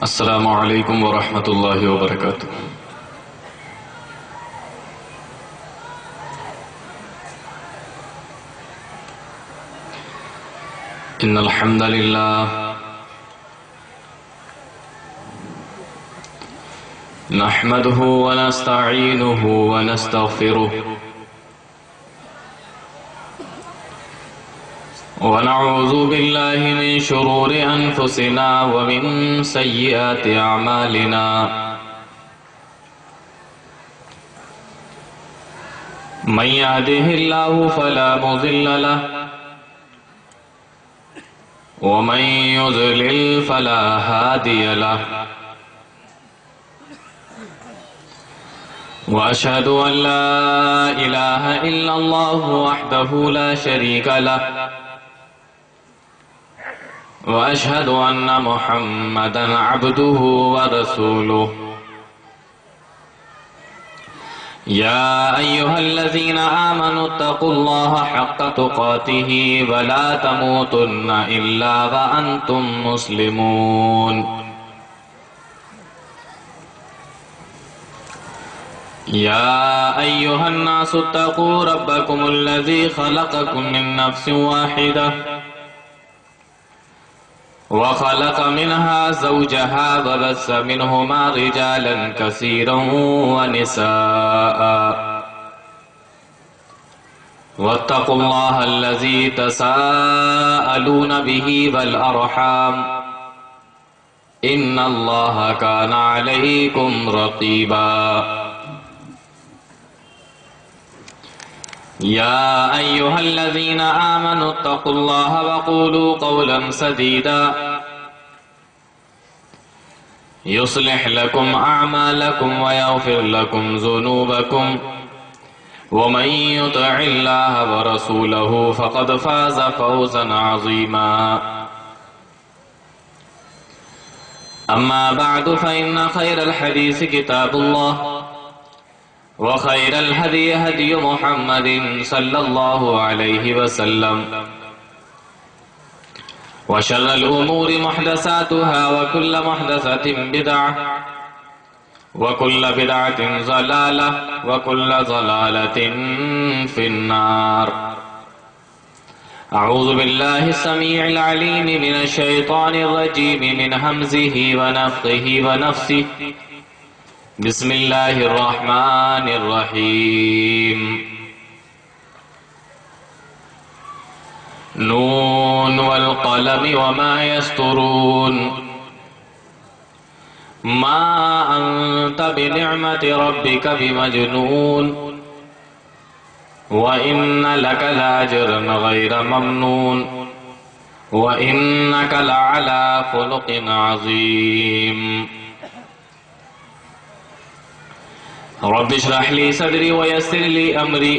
السلام علیکم ورحمۃ اللہ وبرکاتہ۔ ان الحمد للہ نحمده ونستعینه ونستغفره ونعوذ بالله من شرور انفسنا ومن سیئات اعمالنا، من يهده الله فلا مضل له ومن يضلل فلا هادي له، وأشهد أن لا إله إلا الله وحده لا شريك له، وأشهد أن محمدا عبده ورسوله، يا أيها الذين آمنوا اتقوا الله حق تقاته ولا تموتن إلا وأنتم مسلمون، يا أيها الناس اتقوا ربكم الذي خلقكم من نفس واحدة وخلق منها زوجها وبث منهما رجالا كثيرا ونساء، واتقوا الله الذي تساءلون به والأرحام إن الله كان عليكم رقيبا، يا أيها الذين آمنوا اتقوا الله وقولوا قولا سديدا يصلح لكم أعمالكم ويغفر لكم ذنوبكم، ومن يطع الله ورسوله فقد فاز فوزا عظيما، أما بعد فإن خير الحديث كتاب الله، وخير الهدي هدي محمد صلى الله عليه وسلم، وشر الأمور محدثاتها وكل محدثة بدعة وكل بدعة ضلالة وكل ضلالة في النار۔ أعوذ بالله السميع العليم من الشيطان الرجيم من همزه ونفخه ونفسه، بسم اللہ الرحمن الرحیم۔ نون والقلم وما يسطرون، ما أنت بنعمة ربك بمجنون، وإن لك لأجرا غير ممنون، وإنك لعلى خلق عظيم۔ رب اشرح لي صدري ويسر لي أمري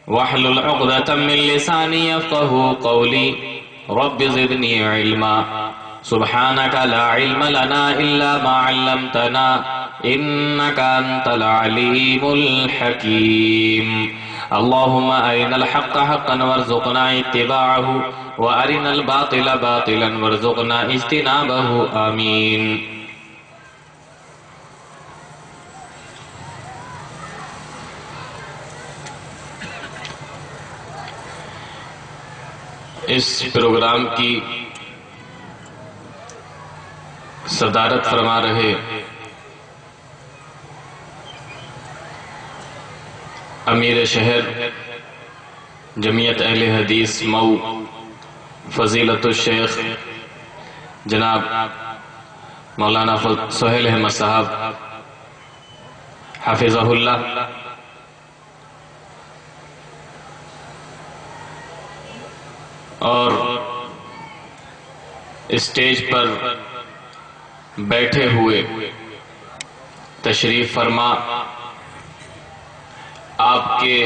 واحلل عقدة من لساني يفقهوا قولي، رب زدني علما، سبحانك لا علم لنا إلا ما علمتنا إنك أنت العليم الحكيم۔ اللهم أرنا الحق حقا وارزقنا اتباعه، وأرنا الباطل باطلا وارزقنا اجتنابه، آمين۔ اس پروگرام کی صدارت فرما رہے امیر شہر جمعیت اہل حدیث مئو فضیلت الشیخ جناب مولانا سہیل احمد صاحب حفظہ اللہ، اور اسٹیج پر بیٹھے ہوئے تشریف فرما آپ کے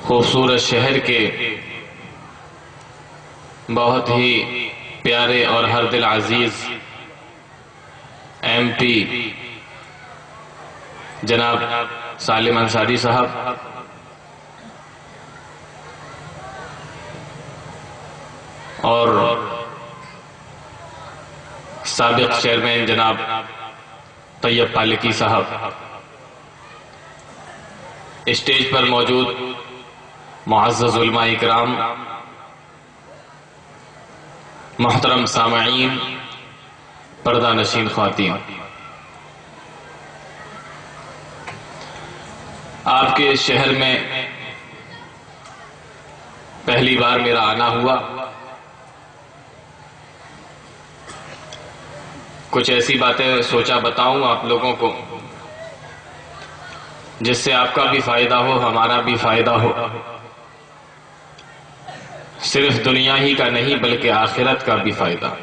خوبصورت شہر کے بہت ہی پیارے اور ہر دل عزیز ایم پی جناب سالم انصاری صاحب، اور سابق چیئرمین جناب طیب پالکی صاحب، اسٹیج پر موجود معزز علماء اکرام، محترم سامعین، پردہ نشین خواتین، آپ کے شہر میں پہلی بار میرا آنا ہوا۔ کچھ ایسی باتیں سوچا بتاؤں آپ لوگوں کو جس سے آپ کا بھی فائدہ ہو، ہمارا بھی فائدہ ہو، صرف دنیا ہی کا نہیں بلکہ آخرت کا بھی فائدہ۔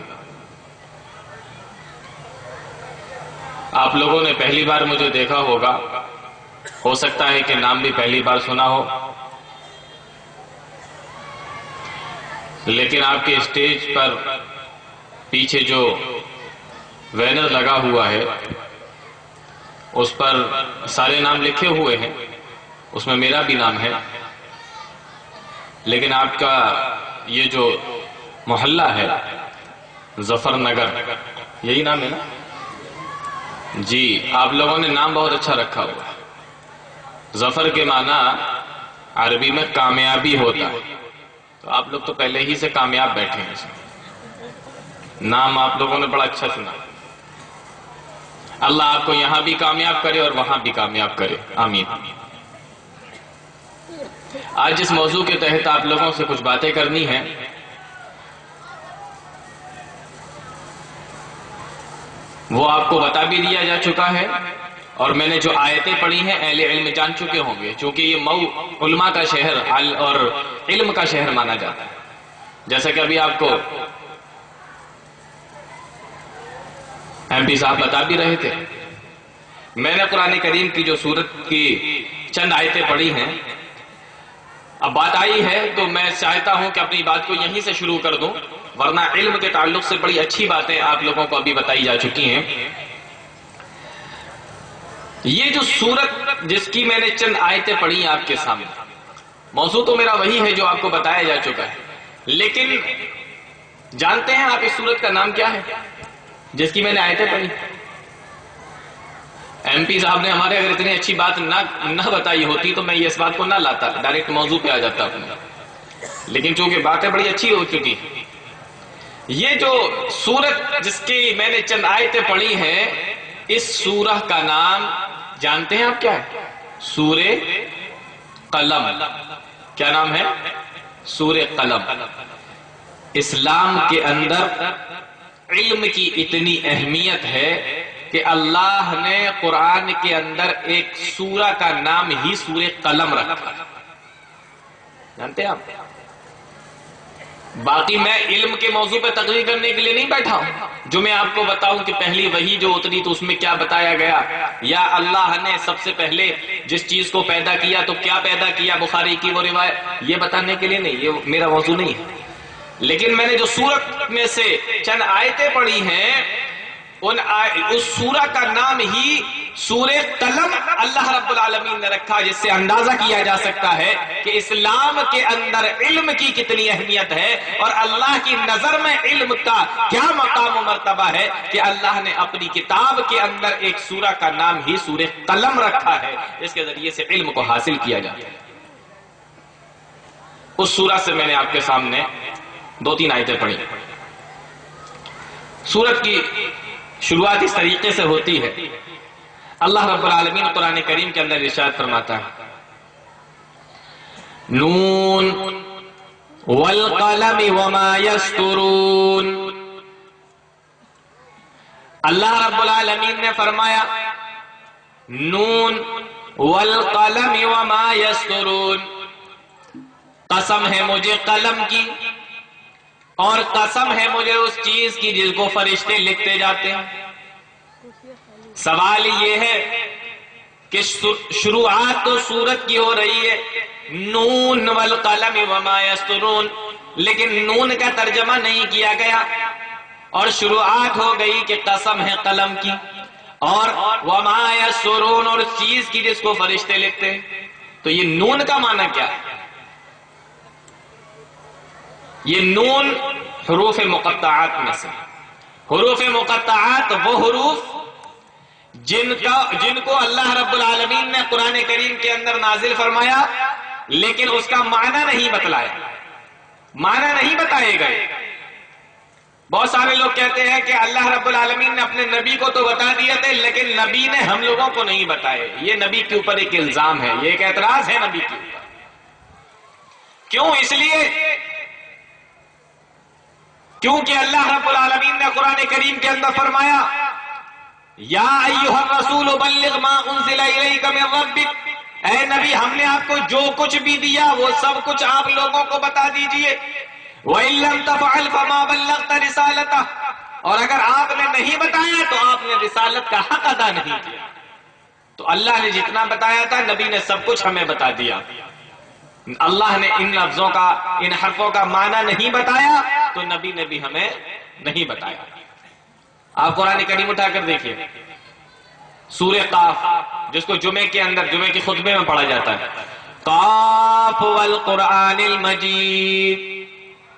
آپ لوگوں نے پہلی بار مجھے دیکھا ہوگا، ہو سکتا ہے کہ نام بھی پہلی بار سنا ہو، لیکن آپ کے اسٹیج پر پیچھے جو بینر لگا ہوا ہے اس پر سارے نام لکھے ہوئے ہیں، اس میں میرا بھی نام ہے، لیکن آپ کا یہ جو محلہ ہے ظفر نگر، یہی نام ہے نا جی؟ آپ لوگوں نے نام بہت اچھا رکھا ہوا ہے۔ ظفر کے معنی عربی میں کامیابی ہوتا ہے، تو آپ لوگ تو پہلے ہی سے کامیاب بیٹھے ہیں، نام آپ لوگوں نے بڑا اچھا چنا۔ اللہ آپ کو یہاں بھی کامیاب کرے اور وہاں بھی کامیاب کرے، آمین۔ آج جس موضوع کے تحت آپ لوگوں سے کچھ باتیں کرنی ہیں، وہ آپ کو بتا بھی دیا جا چکا ہے، اور میں نے جو آیتیں پڑھی ہیں اہل علم جان چکے ہوں گے، چونکہ یہ مئو علماء کا شہر اور علم کا شہر مانا جاتا ہے۔ جیسا کہ ابھی آپ کو ایم پی صاحب بتا بھی رہے تھے، میں نے قرآن کریم کی جو سورت کی چند آیتیں پڑھی ہیں، اب بات آئی ہے تو میں چاہتا ہوں کہ اپنی بات کو یہیں سے شروع کر دوں، ورنہ علم کے تعلق سے بڑی اچھی باتیں آپ لوگوں کو ابھی بتائی جا چکی ہیں۔ یہ جو سورت جس کی میں نے چند آیتیں پڑھی ہیں آپ کے سامنے، موضوع تو میرا وہی ہے جو آپ کو بتایا جا چکا ہے، لیکن جانتے ہیں آپ اس سورت کا نام کیا ہے جس کی میں نے آیتیں پڑھی؟ ایم پی صاحب نے ہمارے اگر اتنی اچھی بات نہ بتائی ہوتی تو میں یہ اس بات کو نہ لاتا، ڈائریکٹ موضوع پہ آ جاتا اپنے، لیکن چونکہ باتیں بڑی اچھی ہو چکی، یہ جو سورت جس کی میں نے چند آیتیں پڑھی ہیں، اس سورہ کا نام جانتے ہیں آپ کیا ہے؟ سورہ قلم۔ کیا نام ہے؟ سورہ قلم۔ اسلام کے اندر علم کی اتنی اہمیت ہے کہ اللہ نے قرآن کے اندر ایک سورہ کا نام ہی سورہ قلم رکھا، جانتے ہیں آپ؟ باقی میں علم کے موضوع پہ تقریر کرنے کے لیے نہیں بیٹھا ہوں جو میں آپ کو بتاؤں کہ پہلی وحی جو اتری تو اس میں کیا بتایا گیا، یا اللہ نے سب سے پہلے جس چیز کو پیدا کیا تو کیا پیدا کیا، بخاری کی وہ روایت، یہ بتانے کے لیے نہیں، یہ میرا موضوع نہیں ہے۔ لیکن میں نے جو سورت میں سے چند آیتیں پڑھی ہیں، اس سورہ کا نام ہی سورہ قلم اللہ رب العالمین نے رکھا، جس سے اندازہ کیا جا سکتا ہے کہ اسلام کے اندر علم کی کتنی اہمیت ہے، اور اللہ کی نظر میں علم کا کیا مقام و مرتبہ ہے کہ اللہ نے اپنی کتاب کے اندر ایک سورہ کا نام ہی سورہ قلم رکھا ہے، اس کے ذریعے سے علم کو حاصل کیا جاتا ہے۔ اس سورہ سے میں نے آپ کے سامنے 2-3 آیتیں پڑھی۔ سورت کی شروعات اس طریقے سے ہوتی ہے، اللہ رب العالمین قرآن کریم کے اندر ارشاد فرماتا ہے، نون والقلم وما یسطرون۔ اللہ رب العالمین نے فرمایا نون والقلم وما یسطرون، قسم ہے مجھے قلم کی اور قسم ہے مجھے اس چیز کی جس کو فرشتے لکھتے جاتے ہیں۔ سوال یہ ہے کہ شروعات تو سورت کی ہو رہی ہے نون والقلم وما یسطرون، لیکن نون کا ترجمہ نہیں کیا گیا، اور شروعات ہو گئی کہ قسم ہے قلم کی، اور وما یسطرون اور چیز کی جس کو فرشتے لکھتے ہیں۔ تو یہ نون کا معنی کیا ہے؟ یہ نون حروف مقطعات میں سے، حروف مقطعات وہ حروف جن کو اللہ رب العالمین نے قرآن کریم کے اندر نازل فرمایا لیکن اس کا معنی نہیں بتلایا، معنی نہیں بتائے گئے۔ بہت سارے لوگ کہتے ہیں کہ اللہ رب العالمین نے اپنے نبی کو تو بتا دیے تھے لیکن نبی نے ہم لوگوں کو نہیں بتائے۔ یہ نبی کے اوپر ایک الزام ہے، یہ ایک اعتراض ہے نبی کے اوپر۔ کیوں؟ اس لیے کیونکہ اللہ رب العالمین نے قرآن کریم کے اندر فرمایا یا ایھا الرسول بلغ ما انزل الیک من ربک، اے نبی ہم نے آپ کو جو کچھ بھی دیا وہ سب کچھ آپ لوگوں کو بتا دیجئے۔ وَإِن لَّمْ تَفْعَلْ فَمَا بَلَّغْتَ رِسَالَتَهُ، اور اگر آپ نے نہیں بتایا تو آپ نے رسالت کا حق ادا نہیں کیا۔ تو اللہ نے جتنا بتایا تھا نبی نے سب کچھ ہمیں بتا دیا۔ اللہ نے ان لفظوں کا، ان حرفوں کا معنی نہیں بتایا تو نبی نے بھی ہمیں نہیں بتایا۔ آپ قرآن کریم اٹھا کر دیکھیے، سورہ قاف جس کو جمعے کے اندر، جمعے کے خطبے میں پڑھا جاتا ہے، قاف والقرآن المجید۔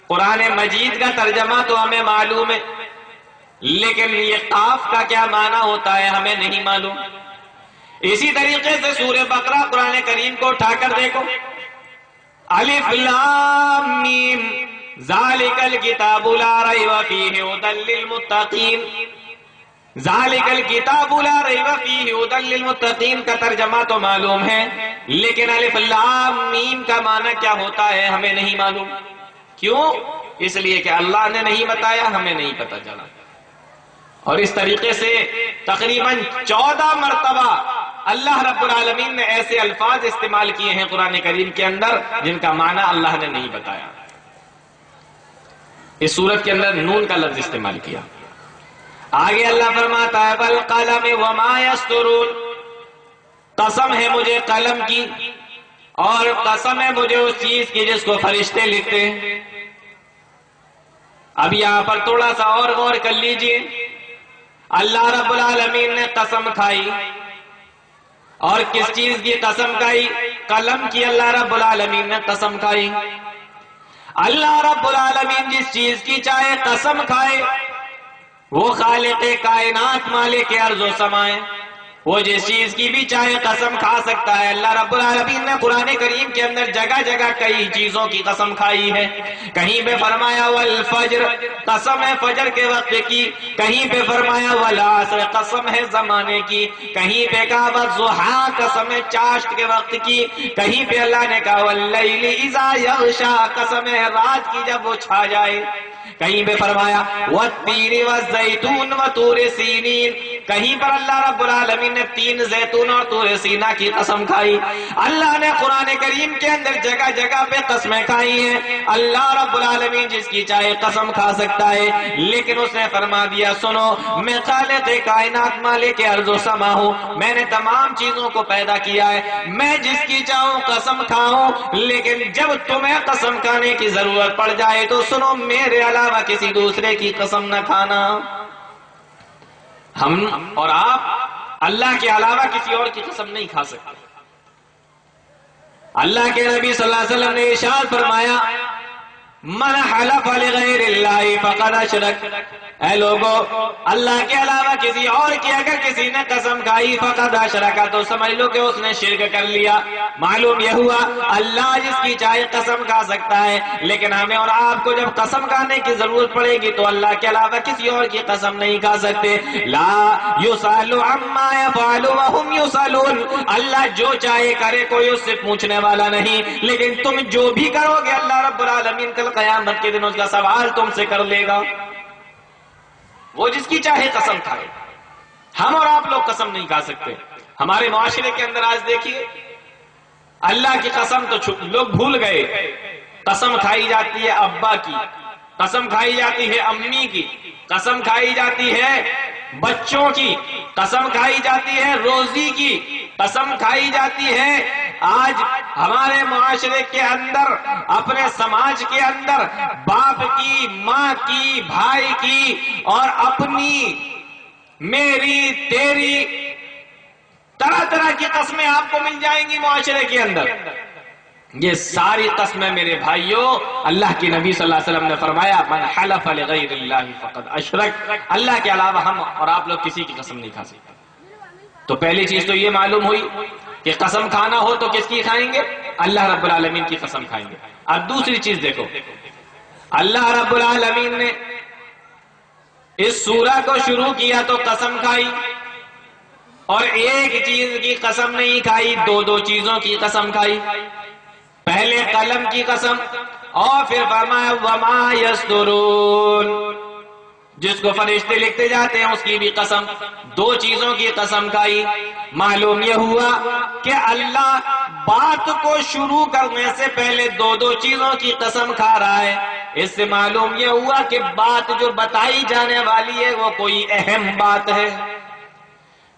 قرآن مجید کا ترجمہ تو ہمیں معلوم ہے لیکن یہ قاف کا کیا معنی ہوتا ہے ہمیں نہیں معلوم۔ اسی طریقے سے سورہ بقرہ قرآن کریم کو اٹھا کر دیکھو، الف لام میم ذالک الکتاب لا ریب فیہ ھدی للمتقین۔ ذالک الکتاب لا ریب فیہ ھدی للمتقین کا ترجمہ تو معلوم ہے لیکن الف لام میم کا معنی کیا ہوتا ہے ہمیں نہیں معلوم۔ کیوں؟ اس لیے کہ اللہ نے نہیں بتایا، ہمیں نہیں پتہ چلا۔ اور اس طریقے سے تقریباً 14 مرتبہ اللہ رب العالمین نے ایسے الفاظ استعمال کیے ہیں قرآن کریم کے اندر جن کا معنی اللہ نے نہیں بتایا۔ اس سورت کے اندر نون کا لفظ استعمال کیا۔ آگے اللہ فرماتا ہے والقلم وما یسطرون، قسم ہے مجھے قلم کی اور قسم ہے مجھے اس چیز کی جس کو فرشتے لکھتے ہیں۔ اب یہاں پر تھوڑا سا اور غور کر لیجئے، اللہ رب العالمین نے قسم کھائی، اور کس چیز کی قسم کھائی؟ قلم کی اللہ رب العالمین نے قسم کھائی۔ اللہ رب العالمین جس چیز کی چاہے قسم کھائے، وہ خالق کائنات مالک ارض و سمائے، وہ جس چیز کی بھی چاہے قسم کھا سکتا ہے۔ اللہ رب العالمین نے قرآن کریم کے اندر جگہ جگہ کئی چیزوں کی قسم کھائی ہے۔ کہیں پہ فرمایا والفجر، قسم ہے فجر کے وقت کی، کہیں پہ فرمایا والعصر، قسم ہے زمانے کی، کہیں پہ کہا والضحیٰ، قسم ہے چاشت کے وقت کی، کہیں پہ اللہ نے کہا واللیل اذا یغشا، قسم ہے رات کی جب وہ چھا جائے، کہیں پہ فرمایا والتین والزیتون وطور سینین، کہیں پر اللہ رب العالمین نے تین زیتون اور طور سینا کی قسم کھائی۔ اللہ نے قرآن کریم کے اندر جگہ جگہ پہ قسمیں کھائی ہیں۔ اللہ رب العالمین جس کی چاہے قسم کھا سکتا ہے لیکن اس نے فرما دیا سنو میں خالق کائنات مالک ارض و سما ہوں، میں نے تمام چیزوں کو پیدا کیا ہے، میں جس کی چاہوں قسم کھاؤں، لیکن جب تمہیں قسم کھانے کی ضرورت پڑ جائے تو سنو میرے علاوہ کسی دوسرے کی قسم نہ کھانا۔ ہم اور آپ اللہ کے علاوہ کسی اور کی قسم نہیں کھا سکتے۔ اللہ کے نبی صلی اللہ علیہ وسلم نے ارشاد فرمایا من حلف لغیر اللہ فقد اشرک، اے لوگو اللہ کے علاوہ کسی اور کی اگر کسی نے قسم کھائی فقد اشرکا، تو سمجھ لو کہ اس نے شرک کر لیا۔ معلوم یہ ہوا اللہ جس کی چاہے قسم کھا سکتا ہے لیکن ہمیں اور آپ کو جب قسم کھانے کی ضرورت پڑے گی تو اللہ کے علاوہ کسی اور کی قسم نہیں کھا سکتے۔ لا یسأل عما یفعل وهم یسألون، اللہ جو چاہے کرے کوئی اس سے پوچھنے والا نہیں، لیکن تم جو بھی کرو گے اللہ رب العالمین کل قیامت کے دن اس کا سوال تم سے کر لے گا۔ وہ جس کی چاہے قسم کھائے، ہم اور آپ لوگ قسم نہیں کھا سکتے۔ ہمارے معاشرے کے اندر آج دیکھیے اللہ کی قسم تو لوگ بھول گئے، قسم کھائی جاتی ہے ابا کی، قسم کھائی جاتی ہے امی کی، قسم کھائی جاتی ہے بچوں کی، قسم کھائی جاتی ہے روزی کی، قسم کھائی جاتی ہے آج ہمارے معاشرے کے اندر، اپنے سماج کے اندر باپ کی، ماں کی، بھائی کی، اور اپنی، میری، تیری، طرح طرح کی قسمیں آپ کو مل جائیں گی معاشرے کے اندر۔ یہ ساری قسمیں میرے بھائیوں، اللہ کے نبی صلی اللہ علیہ وسلم نے فرمایا من حلف لغیر اللہ فقد اشرک، اللہ کے علاوہ ہم اور آپ لوگ کسی کی قسم نہیں کھا سکتے۔ تو پہلی چیز تو یہ معلوم ہوئی کہ قسم کھانا ہو تو کس کی کھائیں گے؟ اللہ رب العالمین کی قسم کھائیں گے۔ اب دوسری چیز دیکھو، اللہ رب العالمین نے اس سورہ کو شروع کیا تو قسم کھائی، اور ایک چیز کی قسم نہیں کھائی، دو چیزوں کی قسم کھائی۔ پہلے قلم کی قسم، اور پھر فرمایا وما یسطرون، جس کو فرشتے لکھتے جاتے ہیں اس کی بھی قسم، دو چیزوں کی قسم کھائی۔ معلوم یہ ہوا کہ اللہ بات کو شروع کرنے سے پہلے دو چیزوں کی قسم کھا رہا ہے۔ اس سے معلوم یہ ہوا کہ بات جو بتائی جانے والی ہے وہ کوئی اہم بات ہے،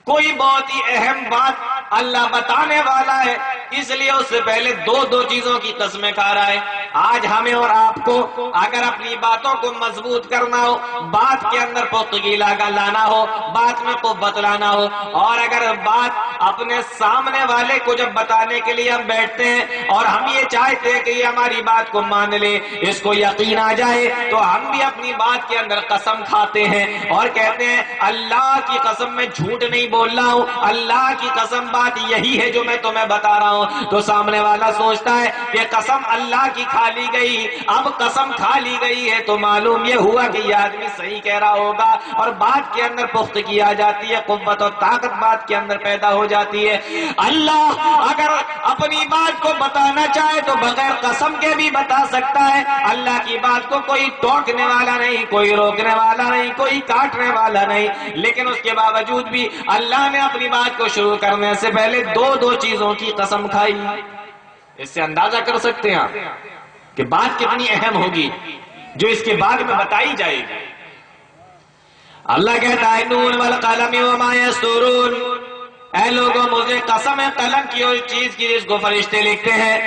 کوئی بہت ہی اہم بات اللہ بتانے والا ہے، اس لیے اس سے پہلے دو چیزوں کی قسمیں کھا رہا ہے۔ آج ہمیں اور آپ کو اگر اپنی باتوں کو مضبوط کرنا ہو، بات کے اندر پختگی لانا ہو، بات میں قوت لانا ہو، اور اگر بات اپنے سامنے والے کو جب بتانے کے لیے ہم بیٹھتے ہیں اور ہم یہ چاہتے ہیں کہ یہ ہماری بات کو مان لے، اس کو یقین آ جائے، تو ہم بھی اپنی بات کے اندر قسم کھاتے ہیں اور کہتے ہیں اللہ کی قسم میں جھوٹ نہیں بول رہا ہوں، اللہ کی قسم بات یہی ہے جو میں تمہیں بتا رہا ہوں۔ تو سامنے والا سوچتا ہے کہ قسم اللہ کی کھا لی گئی، اب قسم کھا لی گئی ہے تو معلوم یہ ہوا کہ یہ آدمی صحیح کہہ رہا ہوگا، اور بات کے اندر پختگی آ جاتی ہے، قوت اور طاقت بات کے اندر پیدا ہو جاتی ہے۔ اللہ اگر اپنی بات کو بتانا چاہے تو بغیر قسم کے بھی بتا سکتا ہے۔ اللہ کی بات کو کوئی ٹوکنے والا نہیں، کوئی روکنے والا نہیں، کوئی کاٹنے والا نہیں، لیکن اس کے باوجود بھی اللہ نے اپنی بات کو شروع کرنے سے پہلے دو چیزوں کی قسم کھائی۔ اس سے اندازہ کر سکتے ہیں آپ کہ بات کتنی اہم ہوگی جو اس کے بعد میں بتائی جائے گی۔ اللہ کہتا ہے نون والقلم وما یسطرون، اے لوگوں مجھے قسم ہے قلم کی اور چیز کی جس کو فرشتے لکھتے ہیں۔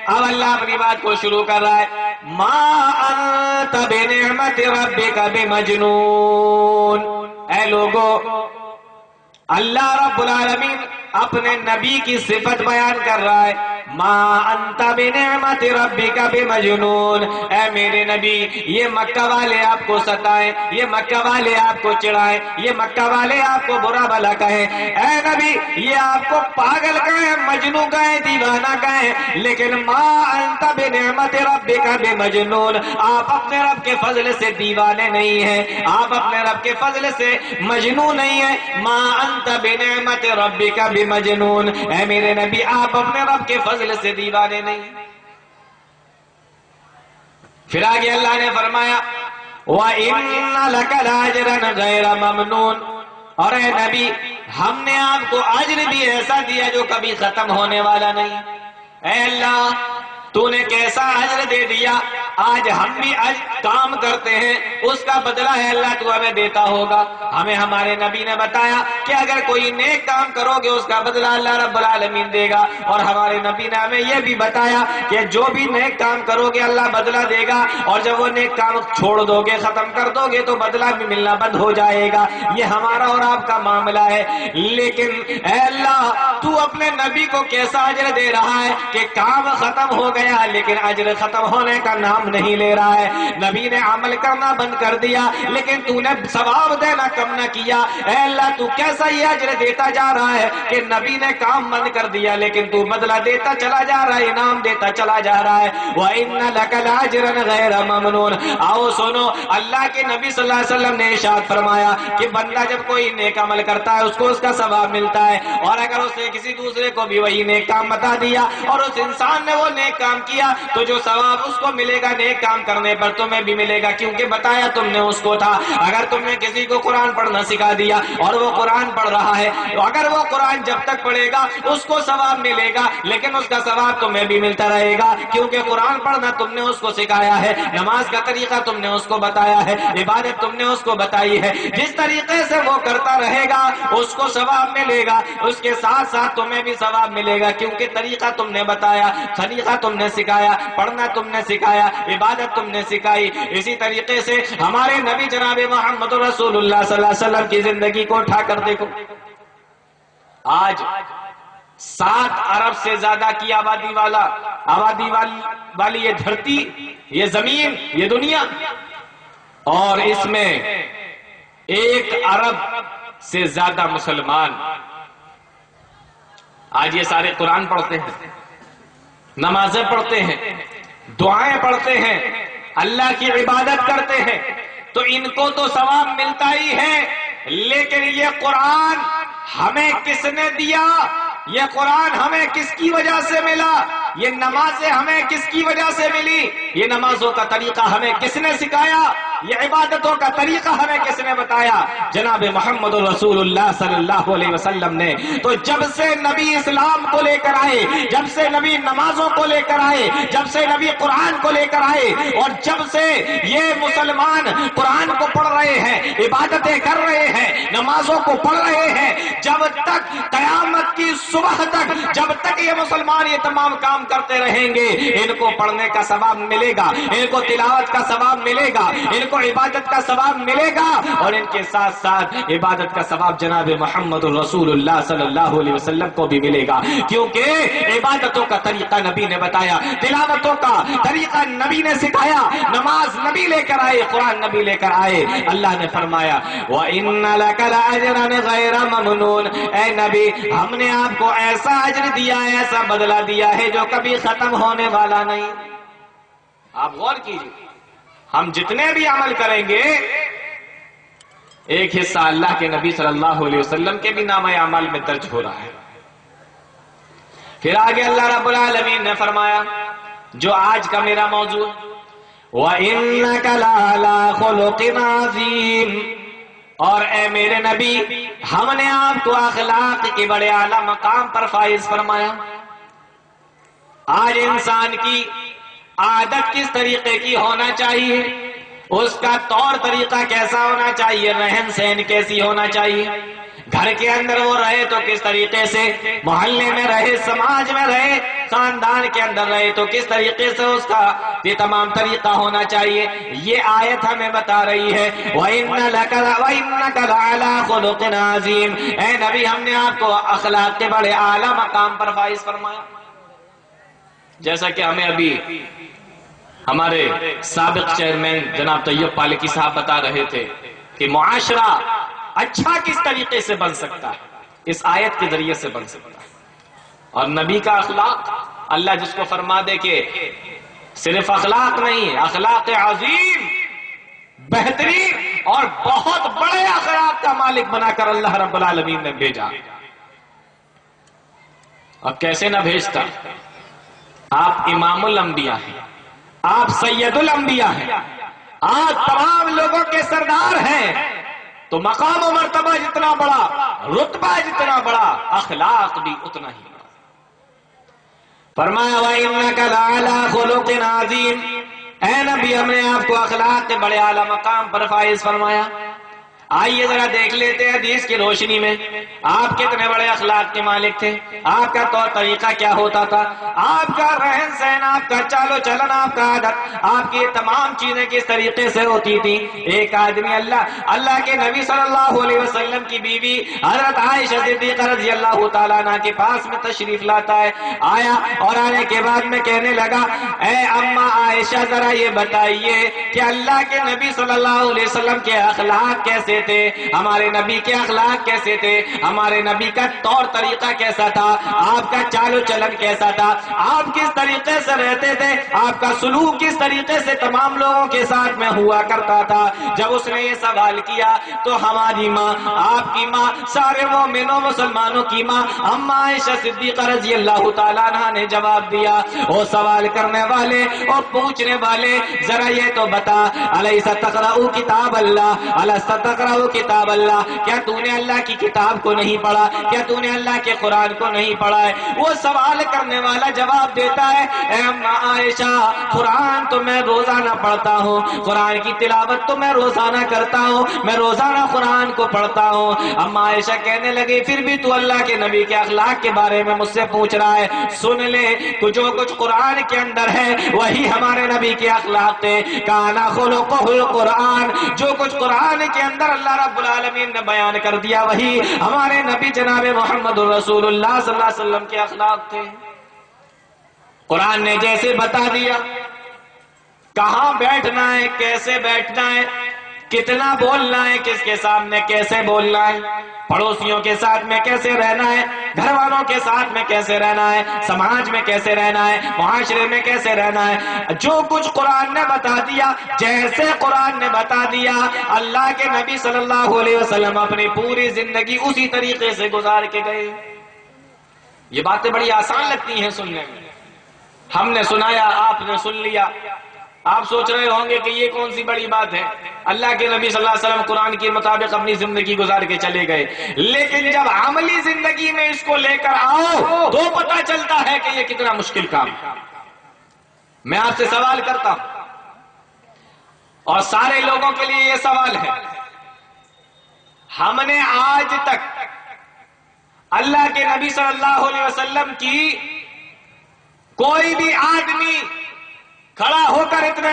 اب اللہ اپنی بات کو شروع کر رہا ہے، ما انت بنعمت ربک بمجنون، اے لوگوں اللہ رب العالمین اپنے نبی کی صفت بیان کر رہا ہے، ما انت بنعمت ربک بمجنون، اے میرے نبی یہ مکہ والے آپ کو ستائیں، یہ مکہ والے آپ کو چڑھائیں، یہ مکہ والے آپ کو برا بھلا کہیں، اے نبی یہ آپ کو پاگل کہیں، مجنون کہیں، دیوانہ کہیں، لیکن ما انت بنعمت ربک بمجنون، آپ اپنے رب کے فضل سے دیوانے نہیں ہیں، آپ اپنے رب کے فضل سے مجنون نہیں ہیں۔ ما انت بنعمت ربک بمجنون، اے میرے نبی آپ اپنے رب کے فضل سے دیوانے نہیں۔ پھر آگے اللہ نے فرمایا وَإِنَّ لَكَ لَأَجْرًا غَيْرَ مَمْنُونَ، اور اے نبی ہم نے آپ کو اجر بھی ایسا دیا جو کبھی ختم ہونے والا نہیں۔ اے اللہ تو نے کیسا اجر دے دیا، آج ہم بھی کام کرتے ہیں اس کا بدلہ ہے اللہ تو ہمیں دیتا ہوگا۔ ہمیں ہمارے نبی نے بتایا کہ اگر کوئی نیک کام کرو گے اس کا بدلہ اللہ رب العالمین دے گا، اور ہمارے نبی نے ہمیں یہ بھی بتایا کہ جو بھی نیک کام کرو گے اللہ بدلہ دے گا، اور جب وہ نیک کام چھوڑ دو گے ختم کر دو گے تو بدلہ بھی ملنا بند ہو جائے گا۔ یہ ہمارا اور آپ کا معاملہ ہے، لیکن اے اللہ تو اپنے نبی کو کیسا اجر دے رہا ہے کہ کام ختم ہو گیا لیکن اجر ختم ہونے کا نام نہیں لے رہا ہے۔ نبی نے عمل کرنا بند کر دیا لیکن تو نے ثواب دینا کم نہ کیا۔ اے اللہ تو کیسا یہ اجر دیتا جا رہا ہے کہ نبی نے کام بند کر دیا لیکن تو بدلہ دیتا چلا جا رہا ہے، انعام دیتا چلا جا رہا ہے۔ وَإِنَّ لَكَ لَأَجْرًا غَيْرَ مَمْنُونَ، آؤ سنو اللہ کے نبی صلی اللہ علیہ وسلم نے ارشاد فرمایا کہ بندہ جب کوئی نیک عمل کرتا ہے اس کو اس کا ثواب ملتا ہے، اور اگر اس نے کسی دوسرے کو بھی وہی نیک کام بتا دیا اور اس انسان نے وہ نیک کام کیا تو جو ثواب اس کو ملے گا نیک کام کرنے پر تمہیں بھی ملے گا، کیونکہ بتایا تم نے اس کو تھا۔ اگر تم نے کسی کو قرآن پڑھنا سکھا دیا اور وہ قرآن پڑھ رہا ہے تو اگر وہ قرآن جب تک پڑھے گا اس کو ثواب ملے گا، لیکن اس کا ثواب تمہیں بھی ملتا رہے گا، کیونکہ قرآن پڑھنا تم نے اس کو سکھایا ہے، نماز کا طریقہ تم نے اس کو بتایا ہے، عبادت تم نے اس کو بتائی ہے، جس طریقے سے وہ کرتا رہے گا اس کو ثواب ملے گا، اس کے ساتھ ساتھ تمہیں بھی ثواب ملے گا، کیونکہ طریقہ تم نے بتایا، طریقہ تم نے سکھایا، پڑھنا تم نے سکھایا، عبادت تم نے سکھائی۔ اسی طریقے سے ہمارے نبی جناب محمد رسول اللہ صلی اللہ علیہ وسلم کی زندگی کو اٹھا کر دیکھو، آج 7 ارب سے زیادہ کی آبادی والا آبادی والی یہ دھرتی، یہ زمین، یہ دنیا، اور اس میں 1 ارب سے زیادہ مسلمان آج یہ سارے قرآن پڑھتے ہیں، نمازیں پڑھتے ہیں، دعائیں پڑھتے ہیں، اللہ کی عبادت کرتے ہیں، تو ان کو تو ثواب ملتا ہی ہے، لیکن یہ قرآن ہمیں کس نے دیا؟ یہ قرآن ہمیں کس کی وجہ سے ملا؟ یہ نمازیں ہمیں کس کی وجہ سے ملی؟ یہ نمازوں کا طریقہ ہمیں کس نے سکھایا؟ یہ عبادتوں کا طریقہ ہمیں کس نے بتایا؟ جناب محمد رسول اللہ صلی اللہ علیہ وسلم نے۔ تو جب سے نبی اسلام کو لے کر آئے، جب سے نبی نمازوں کو لے کر آئے، جب سے نبی قرآن کو لے کر آئے، اور جب سے یہ مسلمان قرآن کو پڑھ رہے ہیں، عبادتیں کر رہے ہیں، نمازوں کو پڑھ رہے ہیں، جب تک قیامت کی صبح تک، جب تک یہ مسلمان یہ تمام کام کرتے رہیں گے، ان کو پڑھنے کا ثواب ملے گا، ان کو تلاوت کا ثواب ملے گا، ان کو عبادت کا ثواب ملے گا، اور ان کے ساتھ ساتھ عبادت کا ثواب جناب محمد رسول اللہ صلی اللہ علیہ وسلم کو بھی ملے گا، کیونکہ عبادتوں کا طریقہ نبی نے بتایا، تلاوتوں کا طریقہ نبی نے سکھایا، نماز نبی لے کر آئے، قرآن نبی لے کر آئے۔ اللہ نے فرمایا وَإِنَّ لَكَ لَأَجْرًا غَيْرَ مَمْنُونٍ، اے نبی ہم نے آپ کو ایسا اجر دیا ہے، ایسا بدلہ دیا ہے جو کبھی ختم ہونے والا نہیں۔ آپ غور کیجئے، ہم جتنے بھی عمل کریں گے ایک حصہ اللہ کے نبی صلی اللہ علیہ وسلم کے بھی نامہ اعمال میں درج ہو رہا ہے۔ پھر آگے اللہ رب العالمین نے فرمایا جو آج کا میرا موضوع، وَإِنَّكَ لَعَلَىٰ خُلُقٍ عَظِيمٍ، اور اے میرے نبی ہم نے آپ کو اخلاق کے بڑے اعلیٰ مقام پر فائز فرمایا۔ آج انسان کی عادت کس طریقے کی ہونا چاہیے، اس کا طور طریقہ کیسا ہونا چاہیے، رہن سہن کیسی ہونا چاہیے، گھر کے اندر وہ رہے تو کس طریقے سے، محلے میں رہے، سماج میں رہے، خاندان کے اندر رہے تو کس طریقے سے اس کا یہ تمام طریقہ ہونا چاہیے، یہ آیت ہمیں بتا رہی ہے۔ وَإِنَّكَ لَعَلَىٰ خُلُقٍ عَظِيمٍ، اے نبی ہم نے آپ کو اخلاق کے بڑے اعلیٰ مقام پر فائز فرمایا۔ جیسا کہ ہمیں ابھی ہمارے سابق چیئرمین جناب طیب پالکی صاحب بتا رہے تھے کہ معاشرہ اچھا کس طریقے سے بن سکتا ہے، اس آیت کے ذریعے سے بن سکتا ہے۔ اور نبی کا اخلاق، اللہ جس کو فرما دے کہ صرف اخلاق نہیں، اخلاق عظیم، بہترین اور بہت بڑے اخلاق کا مالک بنا کر اللہ رب العالمین نے بھیجا۔ اب کیسے نہ بھیجتا، آپ امام الانبیاء ہیں، آپ سید الانبیاء ہیں، آپ تمام لوگوں کے سردار ہیں، تو مقام و مرتبہ جتنا بڑا، رتبہ جتنا بڑا، اخلاق بھی اتنا ہی بڑا۔ فرمایا وَإِنَّكَ لَعَلَىٰ خُلُقٍ عَظِيمٍ، اے نبی ہم نے آپ کو اخلاق کے بڑے اعلیٰ مقام پر فائز فرمایا۔ آئیے ذرا دیکھ لیتے ہیں حدیث کی روشنی میں آپ کتنے بڑے اخلاق کے مالک تھے، آپ کا طور طریقہ کیا ہوتا تھا، آپ کا رہن سہن، آپ کا چال و چلن، آپ کا عادت، آپ کی تمام چیزیں کس طریقے سے ہوتی تھی۔ ایک آدمی اللہ کے نبی صلی اللہ علیہ وسلم کی بیوی حضرت عائشہ صدیقہ رضی اللہ تعالیٰ عنہ کے پاس میں تشریف لاتا ہے، آیا اور آنے کے بعد میں کہنے لگا اے اماں عائشہ ذرا یہ بتائیے کہ اللہ کے نبی صلی اللہ علیہ وسلم کے اخلاق کیسے تھے، ہمارے نبی کے اخلاق کیسے تھے، ہمارے نبی کا طور طریقہ کیسا تھا، آپ کا چال و چلن کیسا تھا، آپ کس طریقے سے رہتے تھے، آپ کا سلوک کس طریقے سے تمام لوگوں کے ساتھ میں ہوا کرتا تھا۔ جب اس نے یہ سوال کیا تو ہماری ماں، آپ کی ماں، سارے مومنوں مسلمانوں کی ماں اماں عائشہ صدیقہ رضی اللہ تعالیٰ عنہ نے جواب دیا، وہ سوال کرنے والے اور پوچھنے والے ذرا یہ تو بتا الیس تقرأ کتاب اللہ، الیس تقرأ کتاب اللہ، کیا تو نے اللہ کی کتاب کو نہیں پڑھا، کیا تو نے اللہ کے قرآن کو نہیں پڑھا ہے؟ وہ سوال کرنے والا جواب دیتا ہے اے اماں عائشہ قرآن تو میں روزانہ پڑھتا ہوں، قرآن کی تلاوت تو میں روزانہ کرتا ہوں، میں روزانہ قرآن کو پڑھتا ہوں۔ اماں عائشہ کہنے لگی پھر بھی تو اللہ کے نبی کے اخلاق کے بارے میں مجھ سے پوچھ رہا ہے، سن لے جو کچھ قرآن کے اندر ہے وہی ہمارے نبی کے اخلاق تھے، کانا خلقہ القرآن، جو کچھ قرآن کے اندر اللہ رب العالمین نے بیان کر دیا وہی ہمارے نبی جناب محمد رسول اللہ صلی اللہ علیہ وسلم کے اخلاق تھے۔ قرآن نے جیسے بتا دیا کہاں بیٹھنا ہے، کیسے بیٹھنا ہے، کتنا بولنا ہے، کس کے سامنے کیسے بولنا ہے، پڑوسیوں کے ساتھ میں کیسے رہنا ہے، گھر والوں کے ساتھ میں کیسے رہنا ہے، سماج میں کیسے رہنا ہے، معاشرے میں کیسے رہنا ہے، جو کچھ قرآن نے بتا دیا، جیسے قرآن نے بتا دیا، اللہ کے نبی صلی اللہ علیہ وسلم اپنی پوری زندگی اسی طریقے سے گزار کے گئے۔ یہ باتیں بڑی آسان لگتی ہیں سننے میں، ہم نے سنایا، آپ نے سن لیا، آپ سوچ رہے ہوں گے کہ یہ کون سی بڑی بات ہے، اللہ کے نبی صلی اللہ علیہ وسلم قرآن کے مطابق اپنی زندگی گزار کے چلے گئے، لیکن جب عملی زندگی میں اس کو لے کر آؤ تو پتہ چلتا ہے کہ یہ کتنا مشکل کام ہے۔ میں آپ سے سوال کرتا ہوں اور سارے لوگوں کے لیے یہ سوال ہے، ہم نے آج تک اللہ کے نبی صلی اللہ علیہ وسلم کی کوئی بھی آدمی کھڑا ہو کر اتنے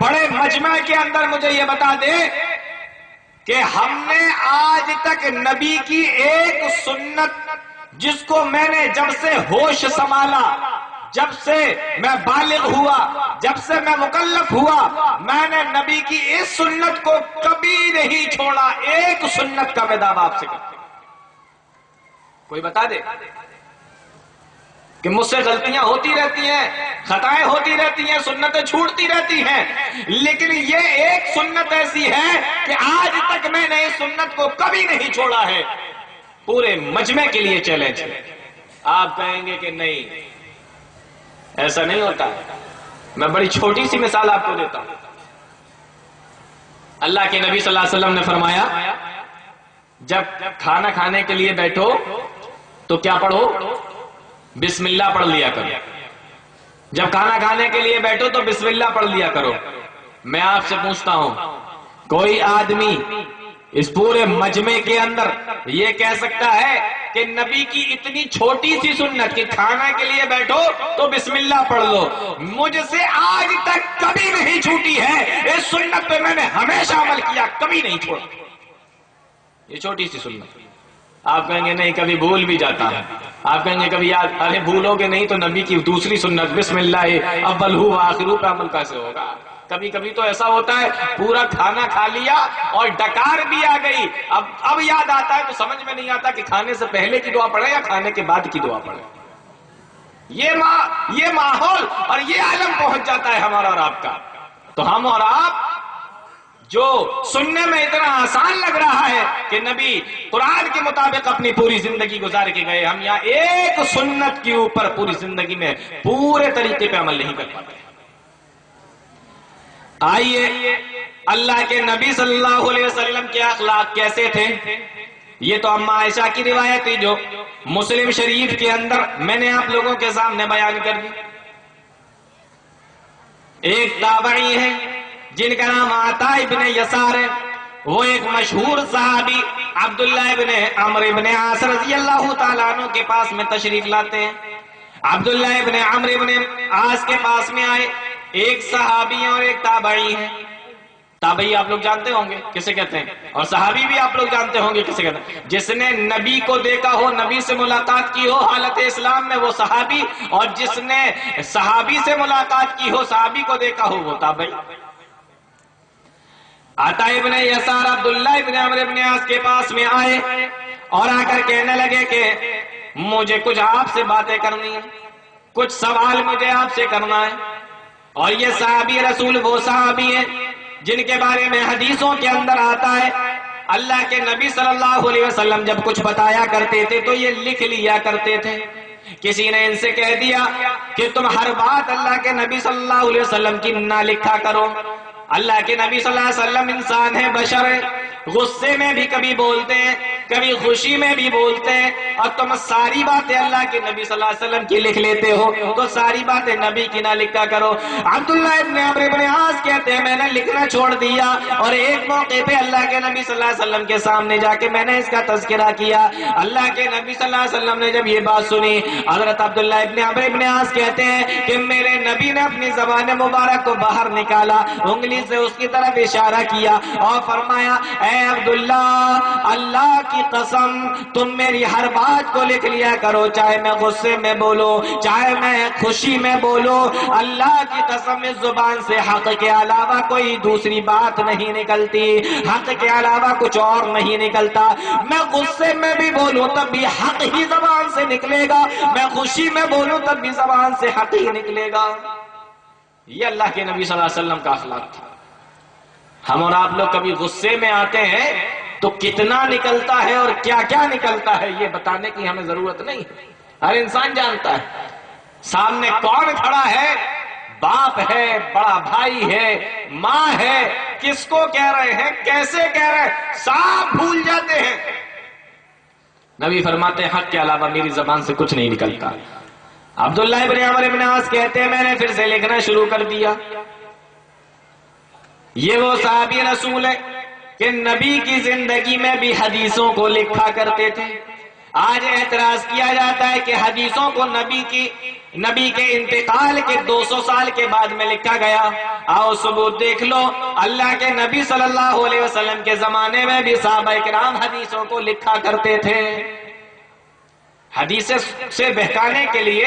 بڑے مجمع کے اندر مجھے یہ بتا دے کہ ہم نے آج تک نبی کی ایک سنت جس کو میں نے جب سے ہوش سنبھالا، جب سے میں بالغ ہوا، جب سے میں مکلف ہوا، میں نے نبی کی اس سنت کو کبھی نہیں چھوڑا، ایک سنت کا میں دعویٰ آپ سے کرتا ہوں، کوئی بتا دے کہ مجھ سے غلطیاں ہوتی رہتی ہیں، خطائیں ہوتی رہتی ہیں، سنتیں چھوٹتی رہتی ہیں، لیکن یہ ایک سنت ایسی ہے کہ آج تک میں نے اس سنت کو کبھی نہیں چھوڑا ہے، پورے مجمع کے لیے چیلنج ہے۔ آپ کہیں گے کہ نہیں ایسا نہیں ہوتا، میں بڑی چھوٹی سی مثال آپ کو دیتا ہوں۔ اللہ کے نبی صلی اللہ علیہ وسلم نے فرمایا جب کھانا کھانے کے لیے بیٹھو تو کیا پڑھو؟ بسم اللہ پڑھ لیا کرو۔ جب کھانا کھانے کے لیے بیٹھو تو بسم اللہ پڑھ لیا کرو۔ میں آپ سے پوچھتا ہوں، کوئی آدمی اس پورے مجمع کے اندر یہ کہہ سکتا ہے کہ نبی کی اتنی چھوٹی سی سنت کہ کھانا کے لیے بیٹھو تو بسم اللہ پڑھ لو، مجھ سے آج تک کبھی نہیں چھوٹی ہے، اس سنت پہ میں نے ہمیشہ عمل کیا، کبھی نہیں چھوڑا، یہ چھوٹی سی سنت۔ آپ کہیں گے نہیں کبھی بھول بھی جاتا ہے، آپ کہیں گے کبھی یاد، ارے بھولو گے نہیں تو نبی کی دوسری سنت بسم اللہ اول ہو آخر پہ عمل کیسے ہوگا؟ کبھی کبھی تو ایسا ہوتا ہے پورا کھانا کھا لیا اور ڈکار بھی آ گئی، اب یاد آتا ہے تو سمجھ میں نہیں آتا کہ کھانے سے پہلے کی دعا پڑھے یا کھانے کے بعد کی دعا پڑھے۔ یہ ماحول اور یہ عالم پہنچ جاتا ہے ہمارا اور آپ کا، تو ہم اور آپ جو سننے میں اتنا آسان لگ رہا ہے کہ نبی قرآن کے مطابق اپنی پوری زندگی گزار کے گئے، ہم یہاں ایک سنت کے اوپر پوری زندگی میں پورے طریقے پہ عمل نہیں کر پاتے۔ آئیے اللہ کے نبی صلی اللہ علیہ وسلم کے اخلاق کیسے تھے، یہ تو اما عائشہ کی روایت تھی جو مسلم شریف کے اندر میں نے آپ لوگوں کے سامنے بیان کر دی۔ ایک تابعی ہے جن کا نام عطا ابن یسار ہے، وہ ایک مشہور صحابی عبداللہ ابن عمرو ابن عاص رضی اللہ تعالیٰ عنہ کے پاس میں تشریف لاتے ہیں۔ عبداللہ ابن عمرو ابن عاص کے پاس میں آئے، ایک صحابی اور ایک تابعی ہے۔ تابعی آپ لوگ جانتے ہوں گے کسے کہتے ہیں، اور صحابی بھی آپ لوگ جانتے ہوں گے کسے کہتے ہیں۔ جس نے نبی کو دیکھا ہو، نبی سے ملاقات کی ہو حالت اسلام میں وہ صحابی، اور جس نے صحابی سے ملاقات کی ہو، صحابی کو دیکھا ہو، وہ تابعی۔ عطا ابن یسار عبداللہ ابن عمرو ابن عاص کے پاس میں آئے اور آ کر کہنے لگے کہ مجھے کچھ آپ سے باتیں کرنی ہیں، کچھ سوال مجھے آپ سے کرنا ہے۔ اور یہ صحابی رسول وہ صحابی ہیں جن کے بارے میں حدیثوں کے اندر آتا ہے اللہ کے نبی صلی اللہ علیہ وسلم جب کچھ بتایا کرتے تھے تو یہ لکھ لیا کرتے تھے۔ کسی نے ان سے کہہ دیا کہ تم ہر بات اللہ کے نبی صلی اللہ علیہ وسلم کی نہ لکھا کرو، اللہ کے نبی صلی اللہ علیہ وسلم انسان ہے، بشر ہے، غصے میں بھی کبھی بولتے ہیں، کبھی خوشی میں بھی بولتے ہیں، اور تم ساری باتیں اللہ کے نبی صلی اللہ علیہ وسلم کی لکھ لیتے ہو، تو ساری باتیں نبی کی نہ لکھا کرو۔ عبداللہ ابن عمرو ابن عاص کہتے ہیں میں نے لکھنا چھوڑ دیا، اور ایک موقع پہ اللہ کے نبی صلی اللہ علیہ وسلم کے سامنے جا کے میں نے اس کا تذکرہ کیا۔ اللہ کے نبی صلی اللہ علیہ وسلم نے جب یہ بات سنی، حضرت عبداللہ ابن عمرو ابن عاص کہتے ہیں کہ میرے نبی نے اپنی زبان مبارک کو باہر نکالا، انگلی سے اس کی طرف اشارہ کیا اور فرمایا اے عبداللہ، اللہ کی کی قسم تم میری ہر بات کو لکھ لیا کرو، چاہے میں غصے میں بولوں چاہے میں خوشی میں بولوں، اللہ کی قسم اس زبان سے حق کے علاوہ کوئی دوسری بات نہیں نکلتی، حق کے علاوہ کچھ اور نہیں نکلتا۔ میں غصے میں بھی بولوں تب بھی حق ہی زبان سے نکلے گا، میں خوشی میں بولوں تب بھی زبان سے حق ہی نکلے گا۔ یہ اللہ کے نبی صلی اللہ علیہ وسلم کا اخلاق تھا۔ ہم اور آپ لوگ کبھی غصے میں آتے ہیں تو کتنا نکلتا ہے اور کیا کیا نکلتا ہے یہ بتانے کی ہمیں ضرورت نہیں، ہر انسان جانتا ہے۔ سامنے کون کھڑا ہے، باپ ہے، بڑا بھائی ہے، ماں ہے، کس کو کہہ رہے ہیں، کیسے کہہ رہے ہیں، سب بھول جاتے ہیں۔ نبی فرماتے ہیں حق کے علاوہ میری زبان سے کچھ نہیں نکلتا۔ عبداللہ ابن عمرو ابن عاص کہتے ہیں میں نے پھر سے لکھنا شروع کر دیا۔ یہ وہ صحابی رسول ہے کہ نبی کی زندگی میں بھی حدیثوں کو لکھا کرتے تھے۔ آج اعتراض کیا جاتا ہے کہ حدیثوں کو نبی کے انتقال کے 200 سال کے بعد میں لکھا گیا۔ آؤ ثبوت دیکھ لو، اللہ کے نبی صلی اللہ علیہ وسلم کے زمانے میں بھی صحابہ کرام حدیثوں کو لکھا کرتے تھے۔ حدیث سے بہکانے کے لیے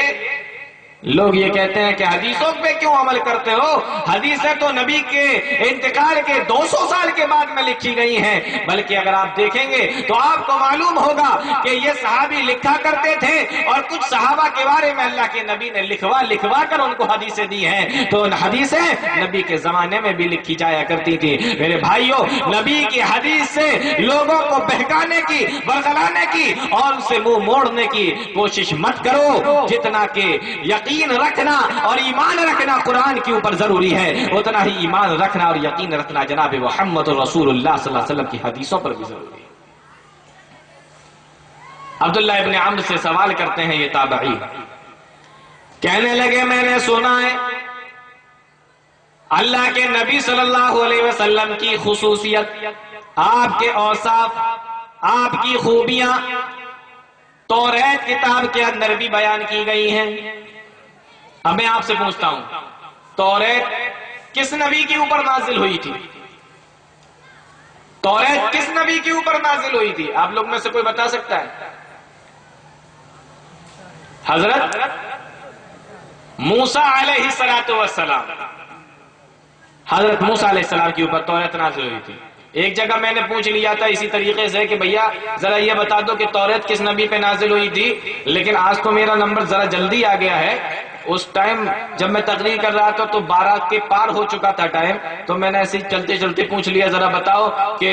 لوگ یہ کہتے ہیں کہ حدیثوں پہ کیوں عمل کرتے ہو، حدیثیں تو نبی کے انتقال کے 200 سال کے بعد میں لکھی گئی ہیں۔ بلکہ اگر آپ دیکھیں گے تو آپ کو معلوم ہوگا کہ یہ صحابی لکھا کرتے تھے اور کچھ صحابہ کے بارے میں اللہ کے نبی نے لکھوا کر ان کو حدیثیں دی ہیں۔ تو ان حدیثیں نبی کے زمانے میں بھی لکھی جایا کرتی تھی۔ میرے بھائیوں، نبی کی حدیث سے لوگوں کو بہکانے کی، برگلانے کی اور ان سے منہ موڑنے کی کوشش مت کرو۔ جتنا کہ یقین رکھنا اور ایمان رکھنا قرآن کے اوپر ضروری ہے، اتنا ہی ایمان رکھنا اور یقین رکھنا جناب محمد رسول اللہ صلی اللہ علیہ وسلم کی حدیثوں پر بھی ضروری ہے۔ عبداللہ ابن عمرو سے سوال کرتے ہیں یہ تابعی، کہنے لگے میں نے سنا ہے اللہ کے نبی صلی اللہ علیہ وسلم کی خصوصیت، آپ کے اوصاف، آپ کی خوبیاں توریت کتاب کے اندر بھی بیان کی گئی ہیں۔ اب میں آپ سے پوچھتا ہوں، توریت کس نبی کے اوپر نازل ہوئی تھی؟ توریت کس نبی کے اوپر نازل ہوئی تھی؟ آپ لوگ میں سے کوئی بتا سکتا ہے؟ حضرت موسیٰ علیہ السلام، حضرت موسیٰ علیہ السلام کے اوپر توریت نازل ہوئی تھی۔ ایک جگہ میں نے پوچھ لیا تھا اسی طریقے سے کہ بھیا ذرا یہ بتا دو کہ توریت کس نبی پہ نازل ہوئی تھی، لیکن آج تو میرا نمبر ذرا جلدی آ گیا ہے۔ اس ٹائم جب میں تقریر کر رہا تھا تو 12 کے پار ہو چکا تھا ٹائم، تو میں نے ایسے چلتے چلتے پوچھ لیا ذرا بتاؤ کہ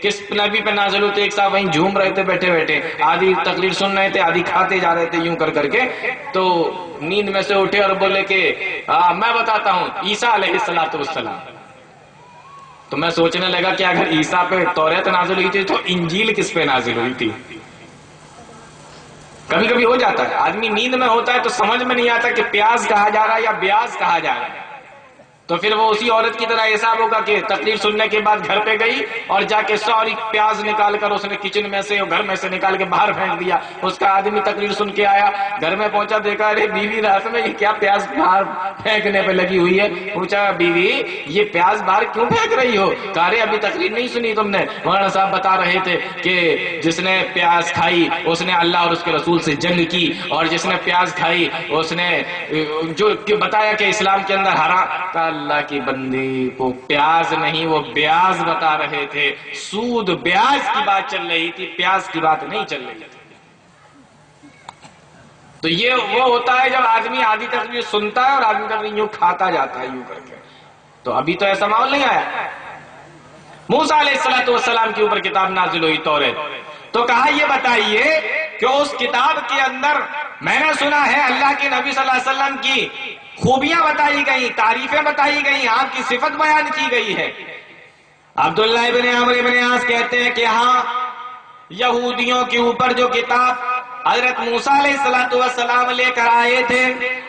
کس نبی پہ نازل ہوئی تھی۔ ایک صاحب وہیں جھوم رہے تھے بیٹھے بیٹھے، آدھی تقریر سن رہے تھے آدھی کھاتے جا رہے تھے یوں کر کر کے، تو نیند میں سے اٹھے اور بولے کہ میں بتاتا ہوں عیسیٰ علیہ السلام۔ تو میں سوچنے لگا کہ اگر عیسیٰ پہ توریت نازل ہوئی تھی تو انجیل کس پہ نازل ہوئی تھی؟ کبھی کبھی ہو جاتا ہے، آدمی نیند میں ہوتا ہے تو سمجھ میں نہیں آتا کہ پیاز کہا جا رہا ہے یا بیاز کہا جا رہا ہے، تو پھر وہ اسی عورت کی طرح حساب ہوگا کہ تقریر سننے کے بعد گھر پہ گئی اور جا کے سوری پیاز نکال کر اس نے کچن میں سے اور گھر میں سے نکال کے باہر پھینک دیا۔ اس کا آدمی تقریر سن کے آیا، گھر میں پہنچا، دیکھا ارے بیوی رات میں یہ کیا پیاز باہر پھینکنے پہ لگی ہوئی ہے۔ پوچھا بیوی یہ پیاز باہر کیوں پھینک رہی ہو؟ کہا رے ابھی تقریر نہیں سنی تم نے؟ مولانا صاحب بتا رہے تھے کہ جس نے پیاز کھائی اس نے اللہ اور اس کے رسول سے جنگ کی، اور جس نے پیاز کھائی اس نے جو بتایا کہ اسلام کے اندر حرام۔ اللہ کی بندی کو پیاز نہیں وہ بیاز بتا رہے تھے، سود بیاز کی بات چل رہی تھی، پیاز کی بات نہیں چل رہی تھی۔ تو یہ وہ ہوتا ہے جب آدمی آدھی تقریر سنتا ہے اور آدمی تقریر یوں کھاتا جاتا ہے یوں کر کے۔ تو ابھی تو ایسا ماحول نہیں آیا۔ موسیٰ علیہ السلام کے اوپر کتاب نازل ہوئی توریت، تو کہا یہ بتائیے کہ اس کتاب کے اندر میں نے سنا ہے اللہ کے نبی صلی اللہ علیہ وسلم کی خوبیاں بتائی گئی، تعریفیں بتائی گئی، آپ کی صفت بیان کی گئی ہے۔ عبداللہ ابن عمرو ابن عاص کہتے ہیں کہ ہاں یہودیوں کے اوپر جو کتاب حضرت موسیٰ علیہ السلام لے کر آئے تھے،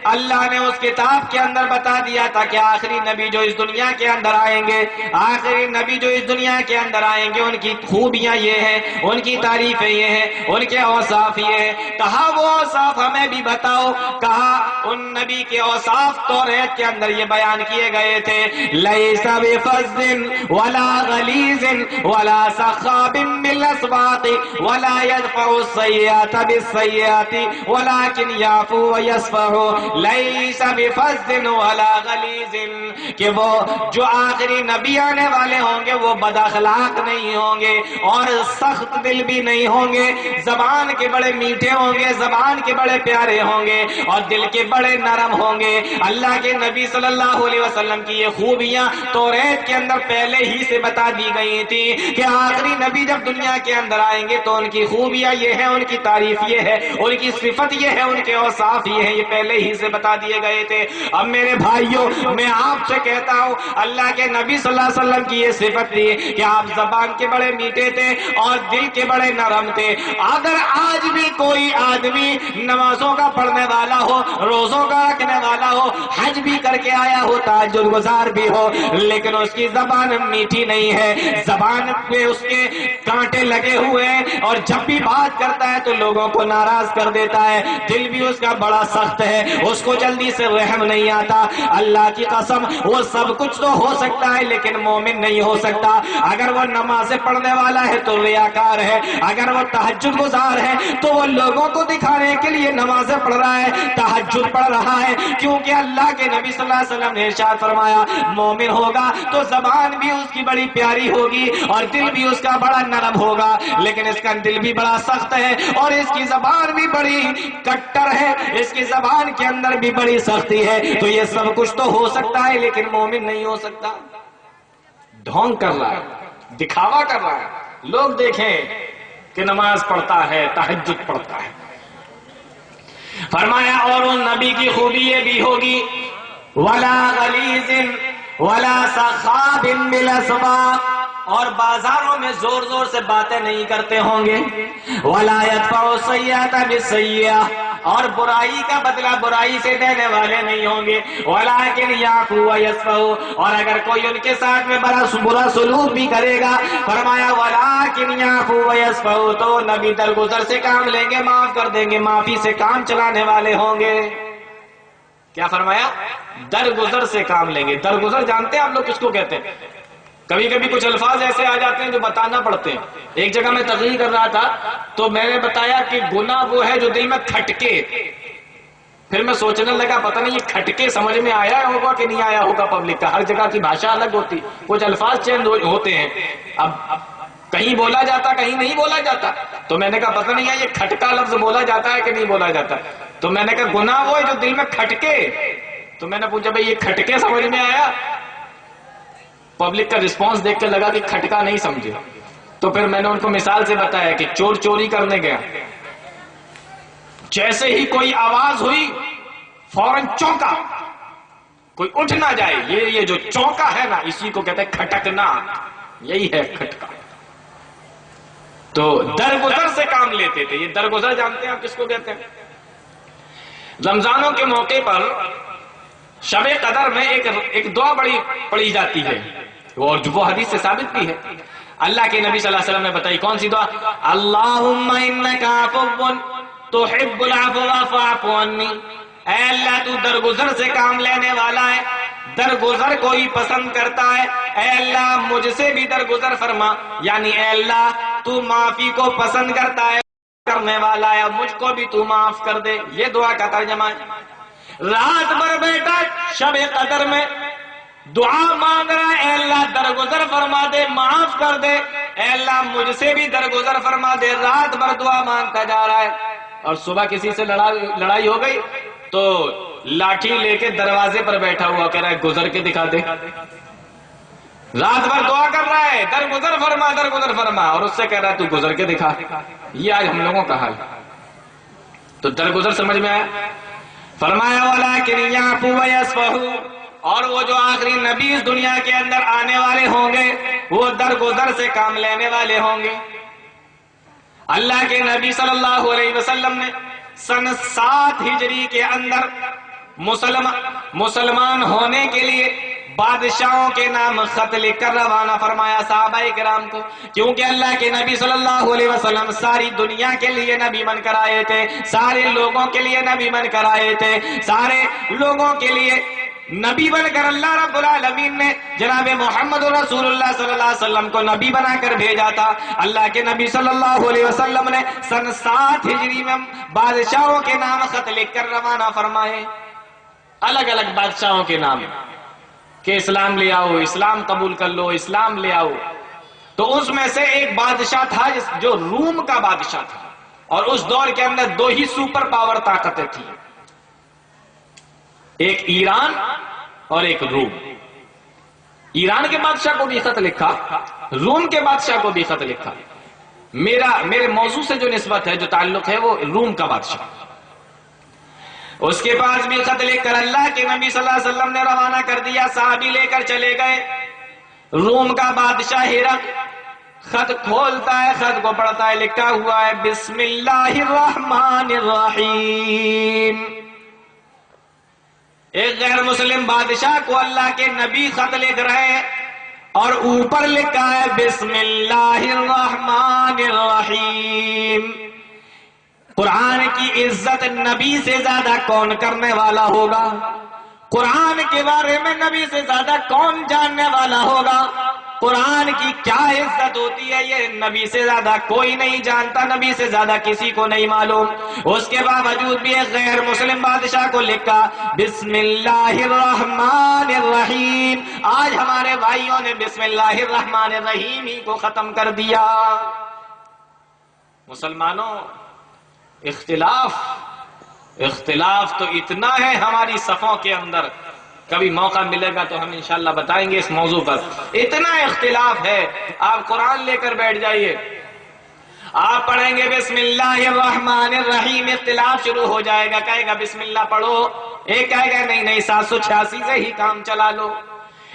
اللہ نے اس کتاب کے اندر بتا دیا تھا کہ آخری نبی جو اس دنیا کے اندر آئیں گے، آخری نبی جو اس دنیا کے اندر آئیں گے، ان کی خوبیاں یہ ہیں، ان کی تعریفیں یہ ہیں، ان کے اوصاف یہ ہیں۔ کہا وہ اوصاف ہمیں بھی بتاؤ، کہا ان نبی کے اوصاف توریت کے اندر یہ بیان کیے گئے تھے، لیس بفظ ولا غلیظ ولا سخاب بالاسواق ولا يدفع السیئات بالسیئات ولكن يعفو ويصفح، لیس بفظ ولا غلیظ، کہ وہ جو آخری نبی آنے والے ہوں گے وہ بد اخلاق نہیں ہوں گے اور سخت دل بھی نہیں ہوں گے، زبان کے بڑے میٹھے ہوں گے، زبان کے بڑے پیارے ہوں گے اور دل کے بڑے نرم ہوں گے۔ اللہ کے نبی صلی اللہ علیہ وسلم کی یہ خوبیاں توریت کے اندر پہلے ہی سے بتا دی گئی تھی کہ آخری نبی جب دنیا کے اندر آئیں گے تو ان کی خوبیاں یہ ہیں، ان کی تعریف یہ ہے، ان کی صفت یہ ہے، ان کے اوصاف یہ ہیں، یہ پہلے ہی سے بتا دیے گئے تھے۔ اب میرے بھائیوں، میں آپ سے کہتا ہوں، اللہ کے نبی صلی اللہ علیہ وسلم کی یہ صفت تھی کہ آپ زبان کے بڑے میٹھے تھے اور دل کے بڑے نرم تھے۔ اگر آج بھی کوئی آدمی نمازوں کا پڑھنے والا ہو، روزوں کا رکھنے والا ہو، حج بھی کر کے آیا ہو، تہجد گزار بھی ہو، لیکن اس کی زبان میٹھی نہیں ہے، زبان پہ اس کے کانٹے لگے ہوئے ہیں اور جب بھی بات کرتا ہے تو لوگوں کو ناراض کر دیتا ہے، دل بھی اس کا بڑا سخت ہے، اس کو جلدی سے رحم نہیں آتا، اللہ کی قسم وہ سب کچھ تو ہو سکتا ہے لیکن مومن نہیں ہو سکتا۔ اگر وہ نمازیں پڑھنے والا ہے تو ریاکار ہے، اگر وہ تہجد گزار ہے تو وہ لوگوں کو دکھانے کے لیے نمازیں پڑھ رہا ہے، تہجد پڑھ رہا ہے، کیونکہ اللہ کے نبی صلی اللہ علیہ وسلم نے ارشاد فرمایا مومن ہوگا تو زبان بھی اس کی بڑی پیاری ہوگی اور دل بھی اس کا بڑا نرم ہوگا، لیکن اس کا دل بھی بڑا سخت ہے اور اس کی زبان بھی بڑی کٹر ہے، اس کی زبان کے اندر بھی بڑی سختی ہے۔ تو یہ سب کچھ تو ہو سکتا ہے لیکن مومن نہیں ہو سکتا۔ ڈھونگ کر رہا ہے، دکھاوا کر رہا ہے، لوگ دیکھیں کہ نماز پڑھتا ہے، تہجد پڑھتا ہے۔ فرمایا اور ان نبی کی خوبی یہ بھی ہوگی ولا غلیظ ولا سخاب بالاسواق، اور بازاروں میں زور زور سے باتیں نہیں کرتے ہوں گے، ولا يدفع السیئات بالسیئہ، اور برائی کا بدلہ برائی سے دینے والے نہیں ہوں گے، ولکن یعفو ویصفح، اور اگر کوئی ان کے ساتھ میں برا سلوک بھی کرے گا، فرمایا ولکن یعفو ویصفح، تو نبی درگزر سے کام لیں گے، معاف کر دیں گے، معافی سے کام چلانے والے ہوں گے۔ کیا فرمایا؟ درگزر سے کام لیں گے۔ درگزر جانتے ہیں آپ لوگ کس کو کہتے ہیں؟ کبھی کبھی کچھ الفاظ ایسے آ جاتے ہیں جو بتانا پڑتے ہیں۔ ایک جگہ میں تقریر کر رہا تھا تو میں نے بتایا کہ گناہ وہ ہے جو دل میں کھٹکے، پھر میں سوچنے لگا پتہ نہیں یہ کھٹکے سمجھ میں آیا ہوگا کہ نہیں آیا ہوگا پبلک کا، ہر جگہ کی بھاشا الگ ہوتی، کچھ الفاظ چینج ہوتے ہیں، اب کہیں بولا جاتا کہیں نہیں بولا جاتا، تو میں نے کہا پتہ نہیں ہے یہ کھٹکا لفظ بولا جاتا ہے کہ نہیں بولا جاتا، تو میں نے کہا گناہ وہ ہے جو دل میں کھٹکے، تو میں نے پوچھا بھائی یہ کھٹکے سمجھ میں آیا؟ پبلک کا رسپانس دیکھ کے لگا کہ کھٹکا نہیں سمجھے، تو پھر میں نے ان کو مثال سے بتایا کہ چور چوری کرنے گیا، جیسے ہی کوئی آواز ہوئی فوراً چونکا، کوئی اٹھ نہ جائے، یہ جو چونکا ہے نا اسی کو کہتے ہیں کھٹکنا، یہی ہے کھٹکا۔ تو درگزر سے کام لیتے تھے، یہ درگزر جانتے ہیں آپ کس کو کہتے ہیں؟ رمضانوں کے موقع پر شب قدر میں ایک دعا بڑی پڑھی جاتی ہے اور وہ حدیث سے ثابت بھی ہے، اللہ کے نبی صلی اللہ علیہ وسلم نے بتائی کون سی دعا؟ اللہم انک عفو تحب العفو فاعف عنی، اے اللہ تو درگزر سے کام لینے والا ہے، درگزر کوئی پسند کرتا ہے، اے اللہ مجھ سے بھی درگزر فرما، یعنی اے اللہ تو معافی کو پسند کرتا ہے، کرنے والا ہے، مجھ کو بھی تو معاف کر دے، یہ دعا کا ترجمہ ہے۔ رات بھر بیٹا شب قدر میں دعا مانگ رہا ہے، اے اللہ درگزر فرما دے، معاف کر دے، اے اللہ مجھ سے بھی درگزر فرما دے، رات بھر دعا مانگتا جا رہا ہے، اور صبح کسی سے لڑائی ہو گئی تو لاٹھی لے کے دروازے پر بیٹھا ہوا کہہ رہا ہے گزر کے دکھا دے، رات بھر دعا کر رہا ہے درگزر فرما درگزر فرما، اور اس سے کہہ رہا ہے تو گزر کے دکھا۔ یہ آج ہم لوگوں کا حال، تو درگزر سمجھ میں آیا؟ فرمایا وَلَكِنْ يَعْفُو وَيَصْفَحُ، اور وہ جو آخری نبی اس دنیا کے اندر آنے والے ہوں گے وہ درگزر سے کام لینے والے ہوں گے۔ اللہ کے نبی صلی اللہ علیہ وسلم نے سن 7 ہجری کے اندر مسلمان ہونے کے لیے بادشاہوں کے نام خط لکھ کر روانہ فرمایا صحابہ کرام کو، کیونکہ اللہ کے نبی صلی اللہ علیہ وسلم ساری دنیا کے لیے نبی بن کر آئے تھے، سارے لوگوں کے لیے نبی بن کر آئے تھے، سارے لوگوں کے لیے نبی بن کر اللہ رب العالمین نے جناب محمد رسول اللہ صلی اللہ علیہ وسلم کو نبی بنا کر بھیجا تھا۔ اللہ کے نبی صلی اللہ علیہ وسلم نے سن 7 ہجری میں بادشاہوں کے نام خط لکھ کر روانہ فرمائے، الگ الگ بادشاہوں کے نام کہ اسلام لے آؤ، اسلام قبول کر لو، اسلام لے آؤ۔ تو اس میں سے ایک بادشاہ تھا جو روم کا بادشاہ تھا، اور اس دور کے اندر 2 ہی سپر پاور طاقتیں تھیں، ایک ایران اور ایک روم۔ ایران کے بادشاہ کو بھی خط لکھا، روم کے بادشاہ کو بھی خط لکھا۔ میرے موضوع سے جو نسبت ہے، جو تعلق ہے، وہ روم کا بادشاہ۔ اس کے پاس بھی خط لکھ کر اللہ کے نبی صلی اللہ علیہ وسلم نے روانہ کر دیا، صحابی لے کر چلے گئے۔ روم کا بادشاہ ہرقل خط کھولتا ہے، خط کو پڑھتا ہے، لکھا ہوا ہے بسم اللہ الرحمن الرحیم۔ ایک غیر مسلم بادشاہ کو اللہ کے نبی خط لکھ رہے ہیں اور اوپر لکھا ہے بسم اللہ الرحمن الرحیم۔ قرآن کی عزت نبی سے زیادہ کون کرنے والا ہوگا؟ قرآن کے بارے میں نبی سے زیادہ کون جاننے والا ہوگا؟ قرآن کی کیا عزت ہوتی ہے یہ نبی سے زیادہ کوئی نہیں جانتا، نبی سے زیادہ کسی کو نہیں معلوم۔ اس کے باوجود بھی ایک غیر مسلم بادشاہ کو لکھا بسم اللہ الرحمن الرحیم۔ آج ہمارے بھائیوں نے بسم اللہ الرحمن الرحیم ہی کو ختم کر دیا۔ مسلمانوں، اختلاف تو اتنا ہے ہماری صفوں کے اندر، کبھی موقع ملے گا تو ہم انشاءاللہ بتائیں گے اس موضوع پر۔ اتنا اختلاف ہے، آپ قرآن لے کر بیٹھ جائیے، آپ پڑھیں گے بسم اللہ الرحمن الرحیم، اختلاف شروع ہو جائے گا، کہے گا بسم اللہ پڑھو، ایک کہے گا نہیں 786 سے ہی کام چلا لو،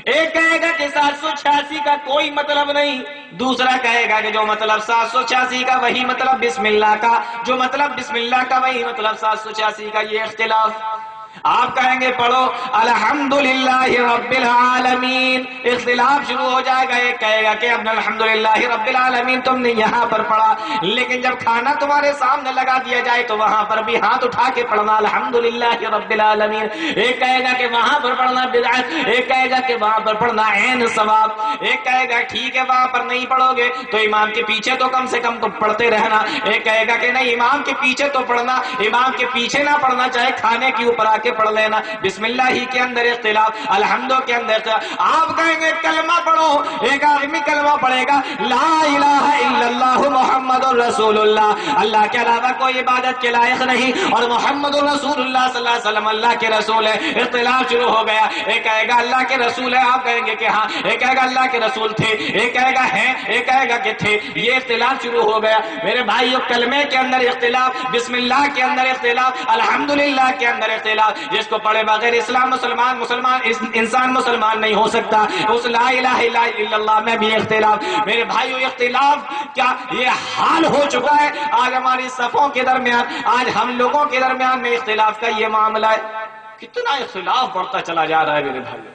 ایک کہے گا کہ 786 کا کوئی مطلب نہیں، دوسرا کہے گا کہ جو مطلب 786 کا وہی مطلب بسم اللہ کا، جو مطلب بسم اللہ کا وہی مطلب 786 کا۔ یہ اختلاف آپ کہیں گے پڑھو الحمدللہ رب العالمین، اختلاف شروع ہو جائے گا، ایک کہے گا کہ اب الحمدللہ رب العالمین تم نے یہاں پر پڑھا، لیکن جب کھانا تمہارے سامنے لگا دیا جائے تو وہاں پر بھی ہاتھ اٹھا کے پڑھنا الحمدللہ رب العالمین۔ ایک کہے گا کہ وہاں پر پڑھنا بدعت، ایک کہے گا کہ وہاں پر پڑھنا عین ثواب، ایک کہے گا ٹھیک ہے وہاں پر نہیں پڑھو گے تو امام کے پیچھے تو کم سے کم تو پڑھتے رہنا، ایک کہے گا کہ نہیں امام کے پیچھے تو پڑھنا، امام کے پیچھے نہ پڑھنا، چاہے کھانے کے اوپر آ کے پڑھ لینا۔ بسم اللہ ہی کے اندر اختلاف، الحمدو کے اندر اختلاف۔ آپ کہیں گے کلمہ پڑھو، ایک آدمی کلمہ پڑھے گا لا الہ الا اللہ محمد رسول اللہ، اللہ کے علاوہ کوئی عبادت کے لائق نہیں اور محمد رسول اللہ صلی اللہ علیہ وسلم اللہ کے رسول ہے، اختلاف شروع ہو گیا۔ ایک کہے گا اللہ کے رسول ہے، آپ کہیں گے کہ ہاں، ایک کہے گا اللہ کے رسول تھے، ایک کہے گا ہیں، ایک کہے گا کہ تھے، یہ اختلاف شروع ہو گیا۔ میرے بھائیو، کلمے کے اندر اختلاف، بسم اللہ کے اندر اختلاف، الحمدللہ کے اندر اختلاف، جس کو پڑھے بغیر اسلام مسلمان انسان مسلمان نہیں ہو سکتا، اس لا الہ الا اللہ میں بھی اختلاف۔ میرے بھائیو، اختلاف کیا یہ حال ہو چکا ہے آج ہماری صفوں کے درمیان، آج ہم لوگوں کے درمیان میں اختلاف کا یہ معاملہ ہے، کتنا اختلاف بڑھتا چلا جا رہا ہے میرے بھائیو۔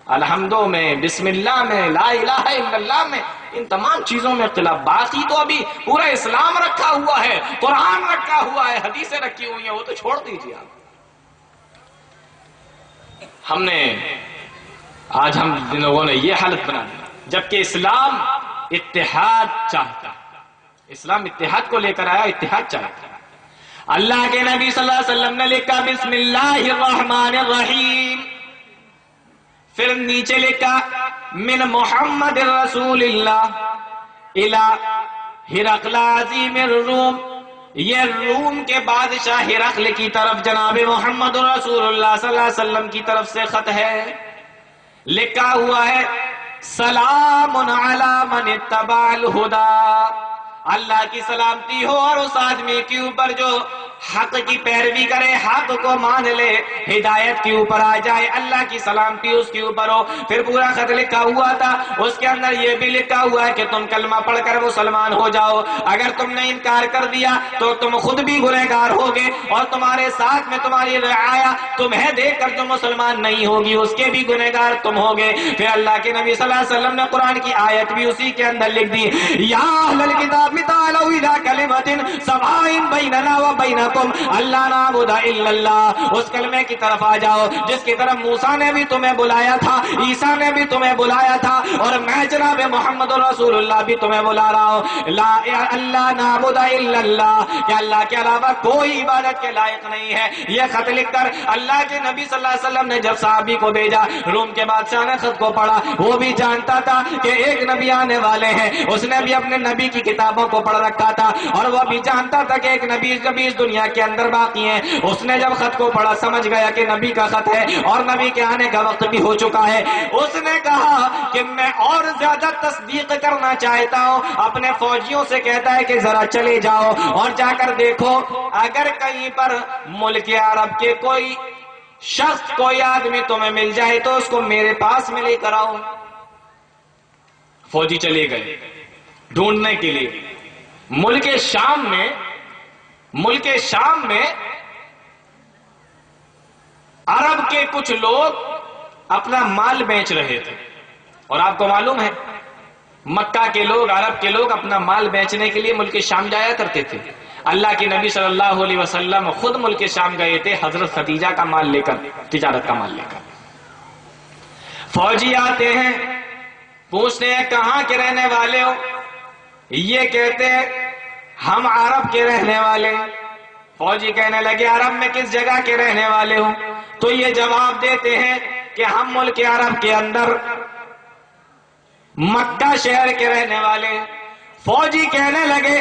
الحمدو میں، بسم اللہ میں، لا الہ الا اللہ میں، ان تمام چیزوں میں اختلاف۔ باقی تو ابھی پورا اسلام رکھا ہوا ہے، قرآن رکھا ہوا ہے، حدیثیں رکھی ہوئی ہیں، وہ تو چھوڑ دیجیے آپ۔ ہم لوگوں نے یہ حالت بنا دی، جبکہ اسلام اتحاد چاہتا ہے، اسلام اتحاد کو لے کر آیا، اتحاد چاہتا ہے۔ اللہ کے نبی صلی اللہ علیہ وسلم نے لکھا بسم اللہ الرحمن الرحیم، پھر نیچے لکھا من محمد رسول اللہ الى ہرقل عظیم الروم، یہ روم کے بادشاہ ہرقل کی طرف جناب محمد رسول اللہ صلی اللہ علیہ وسلم کی طرف سے خط ہے، لکھا ہوا ہے سلام علی من اتبع الہدی، اللہ کی سلامتی ہو اور اس آدمی کے اوپر جو حق کی پیروی کرے، حق کو مان لے، ہدایت کے اوپر آ جائے، اللہ کی سلامتی اس کے اوپر ہو۔ پھر پورا خط لکھا ہوا تھا، اس کے اندر یہ بھی لکھا ہوا ہے کہ تم کلمہ پڑھ کر مسلمان ہو جاؤ، اگر تم نے انکار کر دیا تو تم خود بھی گنہگار ہوگے، اور تمہارے ساتھ میں تمہاری رعایا تمہیں دیکھ کر جو مسلمان نہیں ہوگی اس کے بھی گنہگار تم ہوگے۔ پھر اللہ کے نبی صلی اللہ علیہ وسلم نے قرآن کی آیت بھی اسی کے اندر لکھ دی، یا اہل الکتاب تعالوا الی کلمۃ سواء بیننا و بینکم الا نعبد الا اللہ، اس کلمے کی طرف آ جاؤ جس کی طرف موسیٰ نے بھی تمہیں بلایا تھا، عیسیٰ نے بھی تمہیں بلایا تھا، اور میں جناب محمد رسول اللہ بھی تمہیں بلا رہا ہوں، لا اللہ نعبد الا اللہ، کہ اللہ کے علاوہ کوئی عبادت کے لائق نہیں ہے۔ یہ خط لکھ کر اللہ کے نبی صلی اللہ علیہ وسلم نے جب صحابی کو بھیجا، روم کے بادشاہ نے خط کو پڑھا، وہ بھی جانتا تھا کہ ایک نبی آنے والے ہیں، اس نے بھی اپنے نبی کی کتابوں کو پڑھ رکھا تھا، اور وہ بھی جانتا تھا کہ ایک نبی اس دنیا کے اندر باقی ہیں۔ اس نے جب خط کو پڑھا سمجھ گیا کہ نبی کا خط ہے اور نبی کے آنے کا وقت بھی ہو چکا ہے۔ اس نے کہا کہ میں اور زیادہ تصدیق کرنا چاہتا ہوں، اپنے فوجیوں سے کہتا ہے کہ ذرا چلے جاؤ اور جا کر دیکھو اگر کہیں پر ملک عرب کے کوئی شخص، کوئی آدمی تمہیں مل جائے تو اس کو میرے پاس میں لے کر آؤ۔ فوجی چلے گئے ڈھونڈنے کے لیے۔ ملک شام میں عرب کے کچھ لوگ اپنا مال بیچ رہے تھے، اور آپ کو معلوم ہے مکہ کے لوگ، عرب کے لوگ اپنا مال بیچنے کے لیے ملک شام جایا کرتے تھے۔ اللہ کے نبی صلی اللہ علیہ وسلم خود ملک شام گئے تھے حضرت خدیجہ کا مال لے کر، تجارت کا مال لے کر۔ فوجی آتے ہیں، پوچھتے ہیں کہاں کے رہنے والے ہو؟ یہ کہتے ہیں ہم عرب کے رہنے والے۔ فوجی کہنے لگے عرب میں کس جگہ کے رہنے والے ہو؟ تو یہ جواب دیتے ہیں کہ ہم ملک عرب کے اندر مکہ شہر کے رہنے والے ہیں۔ فوجی کہنے لگے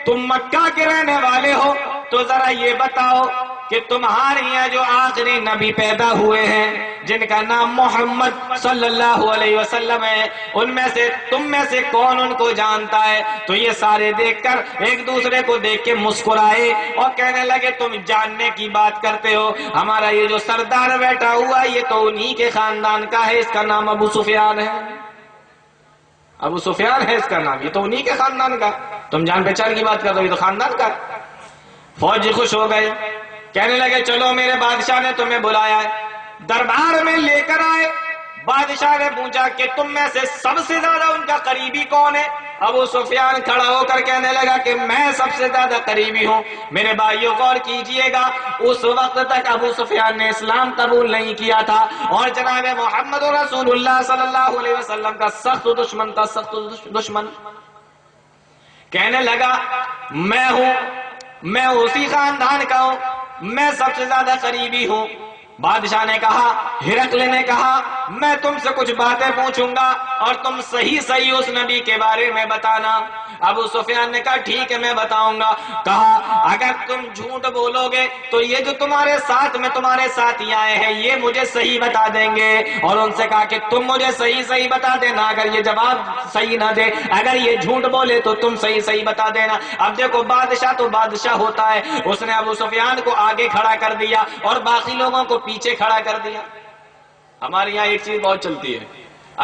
تم مکہ کے رہنے والے ہو تو ذرا یہ بتاؤ کہ تمہارے یہاں جو آخری نبی پیدا ہوئے ہیں جن کا نام محمد صلی اللہ علیہ وسلم ہے، ان میں سے تم میں سے کون ان کو جانتا ہے؟ تو یہ سارے دیکھ کر ایک دوسرے کو دیکھ کے مسکرائے اور کہنے لگے تم جاننے کی بات کرتے ہو، ہمارا یہ جو سردار بیٹھا ہوا یہ تو انہی کے خاندان کا ہے، اس کا نام ابو سفیان ہے۔ ابو سفیان ہے اس کا نام، یہ تو انہی کے خاندان کا، تم جان پہچان کی بات کر رہے ہو، یہ تو خاندان کا۔ فوجی خوش ہو گئے، کہنے لگے چلو میرے بادشاہ نے تمہیں بلایا ہے۔ دربار میں لے کر آئے، بادشاہ نے پوچھا کہ تم میں سے سب سے زیادہ ان کا قریبی کون ہے؟ ابو سفیان کھڑا ہو کر کہنے لگا کہ میں سب سے زیادہ قریبی ہوں۔ میرے بھائیوں غور کیجئے گا، اس وقت تک ابو سفیان نے اسلام قبول نہیں کیا تھا اور جناب محمد رسول اللہ صلی اللہ علیہ وسلم کا سخت دشمن تھا، سخت دشمن۔ کہنے لگا میں اسی خاندان کا ہوں، میں سب سے زیادہ قریبی ہوں۔ بادشاہ نے کہا، ہرقل نے کہا میں تم سے کچھ باتیں پوچھوں گا اور تم صحیح صحیح اس نبی کے بارے میں بتانا۔ ابو سفیان نے کہا ٹھیک ہے میں بتاؤں گا۔ کہا اگر تم جھوٹ بولو گے تو یہ جو تمہارے ساتھ میں تمہارے ساتھی آئے ہیں یہ مجھے صحیح بتا دیں گے، اور ان سے کہا کہ تم مجھے صحیح صحیح بتا دینا، اگر یہ جواب صحیح نہ دے، اگر یہ جھوٹ بولے تو تم صحیح صحیح بتا دینا۔ اب دیکھو بادشاہ تو بادشاہ ہوتا ہے، اس نے ابو سفیان کو آگے کھڑا کر دیا اور باقی لوگوں کو پیچھے کھڑا کر دیا۔ ہمارے یہاں ایک چیز بہت چلتی ہے،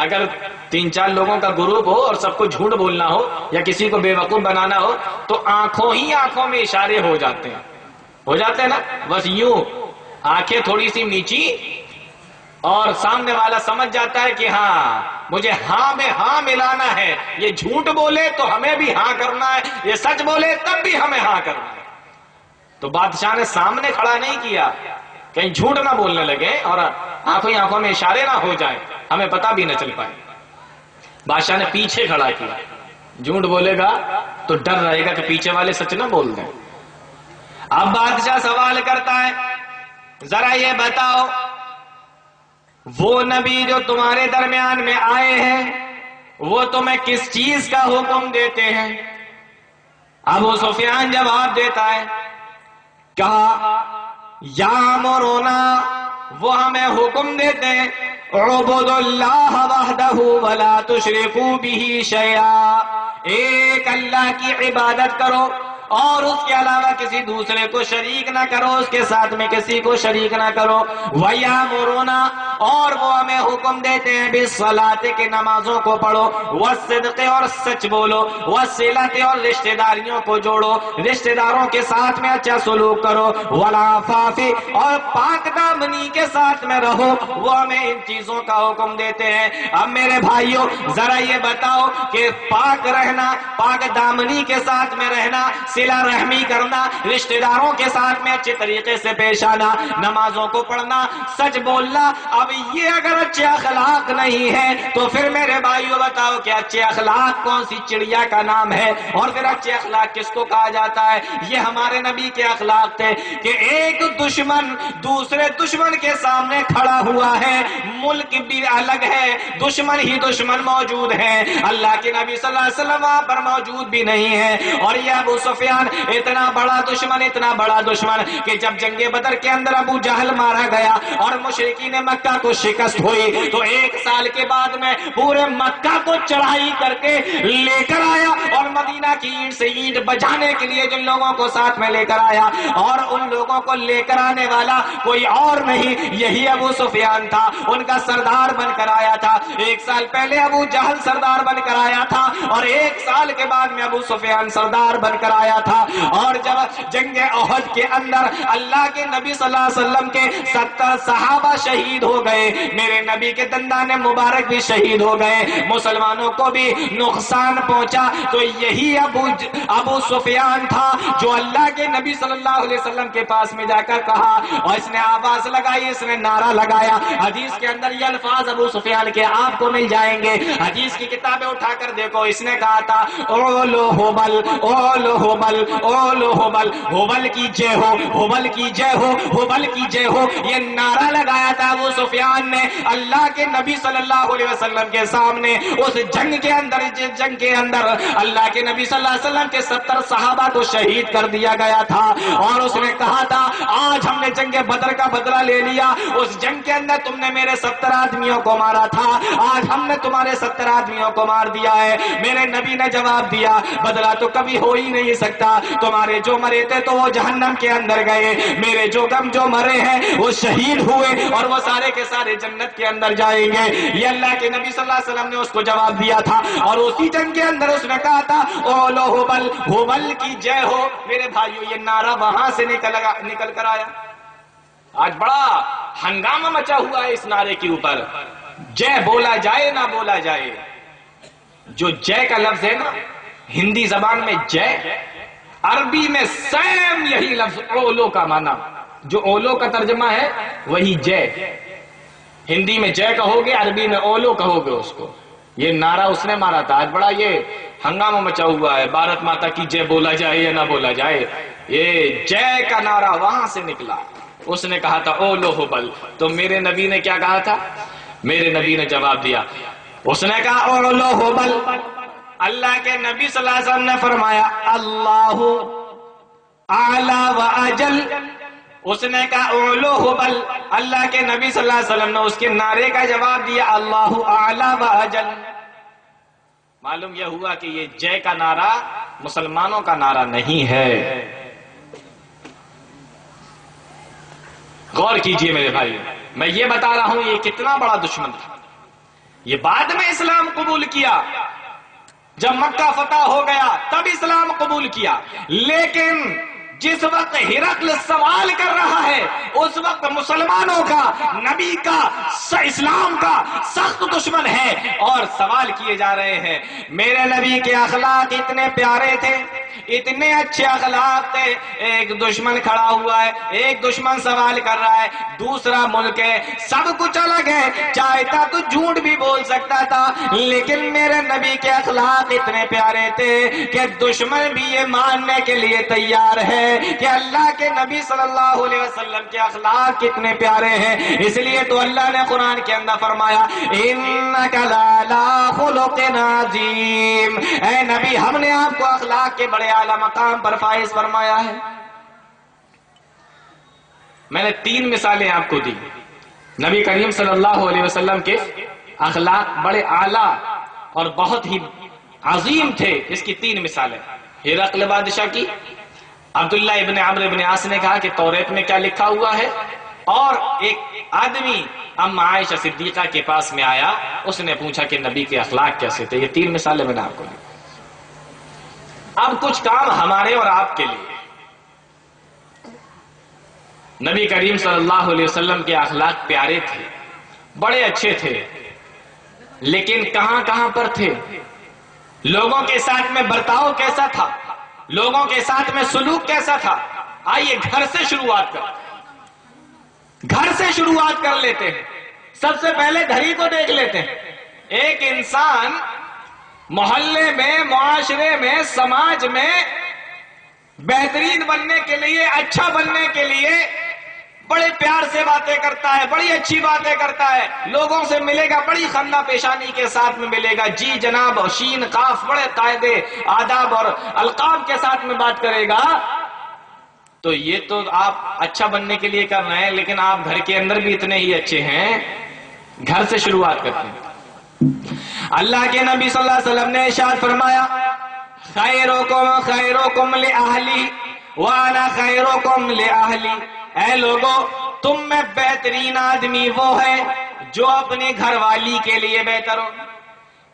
اگر 3-4 لوگوں کا گروپ ہو اور سب کو جھوٹ بولنا ہو یا کسی کو بے وقوف بنانا ہو تو آنکھوں میں اشارے ہو جاتے ہیں نا، بس یوں آنکھیں تھوڑی سی نیچی اور سامنے والا سمجھ جاتا ہے کہ ہاں مجھے ہاں میں ہاں ملانا ہے، یہ جھوٹ بولے تو ہمیں بھی ہاں کرنا ہے، یہ سچ بولے تب بھی ہمیں ہاں کرنا ہے۔ تو بادشاہ نے سامنے کھڑا نہیں کیا، کہیں جھوٹ نہ بولنے لگے اور آنکھوں میں اشارے نہ ہو جائیں، ہمیں پتہ بھی نہ چل پائے۔ بادشاہ نے پیچھے کھڑا کیا، جھوٹ بولے گا تو ڈر رہے گا کہ پیچھے والے سچ نہ بول دیں۔ اب بادشاہ سوال کرتا ہے ذرا یہ بتاؤ وہ نبی جو تمہارے درمیان میں آئے ہیں وہ تمہیں کس چیز کا حکم دیتے ہیں؟ ابو سفیان جواب دیتا ہے، کہا یامرونا، وہ ہمیں حکم دیتے ہیں اعبدوا اللہ وحدہ ولا تشرکوا بہ شیئا، ایک اللہ کی عبادت کرو اور اس کے علاوہ کسی دوسرے کو شریک نہ کرو، اس کے ساتھ میں کسی کو شریک نہ کرو۔ وَيَأْمُرُونَ اور وہ ہمیں حکم دیتے ہیں بالصلاۃ کہ نمازوں کو پڑھو، والصدق اور سچ بولو، والصلۃ اور رشتہ داریوں کو جوڑو، رشتہ داروں کے ساتھ میں اچھا سلوک کرو، والعفاف اور پاک دامنی کے ساتھ میں رہو، وہ ہمیں ان چیزوں کا حکم دیتے ہیں۔ اب میرے بھائیوں ذرا یہ بتاؤ کہ پاک رہنا، پاک دامنی کے ساتھ میں رہنا، صلہ رحمی کرنا، رشتہ داروں کے ساتھ میں اچھے طریقے سے پیش آنا، نمازوں کو پڑھنا، سچ بولنا، اب یہ اگر اچھے اخلاق نہیں ہے تو پھر میرے بھائیوں بتاؤ کہ اچھے اخلاق کون سی چڑیا کا نام ہے؟ اور پھر اچھے اخلاق کس کو کہا جاتا ہے؟ یہ ہمارے نبی کے اخلاق تھے کہ ایک دشمن دوسرے دشمن کے سامنے کھڑا ہوا ہے، ملک بھی الگ ہے، دشمن ہی دشمن موجود ہے، اللہ کے نبی صلی اللہ علیہ وسلم وہاں پر موجود بھی نہیں ہے، اور یہ ابو سفیان اتنا بڑا دشمن کہ جب جنگ بدر کے اندر ابو جہل مارا گیا اور مشرکین مکہ کو شکست ہوئی تو 1 سال کے بعد میں پورے مکہ کو چڑھائی کر کے لے کر آیا، اور مدینہ کی اینٹ سے اینٹ بجانے کے لیے جن لوگوں کو ساتھ میں لے کر آیا، اور ان لوگوں کو لے کر آنے والا کوئی اور نہیں، یہی ابو سفیان تھا، ان کا سردار بن کر آیا تھا۔ 1 سال پہلے ابو جہل سردار بن کر آیا تھا، اور 1 سال کے بعد میں ابو سفیان سردار بن کر آیا تھا۔ اور جب جنگ احد کے اندر اللہ کے نبی صلی اللہ علیہ وسلم کے 70 صحابہ شہید ہو گئے، میرے نبی کے دندان مبارک بھی شہید ہو گئے، مسلمانوں کو بھی نقصان پہنچا، تو یہی ابو سفیان تھا جو اللہ کے نبی صلی اللہ علیہ وسلم کے پاس میں جا کر کہا، اور اس نے آواز لگائی، اس نے نعرہ لگایا۔ حدیث کے اندر یہ الفاظ ابو سفیان کے آپ کو مل جائیں گے، حدیث کی کتابیں اٹھا کر دیکھو، اس نے کہا تھا اولو ہبل اولو ہبل اولو ہبل، ہبل کی جے ہو، ہبل کی جے ہو، ہبل کی جے ہو، یہ نعرہ لگایا تھا ابو سفیان نے اللہ کے نبی صلی اللہ علیہ وسلم کے سامنے، اس جنگ کے اندر، جس جنگ کے اندر اللہ کے نبی صلی اللہ علیہ وسلم کے 70 صحابہ کو شہید کر دیا گیا تھا، اور اس نے کہا تھا آج ہم نے جنگ بدر کا بدلہ لے لیا، اس جنگ کے اندر تم نے میرے 70 آدمیوں کو مارا تھا، آج ہم نے تمہارے 70 آدمیوں کو مار دیا ہے۔ میرے نبی نے جواب دیا بدلہ تو کبھی ہو ہی نہیں سکتا، تمہارے جو مرے تھے تو وہ جہنم کے اندر گئے، میرے جو مرے ہیں وہ شہید ہوئے، اور وہ سارے کے سارے جنت کے اندر جائیں گے۔ یہ اللہ کے نبی صلی اللہ علیہ وسلم نے اس کو جواب دیا تھا، اور اسی جنگ کے اندر اس نے کہا تھا اولو ہبل، ہبل کی جے ہو۔ میرے بھائیو یہ نعرہ وہاں سے نکل کر آیا، آج بڑا ہنگامہ مچا ہوا ہے اس نعرے کے اوپر، جے بولا جائے نہ بولا جائے، جو جے کا لفظ ہے نا ہندی زبان میں جے، عربی میں سیم یہی لفظ اولو کا معنی، جو اولو کا ترجمہ ہے وہی جے، ہندی میں جے کہو گے، عربی میں اولو کہو گے اس کو۔ یہ نعرہ اس نے مارا تھا، آج بڑا یہ ہنگامہ مچا ہوا ہے، بھارت ماتا کی جے بولا جائے یا نہ بولا جائے، یہ جے کا نعرہ وہاں سے نکلا، اس نے کہا تھا اولو ہبل۔ تو میرے نبی نے کیا کہا تھا؟ میرے نبی نے جواب دیا، اس نے کہا اولو ہبل۔ اللہ کے نبی صلی اللہ علیہ وسلم نے فرمایا اللہ اعلی و اجل، اس نے کہا اولو ہبل، اللہ کے نبی صلی اللہ علیہ وسلم نے اس کے نعرے کا جواب دیا اللہ اعلی و اجل۔ معلوم یہ ہوا کہ یہ جے کا نعرہ مسلمانوں کا نعرہ نہیں ہے۔ غور کیجئے میرے بھائی، میں یہ بتا رہا ہوں یہ کتنا بڑا دشمن تھا، یہ بعد میں اسلام قبول کیا، جب مکہ فتح ہو گیا تب اسلام قبول کیا، لیکن جس وقت ہرقل سوال کر رہا ہے اس وقت مسلمانوں کا، نبی کا، اسلام کا سخت دشمن ہے، اور سوال کیے جا رہے ہیں۔ میرے نبی کے اخلاق اتنے پیارے تھے، اتنے اچھے اخلاق تھے، ایک دشمن کھڑا ہوا ہے، ایک دشمن سوال کر رہا ہے، دوسرا ملک ہے، سب کچھ الگ ہے، چاہتا تو جھوٹ بھی بول سکتا تھا، لیکن میرے نبی کے اخلاق اتنے پیارے تھے کہ دشمن بھی یہ ماننے کے لیے تیار ہے کہ اللہ کے نبی صلی اللہ علیہ وسلم کے اخلاق کتنے پیارے ہیں۔ اس لیے تو اللہ نے قرآن کے اندر فرمایا انک لعلی خلق عظیم، اے نبی ہم نے آپ کو اخلاق کے بڑے اعلیٰ مقام پر فائز فرمایا ہے۔ میں نے 3 مثالیں آپ کو دی، نبی کریم صلی اللہ علیہ وسلم کے اخلاق بڑے اعلیٰ اور بہت ہی عظیم تھے، اس کی 3 مثالیں، ہرقل بادشاہ کی، عبداللہ ابن عمرو ابن عاص نے کہا کہ توریت میں کیا لکھا ہوا ہے؟ اور ایک آدمی ام عائشہ صدیقہ کے پاس میں آیا، اس نے پوچھا کہ نبی کے اخلاق کیسے تھے۔ یہ 3 مثالیں میں نے آپ کو دی۔ اب کچھ کام ہمارے اور آپ کے لیے۔ نبی کریم صلی اللہ علیہ وسلم کے اخلاق پیارے تھے، بڑے اچھے تھے، لیکن کہاں کہاں پر تھے؟ لوگوں کے ساتھ میں برتاؤ کیسا تھا؟ لوگوں کے ساتھ میں سلوک کیسا تھا؟ آئیے گھر سے شروعات کرتے ہیں، گھر سے شروعات کر لیتے ہیں۔ سب سے پہلے گھر ہی کو دیکھ لیتے ہیں۔ ایک انسان محلے میں، معاشرے میں، سماج میں بہترین بننے کے لیے، اچھا بننے کے لیے بڑے پیار سے باتیں کرتا ہے، بڑی اچھی باتیں کرتا ہے، لوگوں سے ملے گا بڑی خندہ پیشانی کے ساتھ میں ملے گا، جی جناب اور شین قاف بڑے قاعدے آداب اور القاب کے ساتھ میں بات کرے گا، تو یہ تو آپ اچھا بننے کے لیے کر رہے ہیں، لیکن آپ گھر کے اندر بھی اتنے ہی اچھے ہیں۔ گھر سے شروعات کرتے ہیں۔ اللہ کے نبی صلی اللہ علیہ وسلم نے ارشاد فرمایا، خیرکم خیرکم لأہلی وانا خیرکم لأہلی، اے لوگو تم میں بہترین آدمی وہ ہے جو اپنی گھر والی کے لیے بہتر ہو،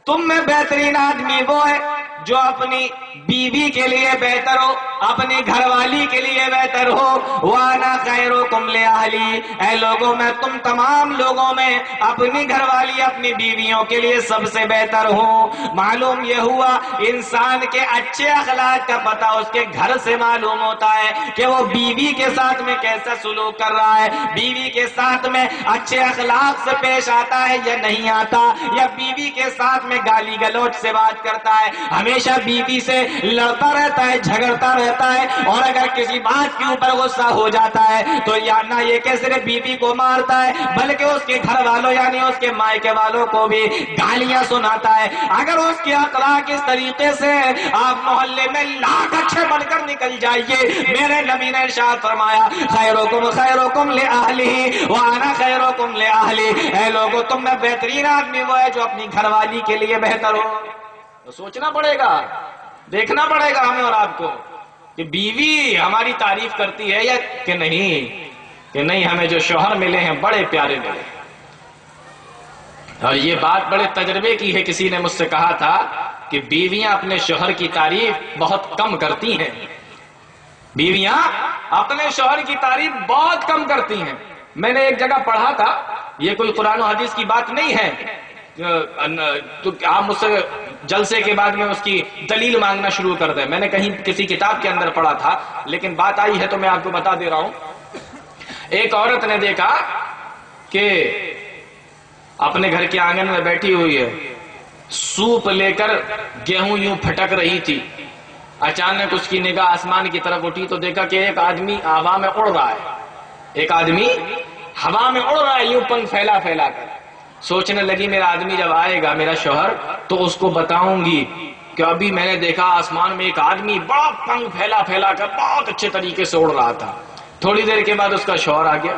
تم میں بہترین آدمی وہ ہے جو اپنی بیوی کے لیے بہتر ہو، اپنی گھر والی کے لیے بہتر ہو، وانا خیرکم لأہلی، اے لوگوں میں تم تمام لوگوں میں اپنی گھر والی، اپنی بیویوں کے لیے سب سے بہتر ہوں۔ معلوم یہ ہوا انسان کے اچھے اخلاق کا پتہ اس کے گھر سے معلوم ہوتا ہے کہ وہ بیوی کے ساتھ میں کیسا سلوک کر رہا ہے، بیوی کے ساتھ میں اچھے اخلاق سے پیش آتا ہے یا نہیں آتا، یا بیوی کے ساتھ میں گالی گلوچ سے بات کرتا ہے، ہمیشہ بیوی سے لڑتا رہتا ہے، جھگڑتا رہتا ہے، اور اگر کسی بات کے اوپر غصہ ہو جاتا ہے تو یا نہ یہ کہ صرف بیوی کو مارتا ہے بلکہ اس کے گھر والوں یعنی اس کے مائکے والوں کو بھی گالیاں سناتا ہے۔ اگر اس کے اخلاق اس طریقے سے آپ محلے میں لاکھ اچھے بن کر نکل جائیے، میرے نبی نے ارشاد فرمایا، خیرکم خیرکم لأہلہ وانا خیرکم لأہلی، اے لوگوں تم میں بہترین آدمی وہ ہے جو اپنی گھر والی کے لیے بہتر ہو۔ تو سوچنا پڑے گا، دیکھنا پڑے گا ہمیں اور آپ کو کہ بیوی ہماری تعریف کرتی ہے یا کہ نہیں ہمیں جو شوہر ملے ہیں بڑے پیارے ملے۔ اور یہ بات بڑے تجربے کی ہے، کسی نے مجھ سے کہا تھا کہ بیویاں اپنے شوہر کی تعریف بہت کم کرتی ہیں، بیویاں اپنے شوہر کی تعریف بہت کم کرتی ہیں۔ میں نے ایک جگہ پڑھا تھا، یہ کوئی قرآن و حدیث کی بات نہیں ہے، تو آپ مجھ سے جلسے کے بعد میں اس کی دلیل مانگنا شروع کر دیں، میں نے کہیں کسی کتاب کے اندر پڑھا تھا، لیکن بات آئی ہے تو میں آپ کو بتا دے رہا ہوں۔ ایک عورت نے دیکھا کہ اپنے گھر کے آنگن میں بیٹھی ہوئی ہے، سوپ لے کر گیہوں یوں پھٹک رہی تھی، اچانک اس کی نگاہ آسمان کی طرف اٹھی تو دیکھا کہ ایک آدمی ہوا میں اڑ رہا ہے، ایک آدمی ہوا میں اڑ رہا ہے یوں پنکھ پھیلا پھیلا کر۔ سوچنے لگی میرا آدمی جب آئے گا میرا شوہر تو اس کو بتاؤں گی کہ ابھی میں نے دیکھا آسمان میں ایک آدمی بڑا پنکھ پھیلا پھیلا کر بہت اچھے طریقے سے اڑ رہا تھا۔ تھوڑی دیر کے بعد اس کا شوہر آ گیا،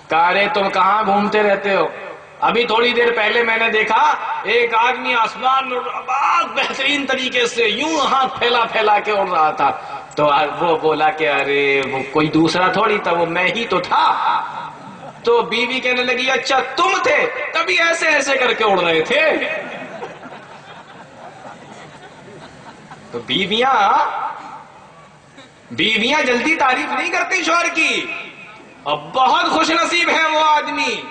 کہا رے تم کہاں گھومتے رہتے ہو؟ ابھی تھوڑی دیر پہلے میں نے دیکھا ایک آدمی آسمان میں بہت بہترین طریقے سے یوں ہاتھ پھیلا پھیلا کے اڑ رہا تھا۔ تو وہ بولا کہ ارے وہ کوئی دوسرا تھوڑی تھا، وہ میں ہی تو تھا۔ تو بیوی کہنے لگی اچھا تم تھے، تبھی ایسے ایسے کر کے اڑ رہے تھے۔ تو بیویاں جلدی تعریف نہیں کرتی شوہر کی، اور بہت خوش نصیب ہے وہ آدمی،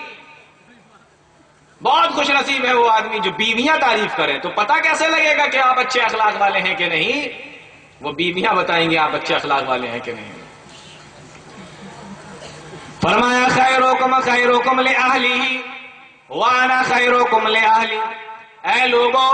بہت خوش نصیب ہے وہ آدمی جو بیویاں تعریف کریں۔ تو پتہ کیسے لگے گا کہ آپ اچھے اخلاق والے ہیں کہ نہیں؟ وہ بیویاں بتائیں گے آپ اچھے اخلاق والے ہیں کہ نہیں۔ فرمایا خیرکم خیرکم لأہلہ وانا خیرکم لأہلی، اے لوگو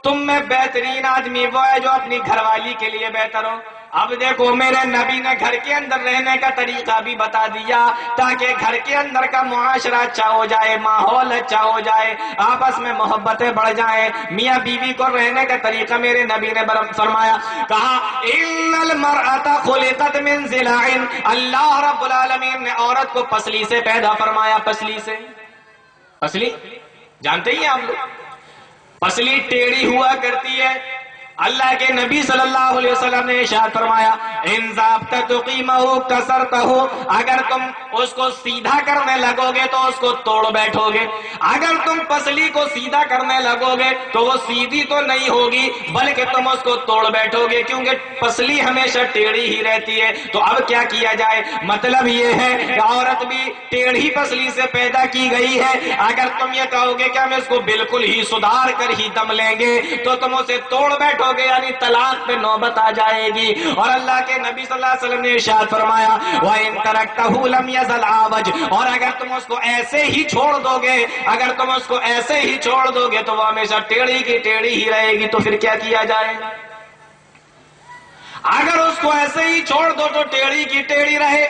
تم میں بہترین آدمی وہ ہے جو اپنی گھر والی کے لیے بہتر ہو۔ اب دیکھو میرے نبی نے گھر کے اندر رہنے کا طریقہ بھی بتا دیا تاکہ گھر کے اندر کا معاشرہ اچھا ہو جائے، ماحول اچھا ہو جائے، آپس میں محبتیں بڑھ جائیں۔ میاں بیوی کو رہنے کا طریقہ میرے نبی نے فرمایا، کہا ان المرأة خلقت من ضلع، اللہ رب العالمین نے عورت کو پسلی سے پیدا فرمایا۔ پسلی سے، پسلی جانتے ہی ہیں آپ لوگ، پسلی ٹیڑھی ہوا کرتی ہے۔ اللہ کے نبی صلی اللہ علیہ وسلم نے ارشاد فرمایا ان ضابط تقیمہ کسرتہ، اگر تم اس کو سیدھا کرنے لگو گے تو اس کو توڑ بیٹھو گے، اگر تم پسلی کو سیدھا کرنے لگو گے تو وہ سیدھی تو نہیں ہوگی بلکہ تم اس کو توڑ بیٹھو گے، کیونکہ پسلی ہمیشہ ٹیڑھی ہی رہتی ہے۔ تو اب کیا کیا جائے؟ مطلب یہ ہے کہ عورت بھی ٹیڑھی پسلی سے پیدا کی گئی ہے، اگر تم یہ کہو گے کہ ہم اس کو بالکل ہی سدھار کر ہی دم لیں گے تو تم اسے توڑ بیٹھو گے، یعنی طلاق پہ نوبت آ جائے گی۔ اور اللہ کے نبی صلی اللہ علیہ وسلم نے ارشاد فرمایا وَإِن تَرَكْتَهُ لَمْ يَزَلْ عَوَجْ، اور اگر تم اس کو ایسے ہی چھوڑ دو گے، اگر تم اس کو ایسے ہی چھوڑ دو گے تو وہ ہمیشہ ٹیڑھی کی ٹیڑھی ہی رہے گی۔ تو پھر کیا کیا جائے؟ اگر اس کو ایسے ہی چھوڑ دو تو ٹیڑھی کی ٹیڑھی رہے،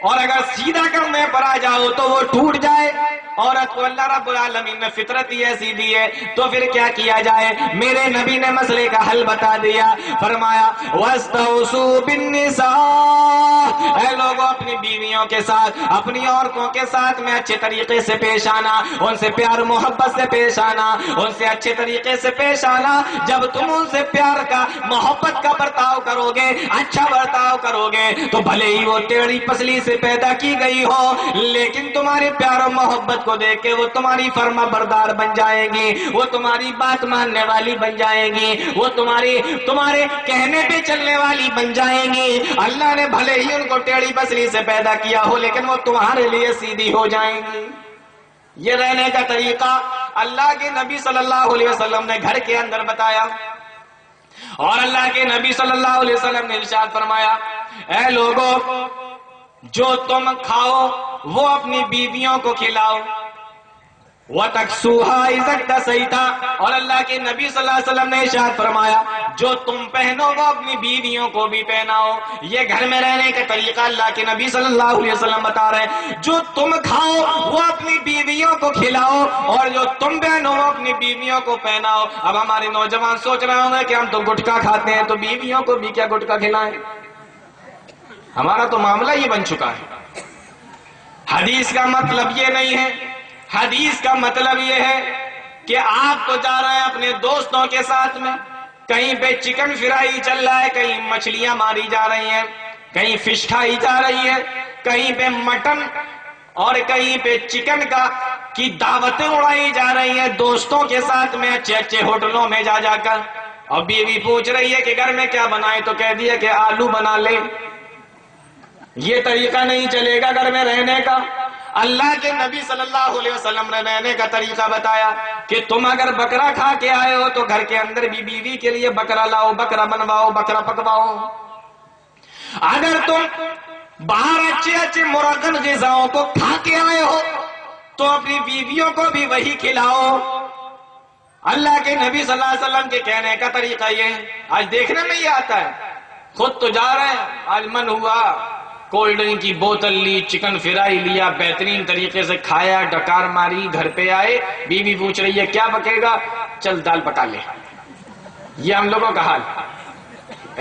اور اگر سیدھا کرنے پر آ جاؤ تو وہ ٹوٹ جائے۔ عورت کو اللہ رب العالمین نے فطرت ہی ایسی دی ہے، تو پھر کیا کیا جائے؟ میرے نبی نے مسئلے کا حل بتا دیا، فرمایا وَاسْتَوْصُوا بِالنِّسَاءِ، اے لوگوں اپنی بیویوں کے ساتھ، اپنی عورتوں کے ساتھ میں اچھے طریقے سے پیش آنا، ان سے پیار محبت سے پیش آنا، ان سے اچھے طریقے سے پیش آنا۔ جب تم ان سے پیار کا محبت کا برتاؤ کرو گے، اچھا برتاؤ کرو گے، تو بھلے ہی وہ ٹیڑھی پسلی سے پیدا کی گئی ہو لیکن تمہارے پیار و محبت کو دیکھ کے وہ تمہاری فرما بردار بن جائیں گی، وہ تمہاری بات ماننے والی بن جائیں گی، وہ تمہارے کہنے پہ چلنے والی بن جائیں گی۔ اللہ نے بھلے ہی ان کو ٹیڑھی پسلی سے پیدا کیا ہو لیکن وہ تمہارے لیے سیدھی ہو جائیں گی۔ یہ رہنے کا طریقہ اللہ کے نبی صلی اللہ علیہ وسلم نے گھر کے اندر بتایا، اور اللہ کے نبی صلی اللہ علیہ وسلم نے ارشاد فرمایا اے لوگوں جو تم کھاؤ وہ اپنی بیویوں کو کھلاؤ، وَتَكْسُوهَا إِذَا اكْتَسَيْتَ، اور اللہ کے نبی صلی اللہ علیہ وسلم نے ارشاد فرمایا جو تم پہنو وہ اپنی بیویوں کو بھی پہناؤ۔ یہ گھر میں رہنے کا طریقہ اللہ کے نبی صلی اللہ علیہ وسلم بتا رہے ہیں، جو تم کھاؤ وہ اپنی بیویوں کو کھلاؤ، اور جو تم پہنو وہ اپنی بیویوں کو پہناؤ۔ اب ہمارے نوجوان سوچ رہے ہوں گے کہ ہم تو گٹکا کھاتے ہیں تو بیویوں کو بھی کیا گٹکا کھلائیں؟ ہمارا تو معاملہ یہ بن چکا ہے۔ حدیث کا مطلب یہ نہیں ہے، حدیث کا مطلب یہ ہے کہ آپ تو جا رہے ہیں اپنے دوستوں کے ساتھ میں، کہیں پہ چکن فرائی چل رہا ہے، کہیں مچھلیاں ماری جا رہی ہیں، کہیں فش کھائی جا رہی ہے، کہیں پہ مٹن اور کہیں پہ چکن کی دعوتیں اڑائی جا رہی ہیں دوستوں کے ساتھ میں اچھے اچھے ہوٹلوں میں جا جا کر، اور بیوی پوچھ رہی ہے کہ گھر میں کیا بنائے تو کہہ دیا کہ آلو بنا لے۔ یہ طریقہ نہیں چلے گا گھر میں رہنے کا۔ اللہ کے نبی صلی اللہ علیہ وسلم نے رہنے کا طریقہ بتایا کہ تم اگر بکرا کھا کے آئے ہو تو گھر کے اندر بھی بیوی کے لیے بکرا لاؤ، بکرا بنواؤ، بکرا پکواؤ۔ اگر تم باہر اچھے اچھے مرغن غذاؤں کو کھا کے آئے ہو تو اپنی بیویوں کو بھی وہی کھلاؤ۔ اللہ کے نبی صلی اللہ علیہ وسلم کے کہنے کا طریقہ یہ ہے۔ آج دیکھنے میں یہ آتا ہے، خود تو جا رہے ہیں، آج من ہوا کولڈ ڈرنک کی بوتل لی، چکن فرائی لیا، بہترین طریقے سے کھایا، ڈکار ماری، گھر پہ آئے، بیوی پوچھ رہی ہے کیا پکے گا؟ چل دال پکا لے۔ یہ ہم لوگوں کا حال۔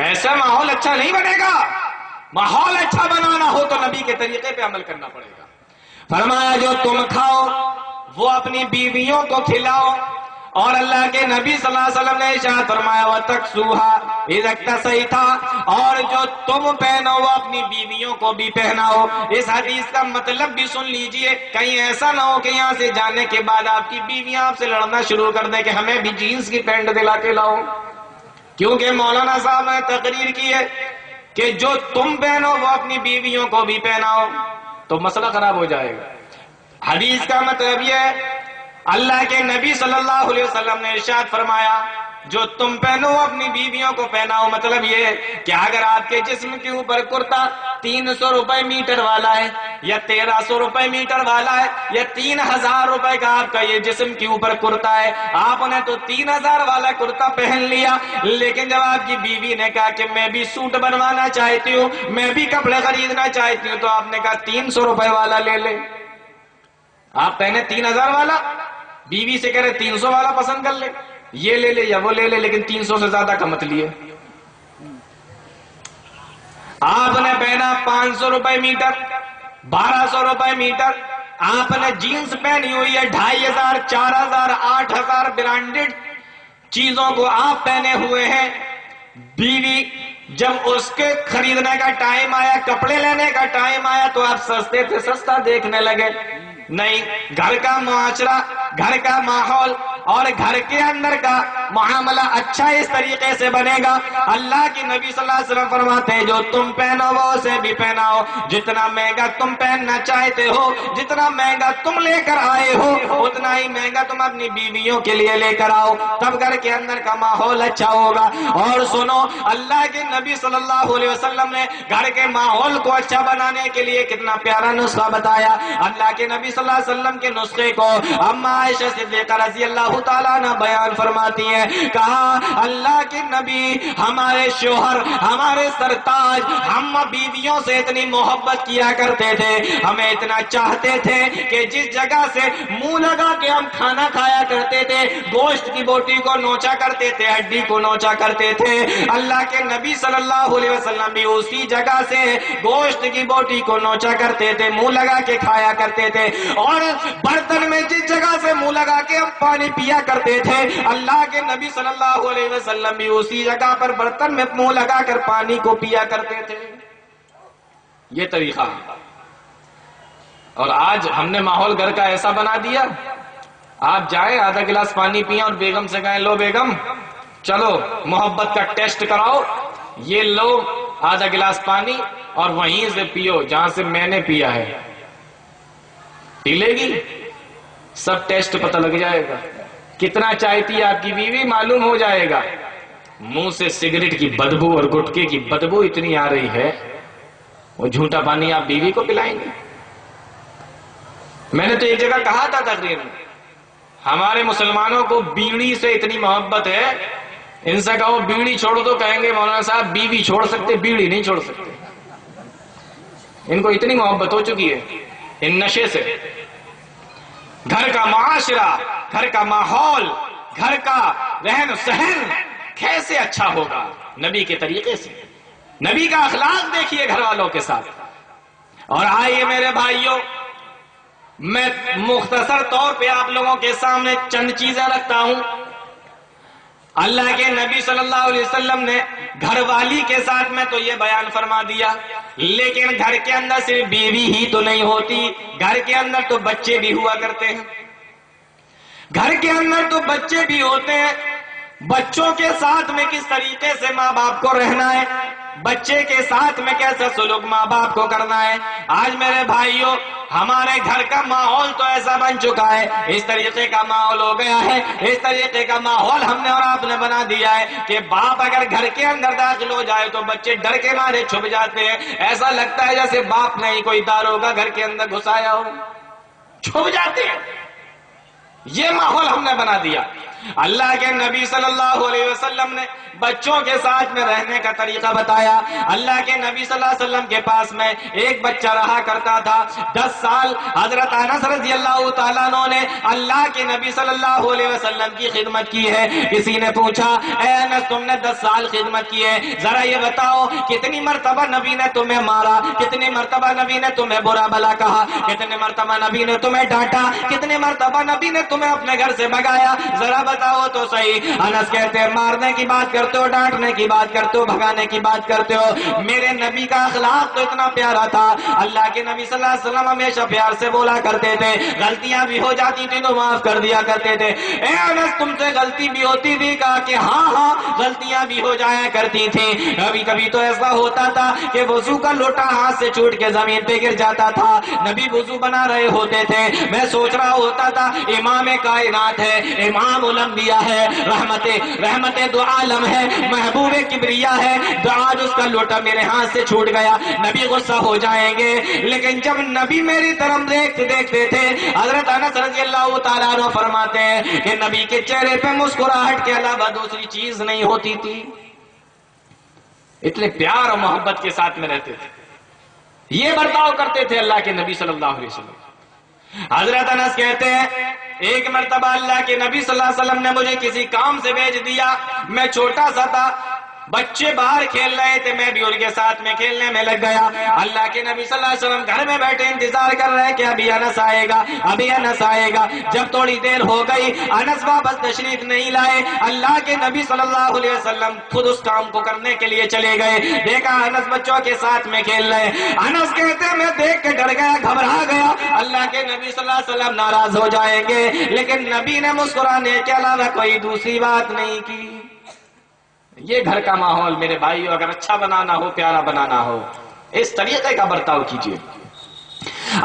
ایسا ماحول اچھا نہیں بنے گا۔ ماحول اچھا بنانا ہو تو نبی کے طریقے پہ عمل کرنا پڑے گا۔ فرمایا جو تم کھاؤ وہ اپنی بیویوں کو کھلاؤ، اور اللہ کے نبی صلی اللہ علیہ وسلم نے ارشاد فرمایا وَتَكْسُوهَا إِذَا اكْتَسَيْتَ، اور جو تم پہنو وہ اپنی بیویوں کو بھی پہناؤ۔ اس حدیث کا مطلب بھی سن لیجئے، کہیں ایسا نہ ہو کہ یہاں سے جانے کے بعد آپ کی بیویاں آپ سے لڑنا شروع کر دیں کہ ہمیں بھی جینس کی پینٹ دلا کے لاؤ، کیونکہ مولانا صاحب نے تقریر کی ہے کہ جو تم پہنو وہ اپنی بیویوں کو بھی پہناؤ، تو مسئلہ خراب ہو جائے گا۔ حدیث کا مطلب یہ ہے، اللہ کے نبی صلی اللہ علیہ وسلم نے ارشاد فرمایا جو تم پہنو اپنی بیویوں کو پہناؤ۔ مطلب یہ ہے کہ اگر آپ کے جسم کے اوپر کرتا 300 روپے میٹر والا ہے یا 1300 روپے میٹر والا ہے یا 3000 روپے کا آپ کا یہ جسم کے اوپر کرتا ہے، آپ نے تو 3000 والا کرتا پہن لیا، لیکن جب آپ کی بیوی نے کہا کہ میں بھی سوٹ بنوانا چاہتی ہوں، میں بھی کپڑے خریدنا چاہتی ہوں، تو آپ نے کہا 300 روپے والا لے لے۔ آپ پہنے 3000 والا، بیوی سے کہہ رہے 300 والا پسند کر لے، یہ لے لے یا وہ لے لے، لیکن 300 سے زیادہ کا مت لیے۔ آپ نے پہنا 500 روپے میٹر، 1200 روپے میٹر، آپ نے جینس پہنی ہوئی ہے 2500، 4000، 8000 برانڈڈ چیزوں کو آپ پہنے ہوئے ہیں، بیوی جب اس کے خریدنے کا ٹائم آیا، کپڑے لینے کا ٹائم آیا، تو آپ سستے سے سستا دیکھنے لگے؟ نہیں، گھر کا معاشرہ، گھر کا ماحول اور گھر کے اندر کا معاملہ اچھا اس طریقے سے بنے گا۔ اللہ کی نبی صلی اللہ علیہ وسلم فرماتے ہیں جو تم پہنو وہ اسے بھی پہناؤ، جتنا مہنگا تم پہننا چاہتے ہو، جتنا مہنگا تم لے کر آئے ہو، اتنا ہی مہنگا تم اپنی بیویوں کے لیے لے کر آؤ، تب گھر کے اندر کا ماحول اچھا ہوگا۔ اور سنو، اللہ کے نبی صلی اللہ علیہ وسلم نے گھر کے ماحول کو اچھا بنانے کے لیے کتنا پیارا نسخہ بتایا۔ اللہ کے نبی صلی اللہ علیہ وسلم کے نسخے کو اما عائشہ صدیقہ رضی اللہ تعالیٰ عنہ بیان فرماتی ہیں، کہا اللہ کے نبی ہمارے شوہر، ہمارے سرتاج، ہم بیویوں سے اتنی محبت کیا کرتے تھے، ہمیں اتنا چاہتے تھے کہ جس جگہ سے منہ لگا کے ہم کھانا کھایا کرتے تھے، گوشت کی بوٹی کو نوچا کرتے تھے، ہڈی کو نوچا کرتے تھے، اللہ کے نبی صلی اللہ علیہ وسلم بھی اسی جگہ سے گوشت کی بوٹی کو نوچا کرتے تھے، منہ لگا کے کھایا کرتے تھے، اور برتن میں جس جگہ سے منہ لگا کے ہم پانی پیا کرتے تھے، اللہ کے نبی صلی اللہ علیہ وسلم بھی اسی جگہ پر برتن میں منہ لگا کر پانی کو پیا کرتے تھے۔ یہ طریقہ، اور آج ہم نے ماحول گھر کا ایسا بنا دیا، آپ جائیں آدھا گلاس پانی پئیں اور بیگم سے کہیں لو بیگم چلو محبت کا ٹیسٹ کراؤ، یہ لو آدھا گلاس پانی اور وہیں سے پیو جہاں سے میں نے پیا ہے، پی لے گی، سب ٹیسٹ پتہ لگ جائے گا، کتنا چاہتی ہے آپ کی بیوی معلوم ہو جائے گا، منہ سے سگریٹ کی بدبو اور گٹکے کی بدبو اتنی آ رہی ہے، وہ جھوٹا پانی آپ بیوی کو پلائیں گے؟ میں نے تو ایک جگہ کہا تھا تقریر میں، ہمارے مسلمانوں کو بیڑی سے اتنی محبت ہے، ان سے کہو بیڑی چھوڑو تو کہیں گے مولانا صاحب بیوی چھوڑ سکتے، بیڑی نہیں چھوڑ سکتے، ان کو اتنی محبت ہو چکی ہے ان نشے سے۔ گھر کا معاشرہ، گھر کا ماحول، گھر کا رہن سہن کیسے اچھا ہوگا؟ نبی کے طریقے سے، نبی کا اخلاق دیکھیے گھر والوں کے ساتھ۔ اور آئیے میرے بھائیوں، میں مختصر طور پہ آپ لوگوں کے سامنے چند چیزیں رکھتا ہوں۔ اللہ کے نبی صلی اللہ علیہ وسلم نے گھر والی کے ساتھ میں تو یہ بیان فرما دیا، لیکن گھر کے اندر صرف بیوی ہی تو نہیں ہوتی، گھر کے اندر تو بچے بھی ہوا کرتے ہیں، گھر کے اندر تو بچے بھی ہوتے ہیں۔ بچوں کے ساتھ میں کس طریقے سے ماں باپ کو رہنا ہے، بچے کے ساتھ میں کیسا سلوک ماں باپ کو کرنا ہے۔ آج میرے بھائیوں، ہمارے گھر کا ماحول تو ایسا بن چکا ہے، اس طریقے کا ماحول ہو گیا ہے، اس طریقے کا ماحول ہم نے اور آپ نے بنا دیا ہے کہ باپ اگر گھر کے اندر داخل ہو جائے تو بچے ڈر کے مارے چھپ جاتے ہیں، ایسا لگتا ہے جیسے باپ نے ہی کوئی داروغہ گھر کے اندر گھسایا ہو، چھپ جاتے ہیں۔ یہ ماحول ہم نے بنا دیا۔ اللہ کے نبی صلی اللہ علیہ وسلم نے بچوں کے ساتھ میں رہنے کا طریقہ بتایا۔ اللہ کے نبی صلی اللہ علیہ وسلم کے پاس میں ایک بچہ رہا کرتا تھا، 10 سال حضرت انس رضی اللہ تعالیٰ عنہ نے اللہ کے نبی صلی اللہ علیہ وسلم کی خدمت کی ہے۔ کسی نے پوچھا اے انس تم نے 10 سال خدمت کی ہے، ذرا یہ بتاؤ کتنی مرتبہ نبی نے تمہیں مارا، کتنی مرتبہ نبی نے تمہیں برا بھلا کہا، کتنے مرتبہ نبی نے تمہیں ڈانٹا، کتنے مرتبہ نبی نے تمہیں اپنے گھر سے بھگایا، ذرا بتاؤ تو صحیح۔ انس کہتے ہیں مارنے کی بات کرتے ہو، ڈانٹنے کی بات کرتے ہو، بھگانے کی بات کرتے ہو، میرے نبی کا اخلاق تو اتنا پیارا تھا۔ اللہ کے نبی صلی اللہ علیہ وسلم ہمیشہ پیار سے بولا کرتے تھے، غلطیاں بھی ہو جاتی تھی تو معاف کر دیا کرتے تھے۔ اے انس تم سے غلطی بھی ہوتی تھی؟ کہا کہ ہاں غلطیاں بھی ہو جایا کرتی تھیں، کبھی کبھی تو ایسا ہوتا تھا کہ وضو کا لوٹا ہاتھ سے چھوٹ کے زمین پہ گر جاتا تھا، نبی وضو بنا رہے ہوتے تھے، میں سوچ رہا ہوتا تھا امام کائنات ہے، امام الانبیاء ہے، رحمت دو عالم ہے، محبوب کبریا ہے، تو آج اس کا لوٹا میرے ہاتھ سے چھوٹ گیا، نبی غصہ ہو جائیں گے۔ لیکن جب نبی میری طرف دیکھتے تھے، حضرت انس رضی اللہ تعالیٰ عنہ فرماتے ہیں کہ نبی کے چہرے پہ مسکراہٹ کے علاوہ دوسری چیز نہیں ہوتی تھی، اتنے پیار اور محبت کے ساتھ میں رہتے تھے، یہ برتاؤ کرتے تھے اللہ کے نبی صلی اللہ علیہ وسلم۔ حضرت انس کہتے ہیں ایک مرتبہ اللہ کے نبی صلی اللہ علیہ وسلم نے مجھے کسی کام سے بھیج دیا، میں چھوٹا سا تھا، بچے باہر کھیل رہے تھے، میں بھی ان کے ساتھ میں کھیلنے میں لگ گیا۔ اللہ کے نبی صلی اللہ علیہ وسلم گھر میں بیٹھے انتظار کر رہے کہ ابھی انس آئے گا، ابھی انس آئے گا۔ جب تھوڑی دیر ہو گئی، انس واپس تشریف نہیں لائے۔ اللہ کے نبی صلی اللہ علیہ وسلم خود اس کام کو کرنے کے لیے چلے گئے، دیکھا انس بچوں کے ساتھ میں کھیل رہے۔ انس کہتے ہیں میں دیکھ کے ڈر گیا، گھبرا گیا، اللہ کے نبی صلی اللہ علیہ وسلم ناراض ہو جائیں گے، لیکن نبی نے مسکرانے کے علاوہ کوئی دوسری بات نہیں کی۔ یہ گھر کا ماحول میرے بھائیو، اگر اچھا بنانا ہو، پیارا بنانا ہو، اس طریقے کا برتاؤ کیجیے۔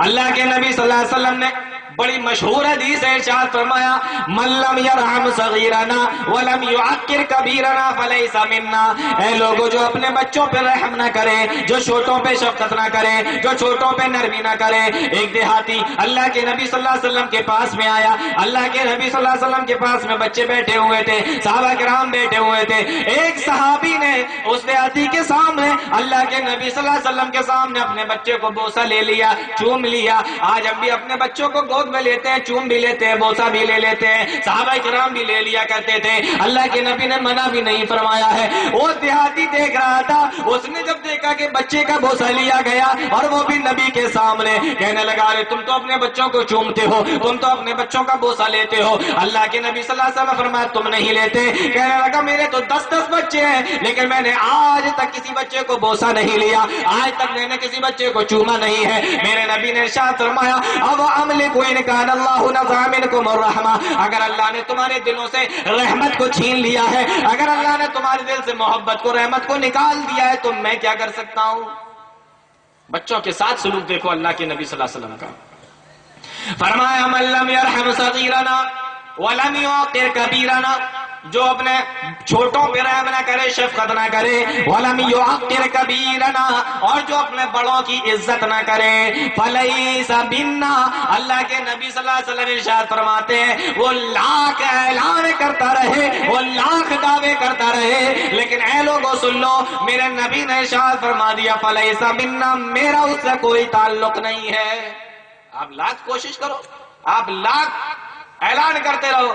اللہ کے نبی صلی اللہ علیہ وسلم نے بڑی مشہور حدیث ارشاد فرمایا، من لم یرحم صغیرنا ولم یعقر کبیرنا فلیس منا۔ اے لوگوں جو اپنے بچوں پہ رحم نہ کرے، جو چھوٹوں پہ شفقت نہ کرے، جو چھوٹوں پہ نرمی نہ کرے۔ ایک دیہاتی اللہ کے نبی صلی اللہ علیہ وسلم کے پاس میں آیا، اللہ کے نبی صلی اللہ علیہ وسلم کے پاس میں بچے بیٹھے ہوئے تھے، صحابہ کرام بیٹھے ہوئے تھے۔ ایک صحابی نے اس دیہاتی کے سامنے، اللہ کے نبی صلی اللہ علیہ وسلم کے سامنے اپنے بچے کو بوسہ لے لیا، چوم لیا۔ آج ہم بھی اپنے بچوں کو گود میں لیتے ہیں، چوم بھی لیتے ہیں، بوسہ بھی لے لیتے ہیں، صحابہ کرام بھی لے لیا کرتے تھے، اللہ کے نبی نے منع بھی نہیں فرمایا ہے۔ وہ دیہاتی دیکھ رہا تھا، اس نے جب دیکھا کہ بچے کا بوسہ لیا گیا اور وہ بھی نبی کے سامنے، کہنے لگا ارے تم تو اپنے بچوں کو چومتے ہو، تم تو اپنے بچوں کا بوسہ لیتے ہو۔ اللہ کے نبی صلی اللہ علیہ وسلم فرمایا تم نہیں لیتے؟ کہنے لگا میرے تو 10 بچے ہیں، لیکن میں نے آج تک کسی بچے کو بوسہ نہیں لیا، آج تک میں نے کسی بچے کو چوما نہیں ہے۔ میرے نبی نے ارشاد فرمایا اب املک ان کان اللہ نزع منکم الرحمہ، اگر اللہ نے تمہارے دلوں سے رحمت کو چھین لیا ہے، اگر اللہ نے تمہارے دل سے محبت کو، رحمت کو نکال دیا ہے، تو میں کیا کر سکتا ہوں؟ بچوں کے ساتھ سلوک دیکھو اللہ کے نبی صلی اللہ علیہ وسلم کا۔ فرمایا من لم یرحم صغیرنا ولم یعقر کبیرنا، جو اپنے چھوٹوں پہ رحم نہ کرے، شفقت نہ کرے، وَلَمْ يُعَقِّرْ كَبِيرَنَا، اور جو اپنے بڑوں کی عزت نہ کرے، فَلَيْسَ مِنَّا، اللہ کے نبی صلی اللہ علیہ وسلم ارشاد فرماتے ہیں وہ لاکھ اعلان کرتا رہے، وہ لاکھ دعوے کرتا رہے، لیکن اے لوگوں سن لو، میرے نبی نے ارشاد فرما دیا فَلَيْسَ مِنَّا، میرا اس سے کوئی تعلق نہیں ہے۔ آپ لاکھ کوشش کرو، آپ لاکھ اعلان کرتے رہو،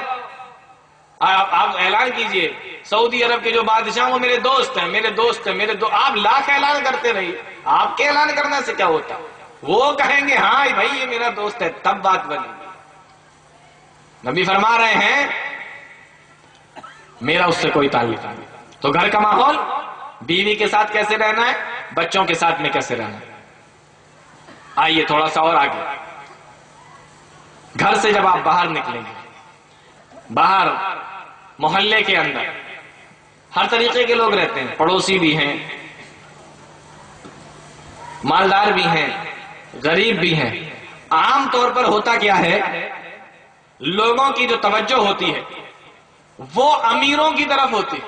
آپ اعلان کیجئے سعودی عرب کے جو بادشاہ وہ میرے دوست ہیں، میرے دوست ہیں، میرے آپ لاکھ اعلان کرتے رہیے، آپ کے اعلان کرنے سے کیا ہوتا؟ وہ کہیں گے ہاں بھائی یہ میرا دوست ہے، تب بات بنے گی۔ نبی فرما رہے ہیں میرا اس سے کوئی تعلق نہیں۔ تو گھر کا ماحول، بیوی کے ساتھ کیسے رہنا ہے، بچوں کے ساتھ میں کیسے رہنا ہے۔ آئیے تھوڑا سا اور آگے، گھر سے جب آپ باہر نکلیں گے، باہر محلے کے اندر ہر طریقے کے لوگ رہتے ہیں، پڑوسی بھی ہیں، مالدار بھی ہیں، غریب بھی ہیں۔ عام طور پر ہوتا کیا ہے، لوگوں کی جو توجہ ہوتی ہے وہ امیروں کی طرف ہوتی،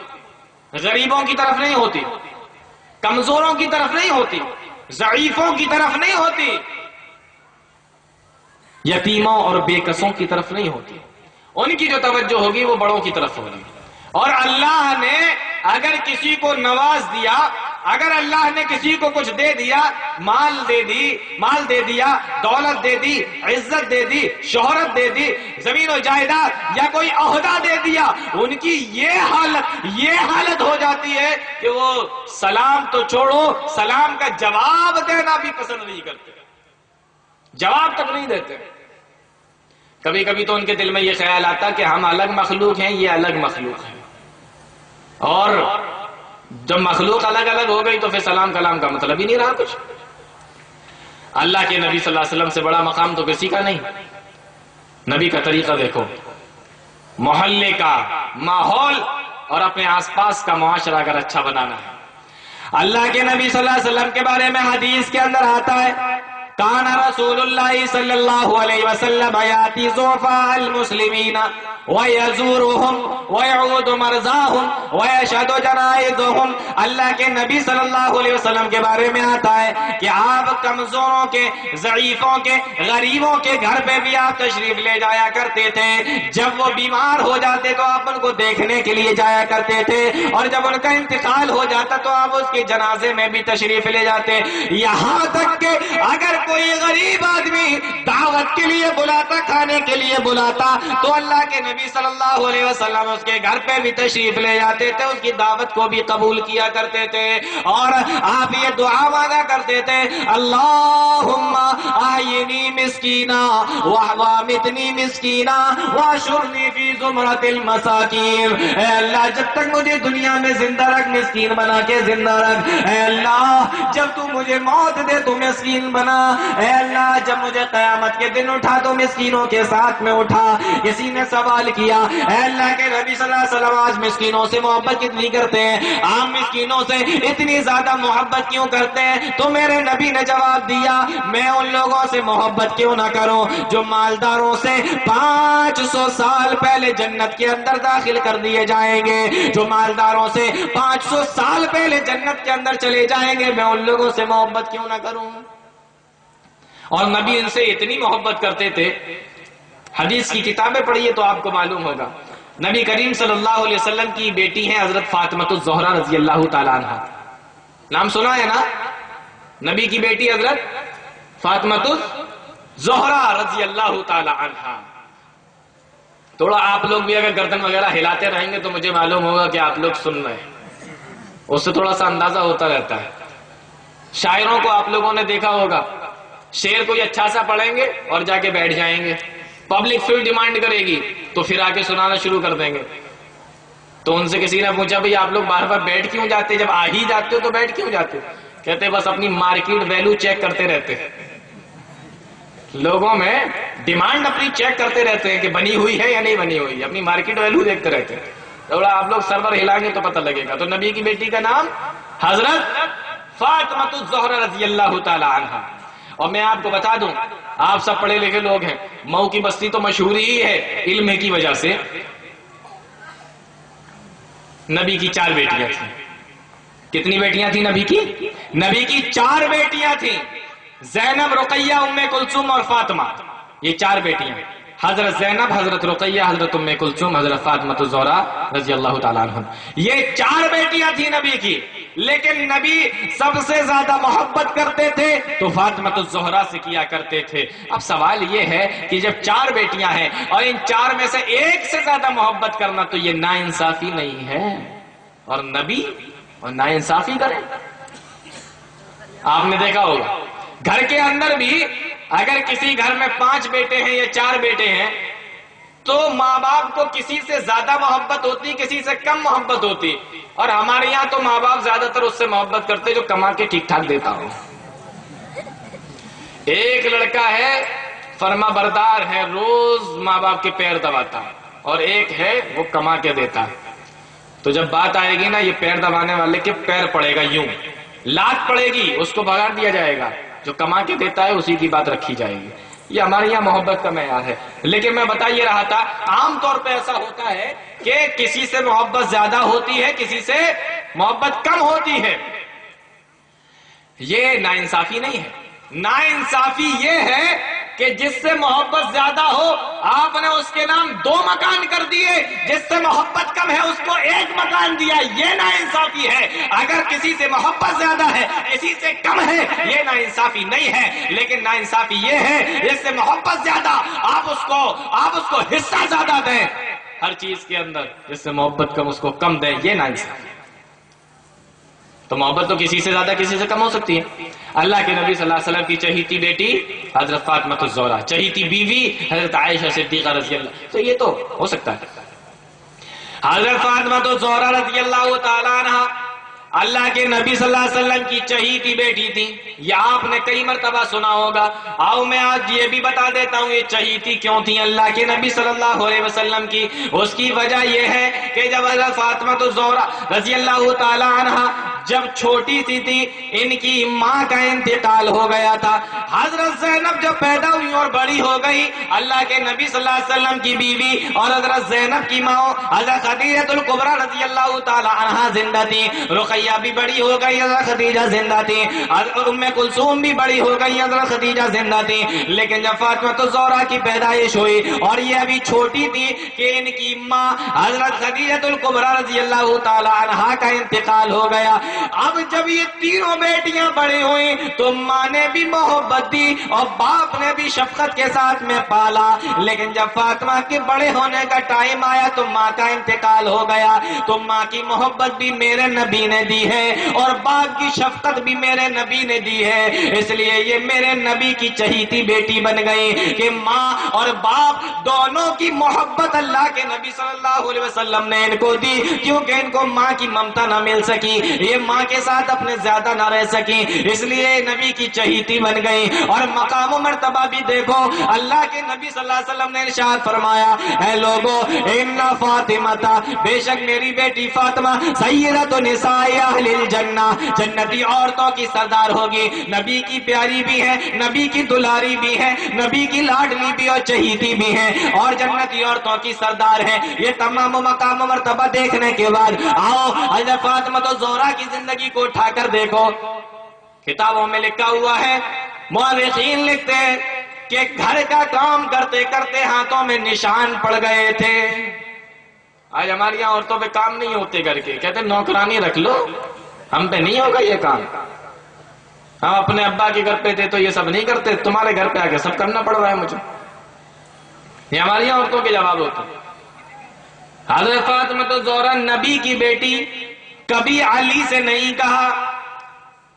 غریبوں کی طرف نہیں ہوتی، کمزوروں کی طرف نہیں ہوتی، ضعیفوں کی طرف نہیں ہوتی، یتیموں اور بے کسوں کی طرف نہیں ہوتی۔ ان کی جو توجہ ہوگی وہ بڑوں کی طرف ہوگی۔ اور اللہ نے اگر کسی کو نواز دیا، اگر اللہ نے کسی کو کچھ دے دیا، مال دے دیا، دولت دے دی، عزت دے دی، شہرت دے دی، زمین و جائیداد یا کوئی عہدہ دے دیا، ان کی یہ حالت ہو جاتی ہے کہ وہ سلام تو چھوڑو، سلام کا جواب دینا بھی پسند نہیں کرتے، جواب تک نہیں دیتے۔ کبھی کبھی تو ان کے دل میں یہ خیال آتا کہ ہم الگ مخلوق ہیں، یہ الگ مخلوق ہے، اور جب مخلوق الگ الگ ہو گئی تو پھر سلام کلام کا مطلب ہی نہیں رہا کچھ۔ اللہ کے نبی صلی اللہ علیہ وسلم سے بڑا مقام تو کسی کا نہیں۔ نبی کا طریقہ دیکھو، محلے کا ماحول اور اپنے آس پاس کا معاشرہ اگر اچھا بنانا ہے۔ اللہ کے نبی صلی اللہ علیہ وسلم کے بارے میں حدیث کے اندر آتا ہے کان رسول اللہ صلی اللہ علیہ وسلم یاتی ضعفاء المسلمین ویزورهم ویعود مرضاهم ویشہد جنائزهم۔ اللہ کے نبی صلی اللہ علیہ وسلم کے بارے میں آتا ہے کہ آپ کمزوروں کے، ضعیفوں کے، غریبوں کے گھر پہ بھی آپ تشریف لے جایا کرتے تھے، جب وہ بیمار ہو جاتے تو آپ ان کو دیکھنے کے لیے جایا کرتے تھے، اور جب ان کا انتقال ہو جاتا تو آپ اس کے جنازے میں بھی تشریف لے جاتے، یہاں تک کہ اگر کوئی غریب آدمی دعوت کے لیے بلاتا، کھانے کے لیے بلاتا، تو اللہ کے نبی صلی اللہ علیہ وسلم اس کے گھر پہ بھی تشریف لے جاتے تھے، اس کی دعوت کو بھی قبول کیا کرتے تھے، اور آپ یہ دعا مانگا کرتے تھے، اللہم آئینی مسکینا وامتنی مسکینا واشرنی فی زمرۃ المساکین۔ اے اللہ جب تک مجھے دنیا میں زندہ رکھ، مسکین بنا کے زندہ رکھ، اے اللہ جب تو مجھے موت دے تو مسکین بنا، اے اللہ جب مجھے قیامت کے دن اٹھا تو مسکینوں کے ساتھ میں اٹھا۔ کسی نے سوال کیا، اے اللہ کے نبی صلی اللہ علیہ وسلم آج مسکینوں سے محبت کتنی کرتے ہیں، عام مسکینوں سے اتنی زیادہ محبت کیوں کرتے ہیں؟ تو میرے نبی نے جواب دیا، میں ان لوگوں سے محبت کیوں نہ کروں جو مالداروں سے 500 سال پہلے جنت کے اندر داخل کر دیے جائیں گے، جو مالداروں سے 500 سال پہلے جنت کے اندر چلے جائیں گے، میں ان لوگوں سے محبت کیوں نہ کروں؟ اور نبی ان سے اتنی محبت کرتے تھے، حدیث کی کتابیں پڑھیے تو آپ کو معلوم ہوگا۔ نبی کریم صلی اللہ علیہ وسلم کی بیٹی ہیں حضرت فاطمۃ الزہرا رضی اللہ تعالی عنہ، نام سنا ہے نا؟ نبی کی بیٹی حضرت فاطمۃ الزہرا رضی اللہ تعالی عنہ۔ تھوڑا آپ لوگ بھی اگر گردن وغیرہ ہلاتے رہیں گے تو مجھے معلوم ہوگا کہ آپ لوگ سن رہے ہیں، اس سے تھوڑا سا اندازہ ہوتا رہتا ہے۔ شاعروں کو آپ لوگوں نے دیکھا ہوگا، شعر کوئی اچھا سا پڑھیں گے اور جا کے بیٹھ جائیں گے، پبلک پھر ڈیمانڈ کرے گی تو پھر آ کے سنانا شروع کر دیں گے۔ تو ان سے کسی نے پوچھا بھئی آپ لوگ بار بار بیٹھ کیوں جاتے، جب آ ہی جاتے ہو تو بیٹھ کیوں جاتے ہو؟ کہتے بس اپنی مارکیٹ ویلو چیک کرتے رہتے ہیں، لوگوں میں ڈیمانڈ اپنی چیک کرتے رہتے ہیں کہ بنی ہوئی ہے یا نہیں بنی ہوئی، اپنی مارکیٹ ویلو دیکھتے رہتے ہیں۔ تھوڑا آپ لوگ سرور ہلائیں گے تو پتہ لگے گا۔ تو نبی کی بیٹی کا نام حضرت فاطمۃ الزہرا رضی اللہ تعالی عنہ۔ اور میں آپ کو بتا دوں، آپ سب پڑھے لکھے لوگ ہیں، مئو کی بستی تو مشہور ہی ہے علم کی وجہ سے۔ نبی کی 4 بیٹیاں تھیں۔ کتنی بیٹیاں تھیں نبی کی؟ نبی کی 4 بیٹیاں تھیں، زینب، رقیہ، ام کلثوم اور فاطمہ۔ یہ 4 بیٹیاں، حضرت زینب، حضرت رقیہ، حضرت ام کلثوم، حضرت فاطمۃ الزہرا رضی اللہ تعالیٰ عنہ۔ یہ 4 بیٹیاں تھیں نبی کی، لیکن نبی سب سے زیادہ محبت کرتے تھے تو فاطمۃ الزہرا سے کیا کرتے تھے۔ اب سوال یہ ہے کہ جب 4 بیٹیاں ہیں اور ان 4 میں سے ایک سے زیادہ محبت کرنا تو یہ ناانصافی نہیں ہے؟ اور نبی اور ناانصافی کریں؟ آپ نے دیکھا ہوگا گھر کے اندر بھی اگر کسی گھر میں 5 بیٹے ہیں یا 4 بیٹے ہیں تو ماں باپ کو کسی سے زیادہ محبت ہوتی، کسی سے کم محبت ہوتی، اور ہمارے یہاں تو ماں باپ زیادہ تر اس سے محبت کرتے جو کما کے ٹھیک ٹھاک دیتا ہو۔ ایک لڑکا ہے فرما بردار ہے، روز ماں باپ کے پیر دباتا، اور ایک ہے وہ کما کے دیتا۔ تو جب بات آئے گی نا یہ پیر دبانے والے کے پیر پڑے گا، یوں لات پڑے گی، اس کو بگاڑ دیا جائے گا، جو کما کے دیتا ہے اسی کی بات رکھی جائے گی۔ یہ ہمارے یہاں محبت کا معیار ہے۔ لیکن میں بتا یہ رہا تھا عام طور پہ ایسا ہوتا ہے کہ کسی سے محبت زیادہ ہوتی ہے، کسی سے محبت کم ہوتی ہے۔ یہ ناانصافی نہیں ہے، ناانصافی یہ ہے کہ جس سے محبت زیادہ ہو آپ نے اس کے نام 2 مکان کر دیے، جس سے محبت کم ہے اس کو 1 مکان دیا، یہ ناانصافی ہے۔ اگر کسی سے محبت زیادہ ہے کسی سے کم ہے یہ ناانصافی نہیں ہے، لیکن ناانصافی یہ ہے جس سے محبت زیادہ آپ اس کو حصہ زیادہ دیں ہر چیز کے اندر، جس سے محبت کم اس کو کم دیں، یہ ناانصافی۔ تو محبت تو کسی سے زیادہ کسی سے کم ہو سکتی ہے۔ اللہ کے نبی صلی اللہ علیہ وسلم کی چہیتی بیٹی حضرت فاطمۃ الزہرا، چہیتی بیوی حضرت عائشہ صدیقہ رضی اللہ، تو یہ تو ہو سکتا ہے۔ حضرت فاطمۃ الزہرا رضی اللہ تعالیٰ عنہ اللہ کے نبی صلی اللہ علیہ وسلم کی چہیتی بیٹی تھی، یہ آپ نے کئی مرتبہ سنا ہوگا۔ آؤ میں آج یہ بھی بتا دیتا ہوں یہ چہیتی کیوں تھی اللہ کے نبی صلی اللہ علیہ وسلم کی۔ اس کی وجہ یہ ہے کہ جب حضرت فاطمۃ الزہرا رضی اللہ تعالی عنہ جب چھوٹی سی تھی ان کی ماں کا انتقال ہو گیا تھا، حضرت زینب جب پیدا ہوئی اور بڑی ہو گئی، اللہ کے نبی صلی اللہ علیہ وسلم کی بیوی اور حضرت زینب کی ماں حضرت خدیجہ الکبریٰ رضی اللہ تعالی عنہا زندہ تھی، رقیہ بھی بڑی ہو گئی، حضرت خدیجہ زندہ تھی، ام کلثوم بھی بڑی ہو گئی، حضرت خدیجہ زندہ تھی۔ لیکن جب فاطمۃ الزہرا کی پیدائش ہوئی اور یہ ابھی چھوٹی تھی کہ ان کی ماں حضرت خدیجہ الکبریٰ رضی اللہ تعالی عنہا کا انتقال ہو گیا، اب جب یہ تینوں بیٹیاں بڑی ہوئیں تو ماں نے بھی محبت دی اور باپ نے بھی شفقت کے ساتھ میں پالا، لیکن جب فاطمہ کے بڑے ہونے کا ٹائم آیا تو ماں کا انتقال ہو گیا، تو ماں کی محبت بھی میرے نبی نے دی ہے اور باپ کی شفقت بھی میرے نبی نے دی ہے، اس لیے یہ میرے نبی کی چہیتی بیٹی بن گئی کہ ماں اور باپ دونوں کی محبت اللہ کے نبی صلی اللہ علیہ وسلم نے ان کو دی، کیونکہ ان کو ماں کی ممتا نہ مل سکی، یہ ماں کے ساتھ اپنے زیادہ نہ رہ سکی، اس لیے نبی کی چہیتی بن گئی۔ اور مقام و مرتبہ بھی دیکھو، اللہ کے نبی صلی اللہ علیہ وسلم نے ارشاد فرمایا، اے لوگو ان فاطمہ، بے شک میری بیٹی فاطمہ سیدۃ نساء اہل الجنہ، جنتی عورتوں کی سردار ہوگی، نبی کی پیاری بھی ہے، نبی کی دلاری بھی ہے، نبی کی لاڈلی بھی اور چہیتی بھی ہے، اور جنتی عورتوں کی سردار ہے۔ یہ تمام مقام و مرتبہ دیکھنے کے بعد آؤ حضرت فاطمہ الزہرا کی زندگی کو اٹھا کر دیکھو۔ کتابوں میں لکھا ہوا ہے، مورخین لکھتے ہیں کہ گھر کا کام کرتے کرتے ہاتھوں میں نشان پڑ گئے تھے۔ آج ہماری یہاں عورتوں پہ کام نہیں ہوتے گھر کے، کہتے نوکرانی رکھ لو، ہم پہ نہیں ہوگا یہ کام، ہم اپنے ابا کے گھر پہ تھے تو یہ سب نہیں کرتے، تمہارے گھر پہ آ کے سب کرنا پڑ رہا ہے مجھے۔ یہ ہماری یہاں عورتوں کے جواب ہوتے ہیں۔ حضرت فاطمہ الزہرا نبی کی بیٹی، کبھی علی سے نہیں کہا،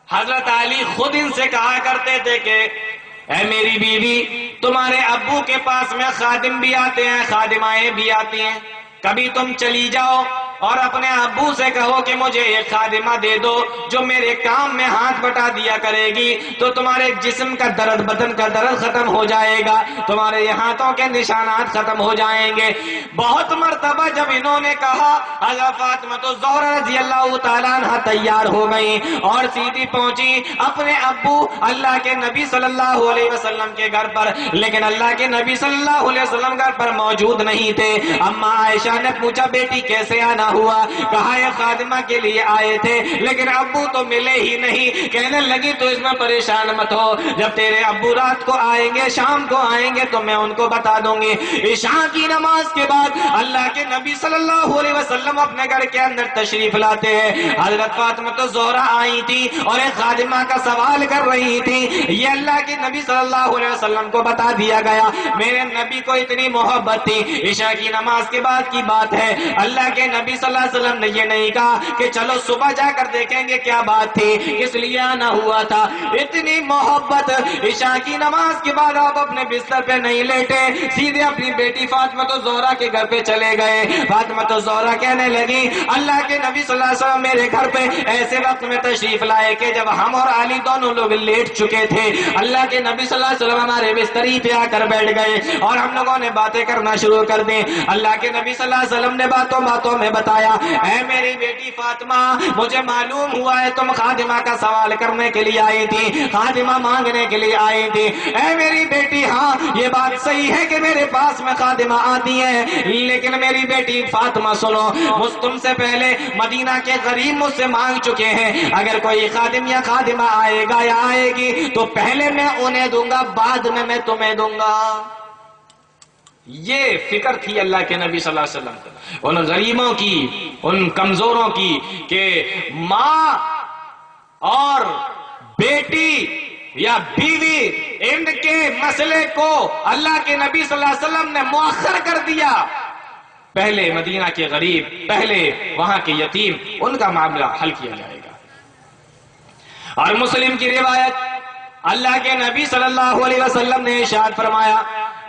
حضرت علی خود ان سے کہا کرتے تھے کہ اے میری بیوی، تمہارے ابو کے پاس میں خادم بھی آتے ہیں، خادمائیں بھی آتی ہیں، کبھی تم چلی جاؤ اور اپنے ابو سے کہو کہ مجھے ایک خادمہ دے دو جو میرے کام میں ہاتھ بٹا دیا کرے گی، تو تمہارے جسم کا درد، بدن کا درد ختم ہو جائے گا، تمہارے یہ ہاتھوں کے نشانات ختم ہو جائیں گے۔ بہت مرتبہ جب انہوں نے کہا، حضرت فاطمہ الزہرا رضی اللہ تعالیٰ عنہ تیار ہو گئیں اور سیدھی پہنچی اپنے ابو اللہ کے نبی صلی اللہ علیہ وسلم کے گھر پر، لیکن اللہ کے نبی صلی اللہ علیہ وسلم گھر پر موجود نہیں تھے۔ اما عائشہ نے پوچھا بیٹی کیسے آنا ہوا؟ کہا یہ خادمہ کے لیے آئے تھے لیکن ابو تو ملے ہی نہیں۔ کہنے لگی تو اس میں پریشان مت ہو، جب تیرے ابو رات کو آئیں گے، شام کو آئیں گے تو میں ان کو بتا دوں گی۔ عشاء کی نماز کے بعد اللہ کے نبی صلی اللہ علیہ وسلم اپنے گھر کے اندر تشریف لاتے ہیں۔ حضرت فاطمہ الزہرا آئی تھی اور ایک خادمہ کا سوال کر رہی تھی، یہ اللہ کے نبی صلی اللہ علیہ وسلم کو بتا دیا گیا۔ میرے نبی کو اتنی محبت تھی، عشاء کی نماز کے بعد کی بات ہے، اللہ کے نبی صلی اللہ علیہ وسلم نے یہ نہیں کہا کہ چلو صبح جا کر دیکھیں گے کیا بات تھی، کس لیے آنا ہوا تھا۔ اتنی محبت، عشاء کی نماز کے بعد آپ اپنے بستر پہ نہیں لیٹے، سیدھے اپنی بیٹی فاطمہ الزہرا کے گھر پہ چلے گئے۔ فاطمہ الزہرا کہنے لگی، اللہ کے نبی صلی اللہ علیہ وسلم میرے گھر پہ ایسے وقت میں تشریف لائے کہ جب ہم اور علی دونوں لوگ لیٹ چکے تھے، اللہ کے نبی صلی اللہ علیہ وسلم ہمارے بستری پہ آ کر بیٹھ گئے اور ہم لوگوں نے باتیں کرنا شروع کر دی۔ اللہ کے نبی صلی اللہ علیہ وسلم نے باتوں میں بتایا، اے میری بیٹی فاطمہ، مجھے معلوم ہوا ہے تم خادمہ کا سوال کرنے کے لیے آئی تھی، خادمہ مانگنے کے لیے آئی تھی۔ اے میری بیٹی، ہاں یہ بات صحیح ہے کہ میرے پاس میں خادمہ آتی ہیں، لیکن میری بیٹی فاطمہ سنو، تم سے پہلے مدینہ کے غریب مجھ سے مانگ چکے ہیں، اگر کوئی خادم یا خادمہ آئے گا یا آئے گی تو پہلے میں انہیں دوں گا، بعد میں تمہیں دوں گا۔ یہ فکر تھی اللہ کے نبی صلی اللہ علیہ وسلم ان غریبوں کی، ان کمزوروں کی، کہ ماں اور بیٹی یا بیوی ان کے مسئلے کو اللہ کے نبی صلی اللہ علیہ وسلم نے مؤخر کر دیا۔ پہلے مدینہ کے غریب، پہلے وہاں کے یتیم، ان کا معاملہ حل کیا جائے گا۔ اور مسلم کی روایت، اللہ کے نبی صلی اللہ علیہ وسلم نے ارشاد فرمایا،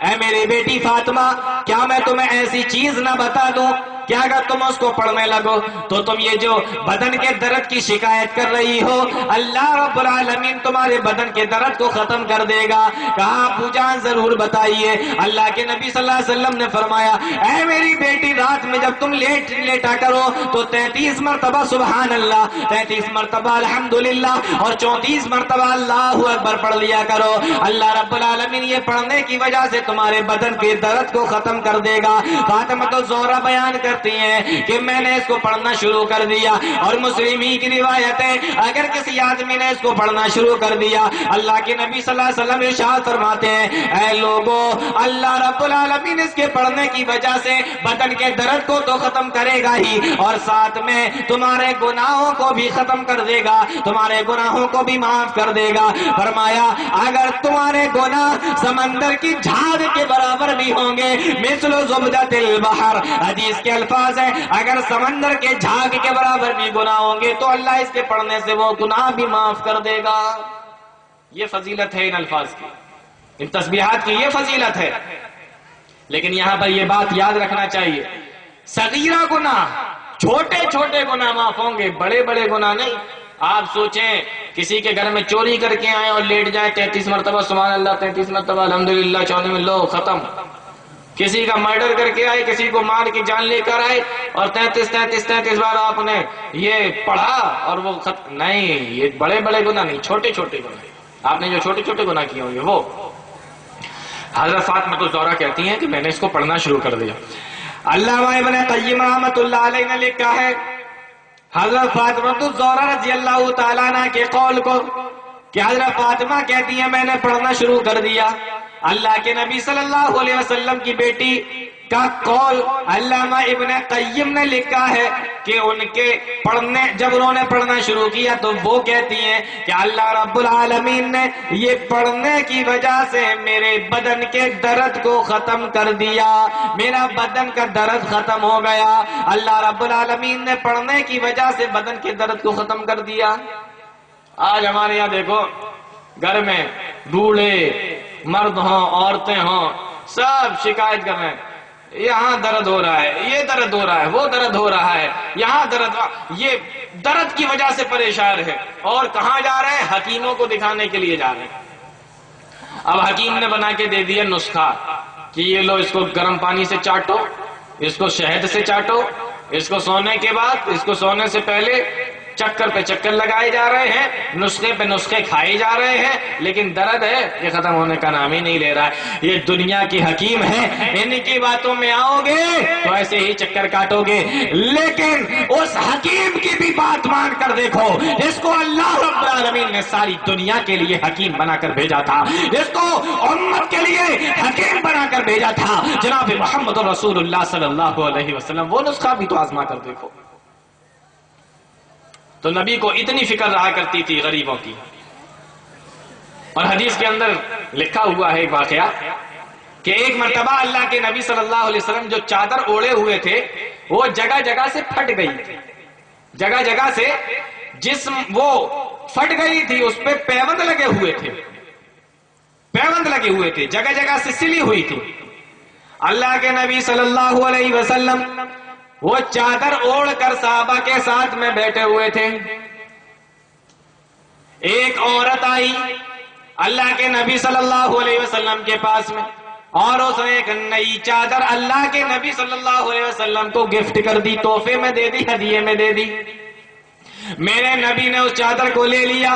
اے میری بیٹی فاطمہ، کیا میں تمہیں ایسی چیز نہ بتا دوں کہ اگر تم اس کو پڑھنے لگو تو تم یہ جو بدن کے درد کی شکایت کر رہی ہو، اللہ رب العالمین تمہارے بدن کے درد کو ختم کر دے گا۔ کہا ابو جان ضرور بتائیے۔ اللہ کے نبی صلی اللہ علیہ وسلم نے فرمایا، اے میری بیٹی، رات میں جب تم لیٹا کرو تو 33 مرتبہ سبحان اللہ، 33 مرتبہ الحمدللہ اور 34 مرتبہ اللہ اکبر پڑھ لیا کرو۔ اللہ رب العالمین یہ پڑھنے کی وجہ سے تمہارے بدن کے درد کو ختم کر دے گا۔ فاطمہ الزہرا بیان کر کرتی ہیں کہ میں نے اس کو پڑھنا شروع کر دیا، اور مسلمی کی روایت ہے اگر کسی آدمی نے اس کو پڑھنا شروع کر دیا، اللہ کے نبی صلی اللہ علیہ وسلم ارشاد فرماتے ہیں اے لوگوں، اللہ رب العالمین اس کے پڑھنے کی وجہ سے بدن کے درد کو تو ختم کرے گا ہی، اور ساتھ میں تمہارے گناہوں کو بھی ختم کر دے گا، تمہارے گناہوں کو بھی معاف کر دے گا۔ فرمایا اگر تمہارے گناہ سمندر کی جھاگ کے برابر بھی ہوں گے، مثل زبدۃ البحر، حدیث کے الفاظ ہیں اگر سمندر کے جھاگ کے برابر بھی گناہ ہوں گے تو اللہ اس کے پڑھنے سے وہ گناہ بھی معاف کر دے گا۔ یہ فضیلت ہے ان الفاظ کی، ان تسبیحات کی یہ فضیلت ہے۔ لیکن یہاں پر یہ بات یاد رکھنا چاہیے، صغیرہ گناہ، چھوٹے چھوٹے گناہ معاف ہوں گے، بڑے بڑے گناہ نہیں۔ آپ سوچیں کسی کے گھر میں چوری کر کے آئے اور لیٹ جائیں 33 مرتبہ سبحان اللہ، 33 مرتبہ الحمدللہ، 54 لو ختم۔ کسی کا مرڈر کر کے آئے، کسی کو مار کے جان لے کر آئے اور 33 بار آپ نے یہ پڑھا اور وہ ختم نہیں۔ یہ بڑے بڑے گناہ نہیں، چھوٹے چھوٹے گناہ، آپ نے جو چھوٹے چھوٹے گناہ کیے ہوں گے وہ۔ حضرت فاطمہ الزہرا کہتی ہیں کہ میں نے اس کو پڑھنا شروع کر دیا۔ علامہ ابن قیم رحمۃ اللہ علیہ نے لکھا ہے حضرت فاطمہ الزہرا رضی اللہ تعالیٰ عنہ کے قول کو کہ حضرت فاطمہ کہتی ہیں میں نے پڑھنا شروع کر دیا۔ اللہ کے نبی صلی اللہ علیہ وسلم کی بیٹی کا قول علامہ ابن قیم نے لکھا ہے کہ ان کے پڑھنے، جب انہوں نے پڑھنا شروع کیا تو وہ کہتی ہیں کہ اللہ رب العالمین نے یہ پڑھنے کی وجہ سے میرے بدن کے درد کو ختم کر دیا، میرا بدن کا درد ختم ہو گیا، اللہ رب العالمین نے پڑھنے کی وجہ سے بدن کے درد کو ختم کر دیا۔ آج ہمارے یہاں دیکھو گھر میں بوڑھے مرد ہوں عورتیں ہوں سب شکایت کر رہے ہیں، یہاں درد ہو رہا ہے، یہ درد ہو رہا ہے، وہ درد ہو رہا ہے، یہاں درد، یہ درد کی وجہ سے پریشان ہے، اور کہاں جا رہے ہیں؟ حکیموں کو دکھانے کے لیے جا رہے ہیں۔ اب حکیم نے بنا کے دے دیا نسخہ کہ یہ لو اس کو گرم پانی سے چاٹو، اس کو شہد سے چاٹو، اس کو سونے کے بعد، اس کو سونے سے پہلے چکر پہ چکر لگائے جا رہے ہیں، نسخے پہ نسخے کھائے جا رہے ہیں، لیکن درد ہے یہ ختم ہونے کا نام ہی نہیں لے رہا ہے۔ یہ دنیا کی حکیم ہے، ان کی باتوں میں آؤ گے تو ایسے ہی چکر کاٹو گے، لیکن اس حکیم کی بھی بات مان کر دیکھو جس کو اللہ رب العالمین نے ساری دنیا کے لیے حکیم بنا کر بھیجا تھا، جس کو امت کے لیے حکیم بنا کر بھیجا تھا جناب محمد رسول اللہ صلی اللہ علیہ وسلم، وہ نسخہ بھی تو آزما کر دیکھو۔ تو نبی کو اتنی فکر رہا کرتی تھی غریبوں کی۔ اور حدیث کے اندر لکھا ہوا ہے ایک واقعہ کہ ایک مرتبہ اللہ کے نبی صلی اللہ علیہ وسلم جو چادر اوڑے ہوئے تھے وہ جگہ جگہ سے پھٹ گئی تھی، جگہ جگہ سے جسم وہ پھٹ گئی تھی، اس پہ پیوند لگے ہوئے تھے، پیوند لگے ہوئے تھے، جگہ جگہ سے سلی ہوئی تھی۔ اللہ کے نبی صلی اللہ علیہ وسلم وہ چادر اوڑھ کر صحابہ کے ساتھ میں بیٹھے ہوئے تھے۔ ایک عورت آئی اللہ کے نبی صلی اللہ علیہ وسلم کے پاس میں، اور اس نے ایک نئی چادر اللہ کے نبی صلی اللہ علیہ وسلم کو گفٹ کر دی، تحفے میں دے دی، ہدیے میں دے دی۔ میرے نبی نے اس چادر کو لے لیا،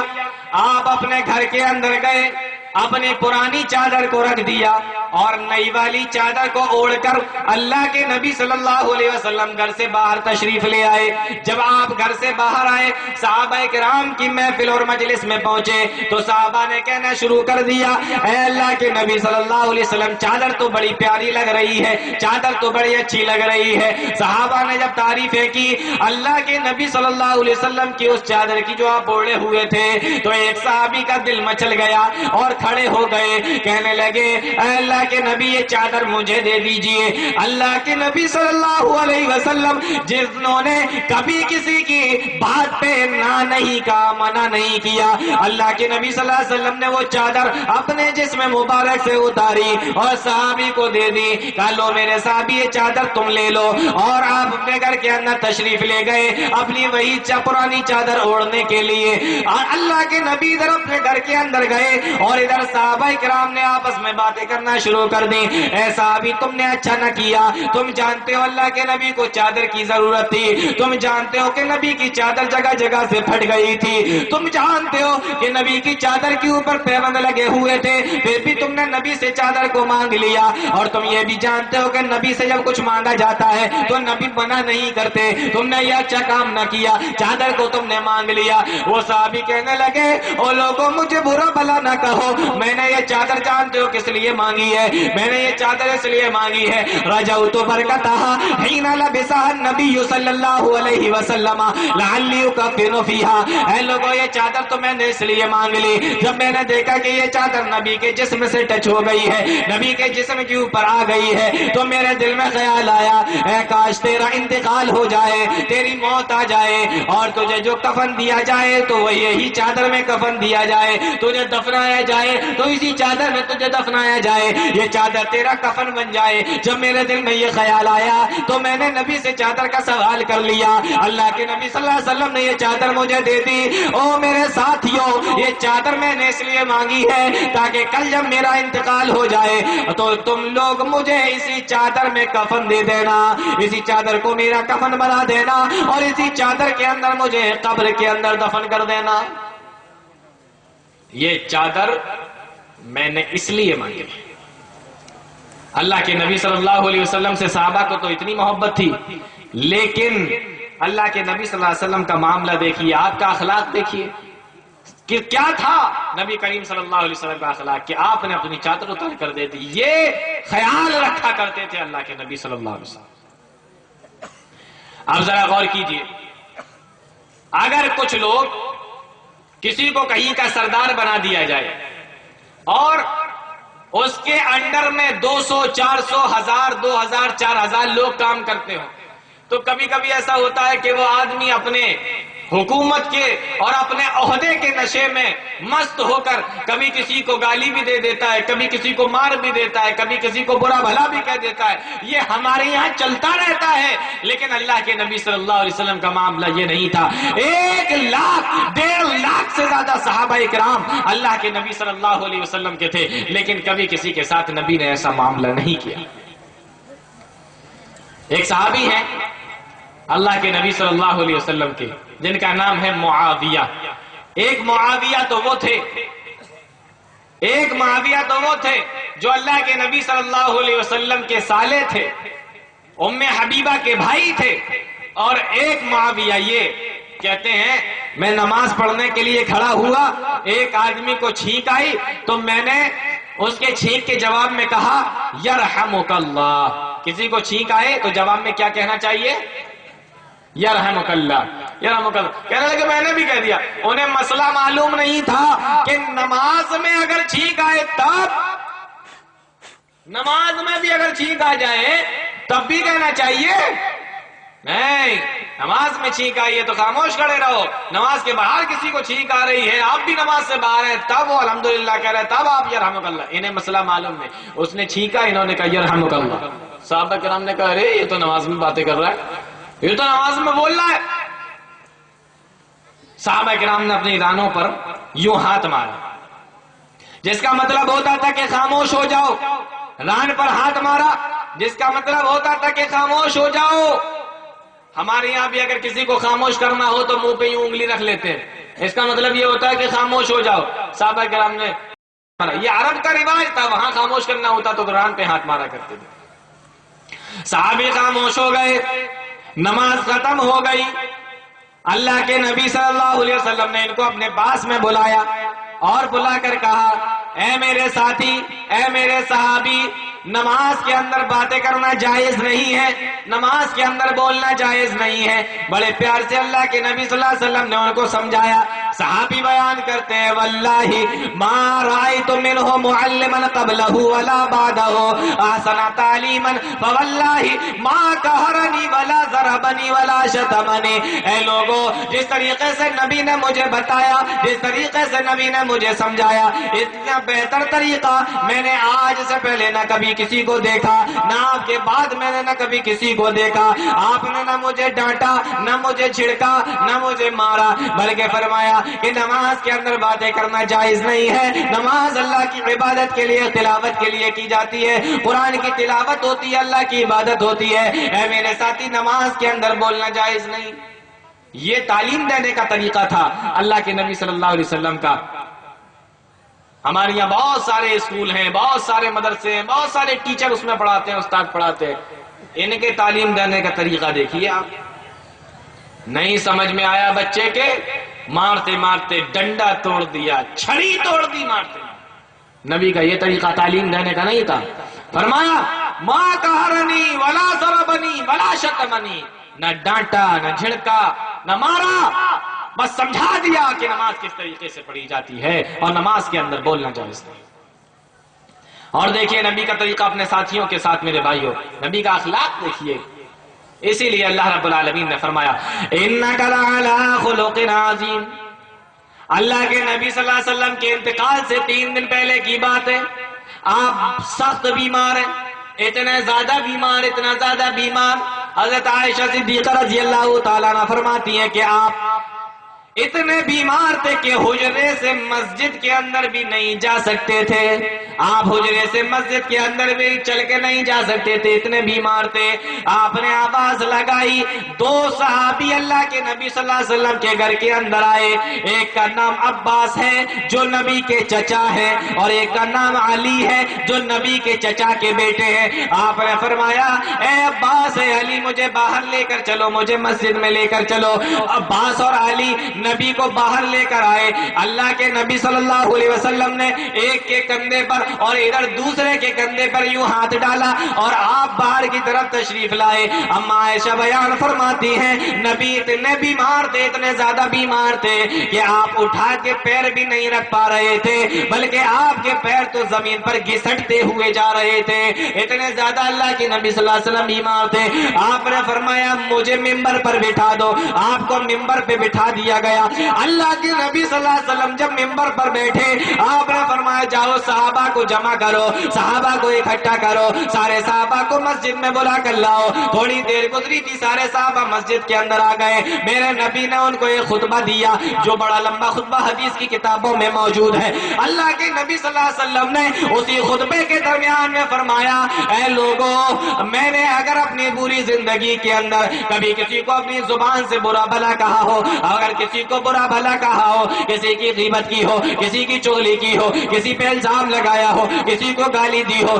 آپ اپنے گھر کے اندر گئے، اپنی پرانی چادر کو رکھ دیا اور نئی والی چادر کو اوڑھ کر اللہ کے نبی صلی اللہ علیہ وسلم گھر سے باہر تشریف لے آئے۔ جب آپ گھر سے باہر آئے، صحابہ کرام کی محفل اور مجلس میں پہنچے تو صحابہ نے کہنا شروع کر دیا، اے اللہ کے نبی صلی اللہ علیہ وسلم چادر تو بڑی پیاری لگ رہی ہے، چادر تو بڑی اچھی لگ رہی ہے۔ صحابہ نے جب تعریفیں کی اللہ کے نبی صلی اللہ علیہ وسلم کی اس چادر کی جو آپ اوڑھے ہوئے تھے، تو ایک صحابی کا دل مچل گیا اور کھڑے ہو گئے، کہنے لگے اے اللہ کے نبی یہ چادر مجھے دے دیجئے۔ اللہ کے نبی صلی اللہ علیہ وسلم جنہوں نے کبھی کسی کی بات پہ نہ نہیں کہا، منع نہیں کیا، اللہ کے نبی صلی اللہ علیہ وسلم نے وہ چادر اپنے جسم مبارک سے اتاری اور صحابی کو دے دی، کہا لو میرے صحابی یہ چادر تم لے لو، اور آپ اپنے گھر کے اندر تشریف لے گئے اپنی وہی پرانی چادر اوڑھنے کے لیے۔ اور اللہ کے نبی ادھر اپنے گھر کے اندر گئے اور ادھر صحابہ کرام نے آپس میں باتیں کرنا شروع کر دی، اے صحابی تم نے اچھا نہ کیا، تم جانتے ہو اللہ کے نبی کو چادر کی ضرورت تھی، تم جانتے ہو کہ نبی کی چادر جگہ جگہ سے پھٹ گئی تھی. تم جانتے ہو کہ نبی کی چادر کے اوپر پیبند لگے ہوئے تھے, پھر بھی تم نے نبی سے چادر کو مانگ لیا. اور تم یہ بھی جانتے ہو کہ نبی سے جب کچھ مانگا جاتا ہے تو نبی منع نہیں کرتے. تم نے یہ اچھا کام نہ کیا, چادر کو تم نے مانگ لیا. وہ صحابی کہنے لگے, او لوگوں مجھے برا بھلا نہ کہو, میں نے یہ چادر جانتے ہو کس لیے مانگی ہے, میں نے یہ چادر اس لیے مانگی ہے, رجوت برکتها حين لبسها النبي صلی اللہ علیہ وسلم لعلی اکفن فیها. اے لوگوں یہ چادر تو میں نے اس لیے مانگ لی, جب میں نے دیکھا کہ یہ چادر نبی کے جسم سے ٹچ ہو گئی ہے, نبی کے جسم کے اوپر آ گئی ہے, تو میرے دل میں خیال آیا, اے کاش تیرا انتقال ہو جائے, تیری موت آ جائے, اور تجھے جو کفن دیا جائے تو وہ یہی چادر میں کفن دیا جائے, تجھے دفنایا جائے تو اسی چادر میں تجھے دفنایا جائے, یہ چادر تیرا کفن بن جائے. جب میرے دل میں یہ خیال آیا تو میں نے نبی سے چادر کا سوال کر لیا. اللہ کے نبی صلی اللہ علیہ وسلم نے یہ چادر مجھے دے دی. او میرے ساتھیوں, یہ چادر میں نے اس لیے مانگی ہے تاکہ کل جب میرا انتقال ہو جائے تو تم لوگ مجھے اسی چادر میں کفن دے دینا, اسی چادر کو میرا کفن بنا دینا, اور اسی چادر کے اندر مجھے قبر کے اندر دفن کر دینا. یہ چادر میں نے اس لیے مانگی. اللہ کے نبی صلی اللہ علیہ وسلم سے صحابہ کو تو اتنی محبت تھی, لیکن اللہ کے نبی صلی اللہ علیہ وسلم کا معاملہ دیکھیے, آپ کا اخلاق دیکھیے کہ کیا تھا نبی کریم صلی اللہ علیہ وسلم کا اخلاق, کہ آپ نے اپنی چادر اتار کر دے دی. یہ خیال رکھا کرتے تھے اللہ کے نبی صلی اللہ علیہ وسلم. اب ذرا غور کیجئے, اگر کچھ لوگ کسی کو کہیں کا سردار بنا دیا جائے اور اس کے انڈر میں 200 400 1000 2000 4000 لوگ کام کرتے ہوں, تو کبھی کبھی ایسا ہوتا ہے کہ وہ آدمی اپنے حکومت کے اور اپنے عہدے کے نشے میں مست ہو کر کبھی کسی کو گالی بھی دے دیتا ہے, کبھی کسی کو مار بھی دیتا ہے, کبھی کسی کو برا بھلا بھی کہہ دیتا ہے. یہ ہمارے یہاں چلتا رہتا ہے, لیکن اللہ کے نبی صلی اللہ علیہ وسلم کا معاملہ یہ نہیں تھا. 1 لاکھ 1.5 لاکھ سے زیادہ صحابہ اکرام اللہ کے نبی صلی اللہ علیہ وسلم کے تھے, لیکن کبھی کسی کے ساتھ نبی نے ایسا معاملہ نہیں کیا. ایک صحابی ہے اللہ کے نبی صلی اللہ علیہ وسلم کے, جن کا نام ہے معاویہ. ایک معاویہ تو وہ تھے, ایک معاویہ تو وہ تھے جو اللہ کے نبی صلی اللہ علیہ وسلم کے سالے تھے, ام حبیبہ کے بھائی تھے. اور ایک معاویہ یہ کہتے ہیں, میں نماز پڑھنے کے لیے کھڑا ہوا, ایک آدمی کو چھینک آئی تو میں نے اس کے چھینک کے جواب میں کہا یرحمک اللہ. کسی کو چھینک آئے تو جواب میں کیا کہنا چاہیے؟ یرحمک اللہ, یرحمک اللہ. کہنے لگے میں نے بھی کہہ دیا. انہیں مسئلہ معلوم نہیں تھا کہ نماز میں اگر چھینک آئے تب, نماز میں بھی اگر چھینک آ جائے تب بھی کہنا چاہیے نہیں. نماز میں چھینک آئی ہے تو خاموش کھڑے رہو, نماز کے باہر کسی کو چھینک آ رہی ہے, آپ بھی نماز سے باہر ہیں, تب وہ الحمدللہ کہہ رہے, تب آپ یرحمک اللہ. انہیں مسئلہ معلوم نہیں, اس نے چھینکا, انہوں نے کہا یرحمک اللہ. صحابہ کرام نے کہا ارے یہ تو نماز میں باتیں کر رہا ہے, یہ تو نماز میں بول رہا ہے. صحابہ کرام نے اپنی رانوں پر یوں ہاتھ مارا, جس کا مطلب ہوتا تھا کہ خاموش ہو جاؤ. ران پر ہاتھ مارا جس کا مطلب ہوتا تھا کہ خاموش ہو جاؤ. ہمارے یہاں بھی اگر کسی کو خاموش کرنا ہو تو منہ پہ یوں انگلی رکھ لیتے ہیں, اس کا مطلب یہ ہوتا ہے کہ خاموش ہو جاؤ. صحابہ کرام نے, یہ عرب کا رواج تھا, وہاں خاموش کرنا ہوتا تو ران پہ ہاتھ مارا کرتے تھے. صحابی خاموش ہو گئے, نماز ختم ہو گئی. اللہ کے نبی صلی اللہ علیہ وسلم نے ان کو اپنے پاس میں بلایا اور بلا کر کہا, اے میرے ساتھی, اے میرے صحابی, نماز کے اندر باتیں کرنا جائز نہیں ہے, نماز کے اندر بولنا جائز نہیں ہے. بڑے پیار سے اللہ کے نبی صلی اللہ علیہ وسلم نے ان کو سمجھایا. صحابی بیان کرتے ہیں, واللہ ما رأیت منہ معلما قبلہ ولا بعدہ احسن تعلیما فواللہ ما قہرنی ولا ضربنی ولا شتمنی. اے لوگو, جس طریقے سے نبی نے مجھے بتایا, جس طریقے سے نبی نے مجھے سمجھایا, اتنا بہتر طریقہ میں نے آج سے پہلے نہ کبھی کسی کو دیکھا, نہ آپ کے بعد میں نے نہ کبھی کسی کو دیکھا. آپ نے نہ مجھے ڈانٹا, نہ مجھے چھڑکا, نہ مجھے مارا, بلکہ فرمایا کہ نماز کے اندر باتیں کرنا جائز نہیں ہے. نماز اللہ کی عبادت کے لیے, تلاوت کے لیے کی جاتی ہے. قرآن کی تلاوت ہوتی ہے, اللہ کی عبادت ہوتی ہے. اے میرے ساتھی, نماز کے اندر بولنا جائز نہیں. یہ تعلیم دینے کا طریقہ تھا اللہ کے نبی صلی اللہ علیہ وسلم کا. ہمارے یہاں بہت سارے اسکول ہیں، بہت سارے مدرسے ہیں، بہت سارے ٹیچر اس میں پڑھاتے ہیں، استاد پڑھاتے ہیں. ان کے تعلیم دینے کا طریقہ دیکھیے آپ. نہیں سمجھ میں آیا بچے کے، مارتے مارتے ڈنڈا توڑ دیا، چھڑی توڑ دی مارتے. نبی کا یہ طریقہ تعلیم دینے کا نہیں تھا. فرمایا ما قہرنی ولا ضربنی ولا شتمنی، نہ ڈانٹا نہ جھڑکا نہ مارا، بس سمجھا دیا کہ نماز کس طریقے سے پڑھی جاتی ہے اور نماز کے اندر بولنا جائز نہیں. اور دیکھیے نبی کا طریقہ اپنے ساتھیوں کے ساتھ، میرے بھائیوں، نبی کا اخلاق دیکھیے. اسی لیے اللہ رب العالمین نے فرمایا انک لعلی خلق عظیم. اللہ کے نبی صلی اللہ علیہ وسلم کے انتقال سے 3 دن پہلے کی بات ہے. آپ سخت بیمار ہیں، اتنے زیادہ بیمار، اتنا زیادہ بیمار. حضرت عائشہ صدیقہ رضی اللہ تعالیٰ عنہ فرماتی ہیں کہ آپ اتنے بیمار تھے کہ حجرے سے مسجد کے اندر بھی نہیں جا سکتے تھے. آپ حجرے سے مسجد کے اندر بھی چل کے نہیں جا سکتے تھے، اتنے بیمار تھے. آپ نے آواز لگائی، 2 صحابی اللہ کے نبی صلی اللہ علیہ وسلم کے گھر کے اندر آئے. ایک کا نام عباس ہے جو نبی کے چچا ہے، اور ایک کا نام علی ہے جو نبی کے چچا کے بیٹے ہیں. آپ نے فرمایا اے عباس اے علی، مجھے باہر لے کر چلو، مجھے مسجد میں لے کر چلو. عباس اور علی نبی کو باہر لے کر آئے. اللہ کے نبی صلی اللہ علیہ وسلم نے ایک کے کندھے پر اور ادھر دوسرے کے کندھے پر یوں ہاتھ ڈالا اور آپ باہر کی طرف تشریف لائے. اما عائشہ بیان فرماتی ہیں نبی اتنے بیمار تھے، اتنے زیادہ بیمار تھے کہ آپ اٹھا کے پیر بھی نہیں رکھ پا رہے تھے، بلکہ آپ کے پیر تو زمین پر گھسٹتے ہوئے جا رہے تھے. اتنے زیادہ اللہ کے نبی صلی اللہ علیہ وسلم بیمار تھے. آپ نے فرمایا مجھے ممبر پر بٹھا دو. آپ کو ممبر پہ بٹھا دیا گیا. اللہ کے نبی صلی اللہ علیہ وسلم جب ممبر پر بیٹھے، آپ نے فرمایا جاؤ صحابہ کو جمع کرو، صحابہ کو اکٹھا کرو، سارے صحابہ کو مسجد میں بلا کر لاؤ. تھوڑی دیر گزری تھی، سارے صحابہ مسجد کے اندر آ گئے. میرے نبی نے ان کو ایک خطبہ دیا جو بڑا لمبا خطبہ حدیث کی کتابوں میں موجود ہے. اللہ کے نبی صلی اللہ علیہ وسلم نے اسی خطبے کے درمیان میں فرمایا اے لوگوں، میں نے اگر اپنی پوری زندگی کے اندر کبھی کسی کو اپنی زبان سے برا بھلا کہا ہو، اگر کسی کو برا بھلا کہا ہو، کسی کی غیبت کی ہو، کسی کی چغلی کی ہو، کسی پہ الزام لگایا ہو، کسی کو گالی دی ہو،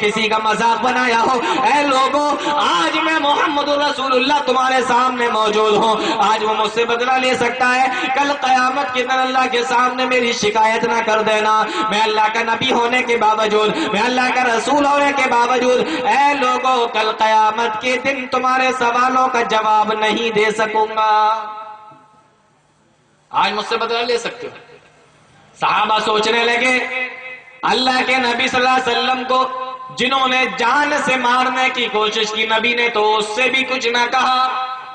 کسی کا مذاق بنایا ہو، اے لوگوں آج میں محمد رسول اللہ تمہارے سامنے موجود ہوں. آج وہ مجھ سے بدلہ لے سکتا ہے، کل قیامت کے دن اللہ کے سامنے میری شکایت نہ کر دینا. میں اللہ کا نبی ہونے کے باوجود، میں اللہ کا رسول ہونے کے باوجود، اے لوگوں کل قیامت کے دن تمہارے سوالوں کا جواب نہیں دے سکوں گا. آج مجھ سے بدلہ لے سکتے ہو. صحابہ سوچنے لگے اللہ کے نبی صلی اللہ علیہ وسلم کو جنہوں نے جان سے مارنے کی کوشش کی، نبی نے تو اس سے بھی کچھ نہ کہا،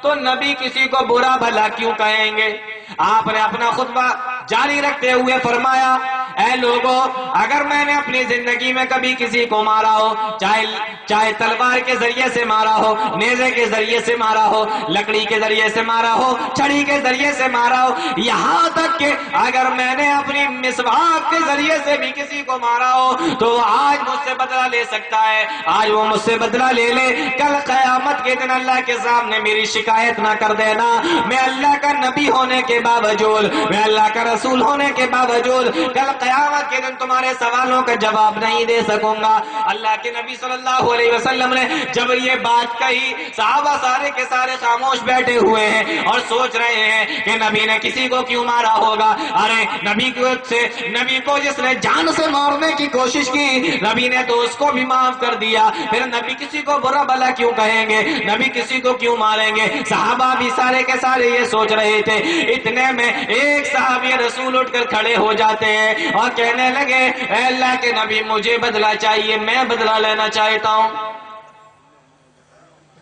تو نبی کسی کو برا بھلا کیوں کہیں گے. آپ نے اپنا خطبہ جاری رکھتے ہوئے فرمایا اے لوگوں، اگر میں نے اپنی زندگی میں کبھی کسی کو مارا ہو، چاہے تلوار کے ذریعے سے مارا ہو، نیزے کے ذریعے سے مارا ہو، لکڑی کے ذریعے سے مارا ہو، چھڑی کے ذریعے سے مارا ہو، یہاں تک کہ اگر میں نے اپنی مسواک کے ذریعے سے بھی کسی کو مارا ہو تو آج مجھ سے بدلہ لے سکتا ہے. آج وہ مجھ سے بدلہ لے لے، کل قیامت کے دن اللہ کے سامنے میری شکایت نہ کر دینا. میں اللہ کا نبی ہونے کے باوجود، میں اللہ کا رسول ہونے کے باوجود کل قیامت کے دن تمہارے سوالوں کا جواب نہیں دے سکوں گا. اللہ کے نبی صلی اللہ علیہ وسلم نے جب یہ بات کہی، صحابہ سارے کے سارے خاموش بیٹھے ہوئے ہیں اور سوچ رہے ہیں کہ نبی نے کسی کو کیوں مارا ہوگا. ارے نبی کو جس نے جان سے مارنے کی کوشش کی، نبی نے تو اس کو بھی معاف کر دیا، پھر نبی کسی کو برا بھلا کیوں کہیں گے، نبی کسی کو کیوں ماریں گے. صحابہ بھی سارے کے سارے یہ سوچ رہے تھے. اتنے میں ایک صحابی رسول اٹھ کر کھڑے ہو جاتے ہیں اور کہنے لگے اے اللہ کے نبی مجھے بدلہ چاہیے، میں بدلہ لینا چاہتا ہوں.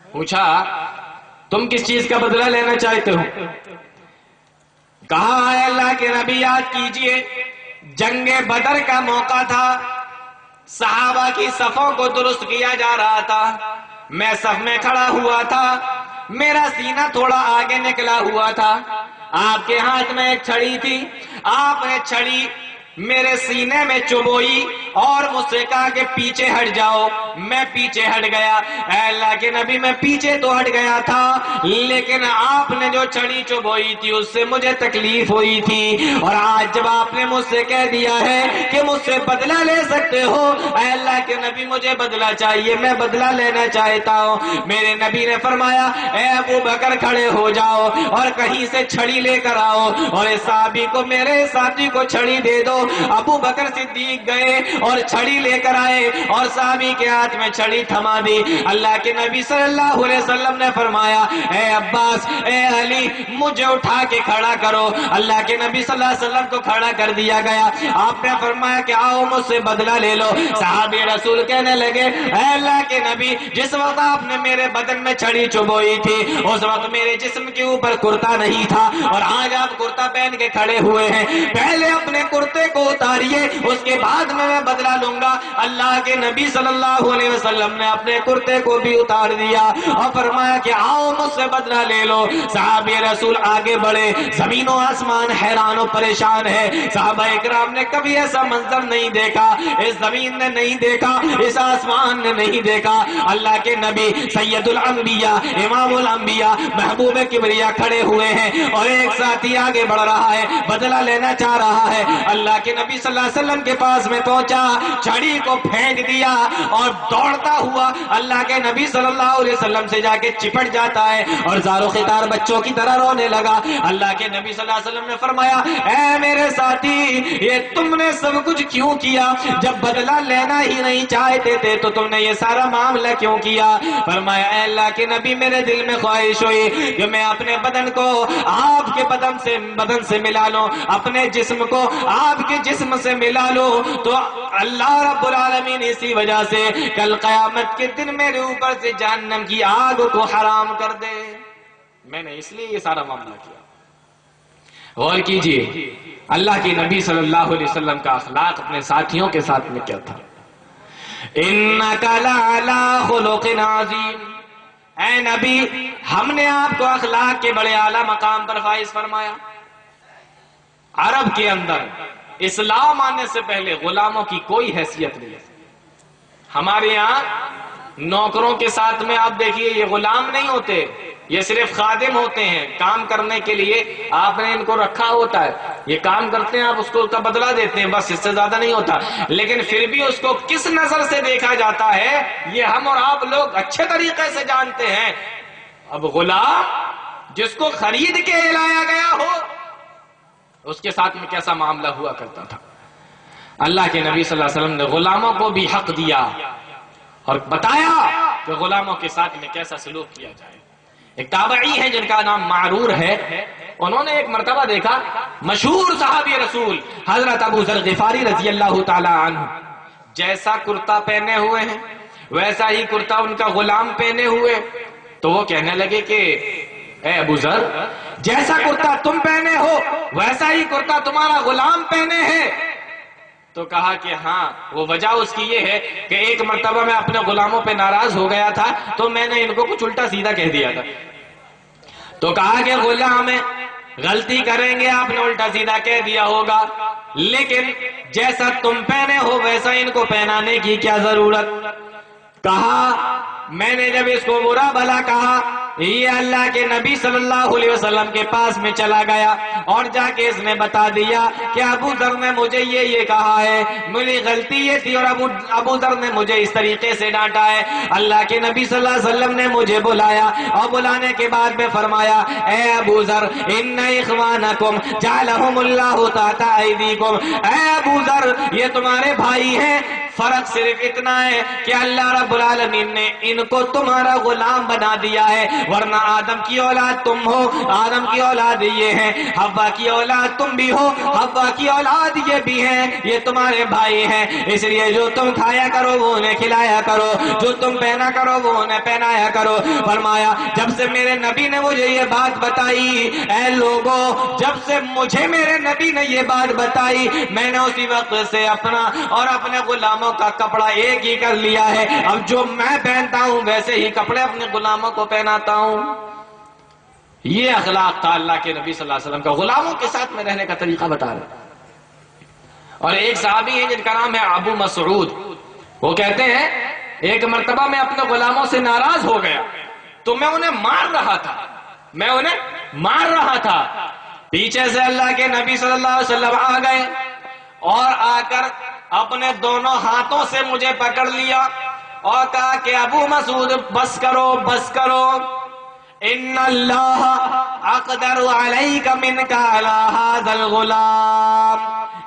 پوچھا تم کس چیز کا بدلہ لینا چاہتے ہو؟ کہا اے اللہ کے نبی یاد کیجئے جنگ بدر کا موقع تھا، صحابہ کی صفوں کو درست کیا جا رہا تھا، میں صف میں کھڑا ہوا تھا، میرا سینہ تھوڑا آگے نکلا ہوا تھا، آپ کے ہاتھ میں ایک چھڑی تھی، آپ نے چھڑی میرے سینے میں چبوئی اور مجھ سے کہا کہ پیچھے ہٹ جاؤ. میں پیچھے ہٹ گیا. اے اللہ کے نبی میں پیچھے تو ہٹ گیا تھا لیکن آپ نے جو چھڑی چبوئی تھی اس سے مجھے تکلیف ہوئی تھی. اور آج جب آپ نے مجھ سے کہہ دیا ہے کہ مجھ سے بدلہ لے سکتے ہو, اے اللہ کے نبی مجھے بدلہ چاہیے, میں بدلہ لینا چاہتا ہوں. میرے نبی نے فرمایا اے ابو بکر کھڑے ہو جاؤ اور کہیں سے چھڑی لے کر آؤ اور اس صحابی کو, میرے ساتھی کو چھڑی دے دو. ابو بکر صدیق گئے اور چھڑی لے کر آئے اور صحابی کے ہاتھ میں چھڑی تھما دی. اللہ کے نبی صلی اللہ علیہ وسلم نے فرمایا اے عباس, اے علی, مجھے اٹھا کے کھڑا کرو. اللہ کے نبی صلی اللہ علیہ وسلم کو کھڑا کر دیا گیا. آپ نے فرمایا کہ آؤ مجھ سے بدلہ لے لو. صحابی رسول کہنے لگے اے اللہ کے نبی, جس وقت آپ نے میرے بدن میں چھڑی چبوئی تھی اس وقت میرے جسم کے اوپر کرتا نہیں تھا اور آج آپ کرتا پہن کے کھڑے ہوئے ہیں. پہلے اپنے کرتے کو اتاریے, اس کے بعد میں بدلہ لوں گا. اللہ کے نبی صلی اللہ علیہ وسلم نے اپنے کرتے کو بھی اتار دیا اور فرمایا کہ آؤ مجھ سے بدلہ لے لو. صحابی رسول آگے بڑھے. زمین و آسمان حیران و پریشان ہے. صحابہ اکرام نے کبھی ایسا منظر نہیں دیکھا, اس زمین نے نہیں دیکھا, اس آسمان نے نہیں دیکھا. اللہ کے نبی سید الانبیاء, امام الانبیاء, محبوب کبریا کھڑے ہوئے ہیں اور ایک ساتھی آگے بڑھ رہا ہے, بدلہ لینا چاہ رہا ہے. اللہ کے نبی صلی اللہ علیہ وسلم کے پاس میں پہنچا, چھڑی کو پھینک دیا اور دوڑتا ہوا اللہ کے نبی صلی اللہ علیہ وسلم سے جا کے چپٹ جاتا ہے اور زارو خطار بچوں کی طرح رونے لگا. اللہ کے نبی صلی اللہ علیہ وسلم نے فرمایا اے میرے ساتھی, یہ تم نے سب کچھ کیوں کیا؟ جب بدلہ لینا ہی نہیں چاہتے تھے تو تم نے یہ سارا معاملہ کیوں کیا؟ فرمایا اے اللہ کے نبی, میرے دل میں خواہش ہوئی کہ میں اپنے بدن کو آپ کے بدن سے ملا لوں, اپنے جسم کو آپ کے جسم سے ملا لو, تو اللہ رب العالمین اسی وجہ سے کل قیامت کے دن میرے اوپر سے جہنم کی آگ کو حرام کر دے. میں نے اس لیے یہ سارا معاملہ کیا. غور کیجئے اللہ کے نبی صلی اللہ علیہ وسلم کا اخلاق اپنے ساتھیوں کے ساتھ میں کیا تھا. انک لعلی خلق عظیم, اے نبی ہم نے آپ کو اخلاق کے بڑے اعلیٰ مقام پر فائز فرمایا. عرب کے اندر اسلام آنے سے پہلے غلاموں کی کوئی حیثیت نہیں ہے. ہمارے یہاں نوکروں کے ساتھ میں آپ دیکھیے یہ غلام نہیں ہوتے, یہ صرف خادم ہوتے ہیں. کام کرنے کے لیے آپ نے ان کو رکھا ہوتا ہے, یہ کام کرتے ہیں, آپ اس کو اس کا بدلہ دیتے ہیں, بس اس سے زیادہ نہیں ہوتا. لیکن پھر بھی اس کو کس نظر سے دیکھا جاتا ہے یہ ہم اور آپ لوگ اچھے طریقے سے جانتے ہیں. اب غلام جس کو خرید کے لایا گیا ہو اس کے ساتھ میں کیسا معاملہ ہوا کرتا تھا. اللہ کے نبی صلی اللہ علیہ وسلم نے غلاموں کو بھی حق دیا اور بتایا کہ غلاموں کے ساتھ میں کیسا سلوک کیا جائے. ایک تابعی ہے جن کا نام معرور ہے, انہوں نے ایک مرتبہ دیکھا مشہور صحابی رسول حضرت ابو ذر غفاری رضی اللہ تعالی عنہ جیسا کرتا پہنے ہوئے ہیں ویسا ہی کرتا ان کا غلام پہنے ہوئے. تو وہ کہنے لگے کہ اے ابو ذر, جیسا کرتا تم پہنے ہو ویسا ہی کرتا تمہارا غلام پہنے ہیں. تو کہا کہ ہاں, وہ وجہ اس کی یہ ہے کہ ایک مرتبہ میں اپنے غلاموں پہ ناراض ہو گیا تھا تو میں نے ان کو کچھ الٹا سیدھا کہہ دیا تھا. تو کہا کہ غلام غلطی کریں گے, آپ نے الٹا سیدھا کہہ دیا ہوگا, لیکن جیسا تم پہنے ہو ویسا ان کو پہنانے کی کیا ضرورت. کہا میں نے جب اس کو برا بھلا کہا, یہ اللہ کے نبی صلی اللہ علیہ وسلم کے پاس میں چلا گیا اور جا کے اس نے بتا دیا کہ ابو ذر نے مجھے یہ کہا ہے, میری غلطی یہ تھی اور ابو ذر نے مجھے اس طریقے سے ڈانٹا ہے. اللہ کے نبی صلی اللہ علیہ وسلم نے مجھے بلایا اور بلانے کے بعد میں فرمایا اے ابو ذر, ان اخوانکم جعلہم اللہ تحت ایدیکم, اے ابو ذر یہ تمہارے بھائی ہیں, فرق صرف اتنا ہے کہ اللہ رب العالمین نے ان کو تمہارا غلام بنا دیا ہے, ورنہ آدم کی اولاد تم ہو, آدم کی اولاد یہ ہیں, حوا کی اولاد تم بھی ہو, حوا کی اولاد یہ بھی ہیں, یہ تمہارے بھائی ہیں. اس لیے جو تم کھایا کرو وہ انہیں کھلایا کرو, جو تم پہنا کرو وہ انہیں پہنایا کرو. فرمایا جب سے میرے نبی نے مجھے یہ بات بتائی, اے لوگوں جب سے مجھے میرے نبی نے یہ بات بتائی میں نے اسی وقت سے اپنا اور اپنے غلاموں کا کپڑا ایک ہی کر لیا ہے. اب جو میں پہنتا ہوں ویسے ہی کپڑے اپنے غلاموں کو پہناتا ہوں. یہ اخلاق تھا اللہ کے نبی صلی اللہ علیہ وسلم کا, غلاموں کے ساتھ میں رہنے کا طریقہ بتا رہے. اور ایک صحابی ہے جن کا نام ہے ابو مسعود، وہ کہتے ہیں ایک مرتبہ میں اپنے غلاموں سے ناراض ہو گیا تو میں انہیں مار رہا تھا، پیچھے سے اللہ کے نبی صلی اللہ علیہ وسلم آ گئے اور آ کر اپنے دونوں ہاتھوں سے مجھے پکڑ لیا اور کہا کہ ابو مسعود بس کرو، ان اللہ اقدر علیک منک علی ھذا الغلام،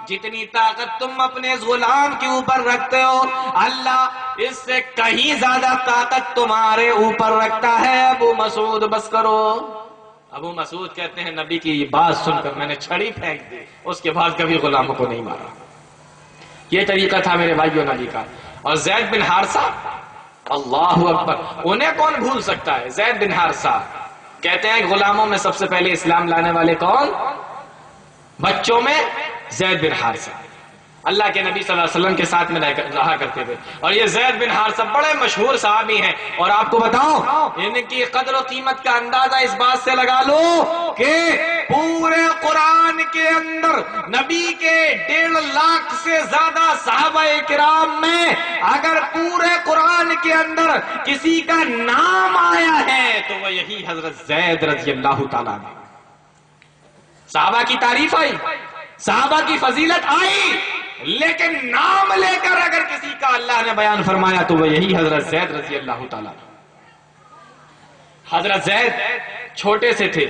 جتنی طاقت تم اپنے اس غلام کے اوپر رکھتے ہو اللہ اس سے کہیں زیادہ طاقت تمہارے اوپر رکھتا ہے، ابو مسعود بس کرو۔ ابو مسعود کہتے ہیں نبی کی یہ بات سن کر میں نے چھڑی پھینک دی، اس کے بعد کبھی غلاموں کو نہیں مارا۔ یہ طریقہ تھا میرے بھائیوں نبی کا۔ اور زید بن حارثہ، اللہ اکبر، انہیں کون بھول سکتا ہے؟ زید بن حارثہ کہتے ہیں غلاموں میں سب سے پہلے اسلام لانے والے کون؟ بچوں میں زید بن حارثہ، اللہ کے نبی صلی اللہ علیہ وسلم کے ساتھ میں رہا کرتے تھے۔ اور یہ زید بن حارثہ بڑے مشہور صحابی ہیں، اور آپ کو بتاؤں ان کی قدر و قیمت کا اندازہ اس بات سے لگا لو کہ پورے قرآن کے اندر نبی کے 1.5 لاکھ سے زیادہ صحابہ کرام میں اگر پورے قرآن کے اندر کسی کا نام آیا ہے تو وہ یہی حضرت زید رضی اللہ تعالیٰ عنہ۔ صحابہ کی تعریف آئی، صحابہ کی فضیلت آئی، لیکن نام لے کر اگر کسی کا اللہ نے بیان فرمایا تو وہ یہی حضرت زید رضی اللہ تعالیٰ۔ حضرت زید چھوٹے سے تھے،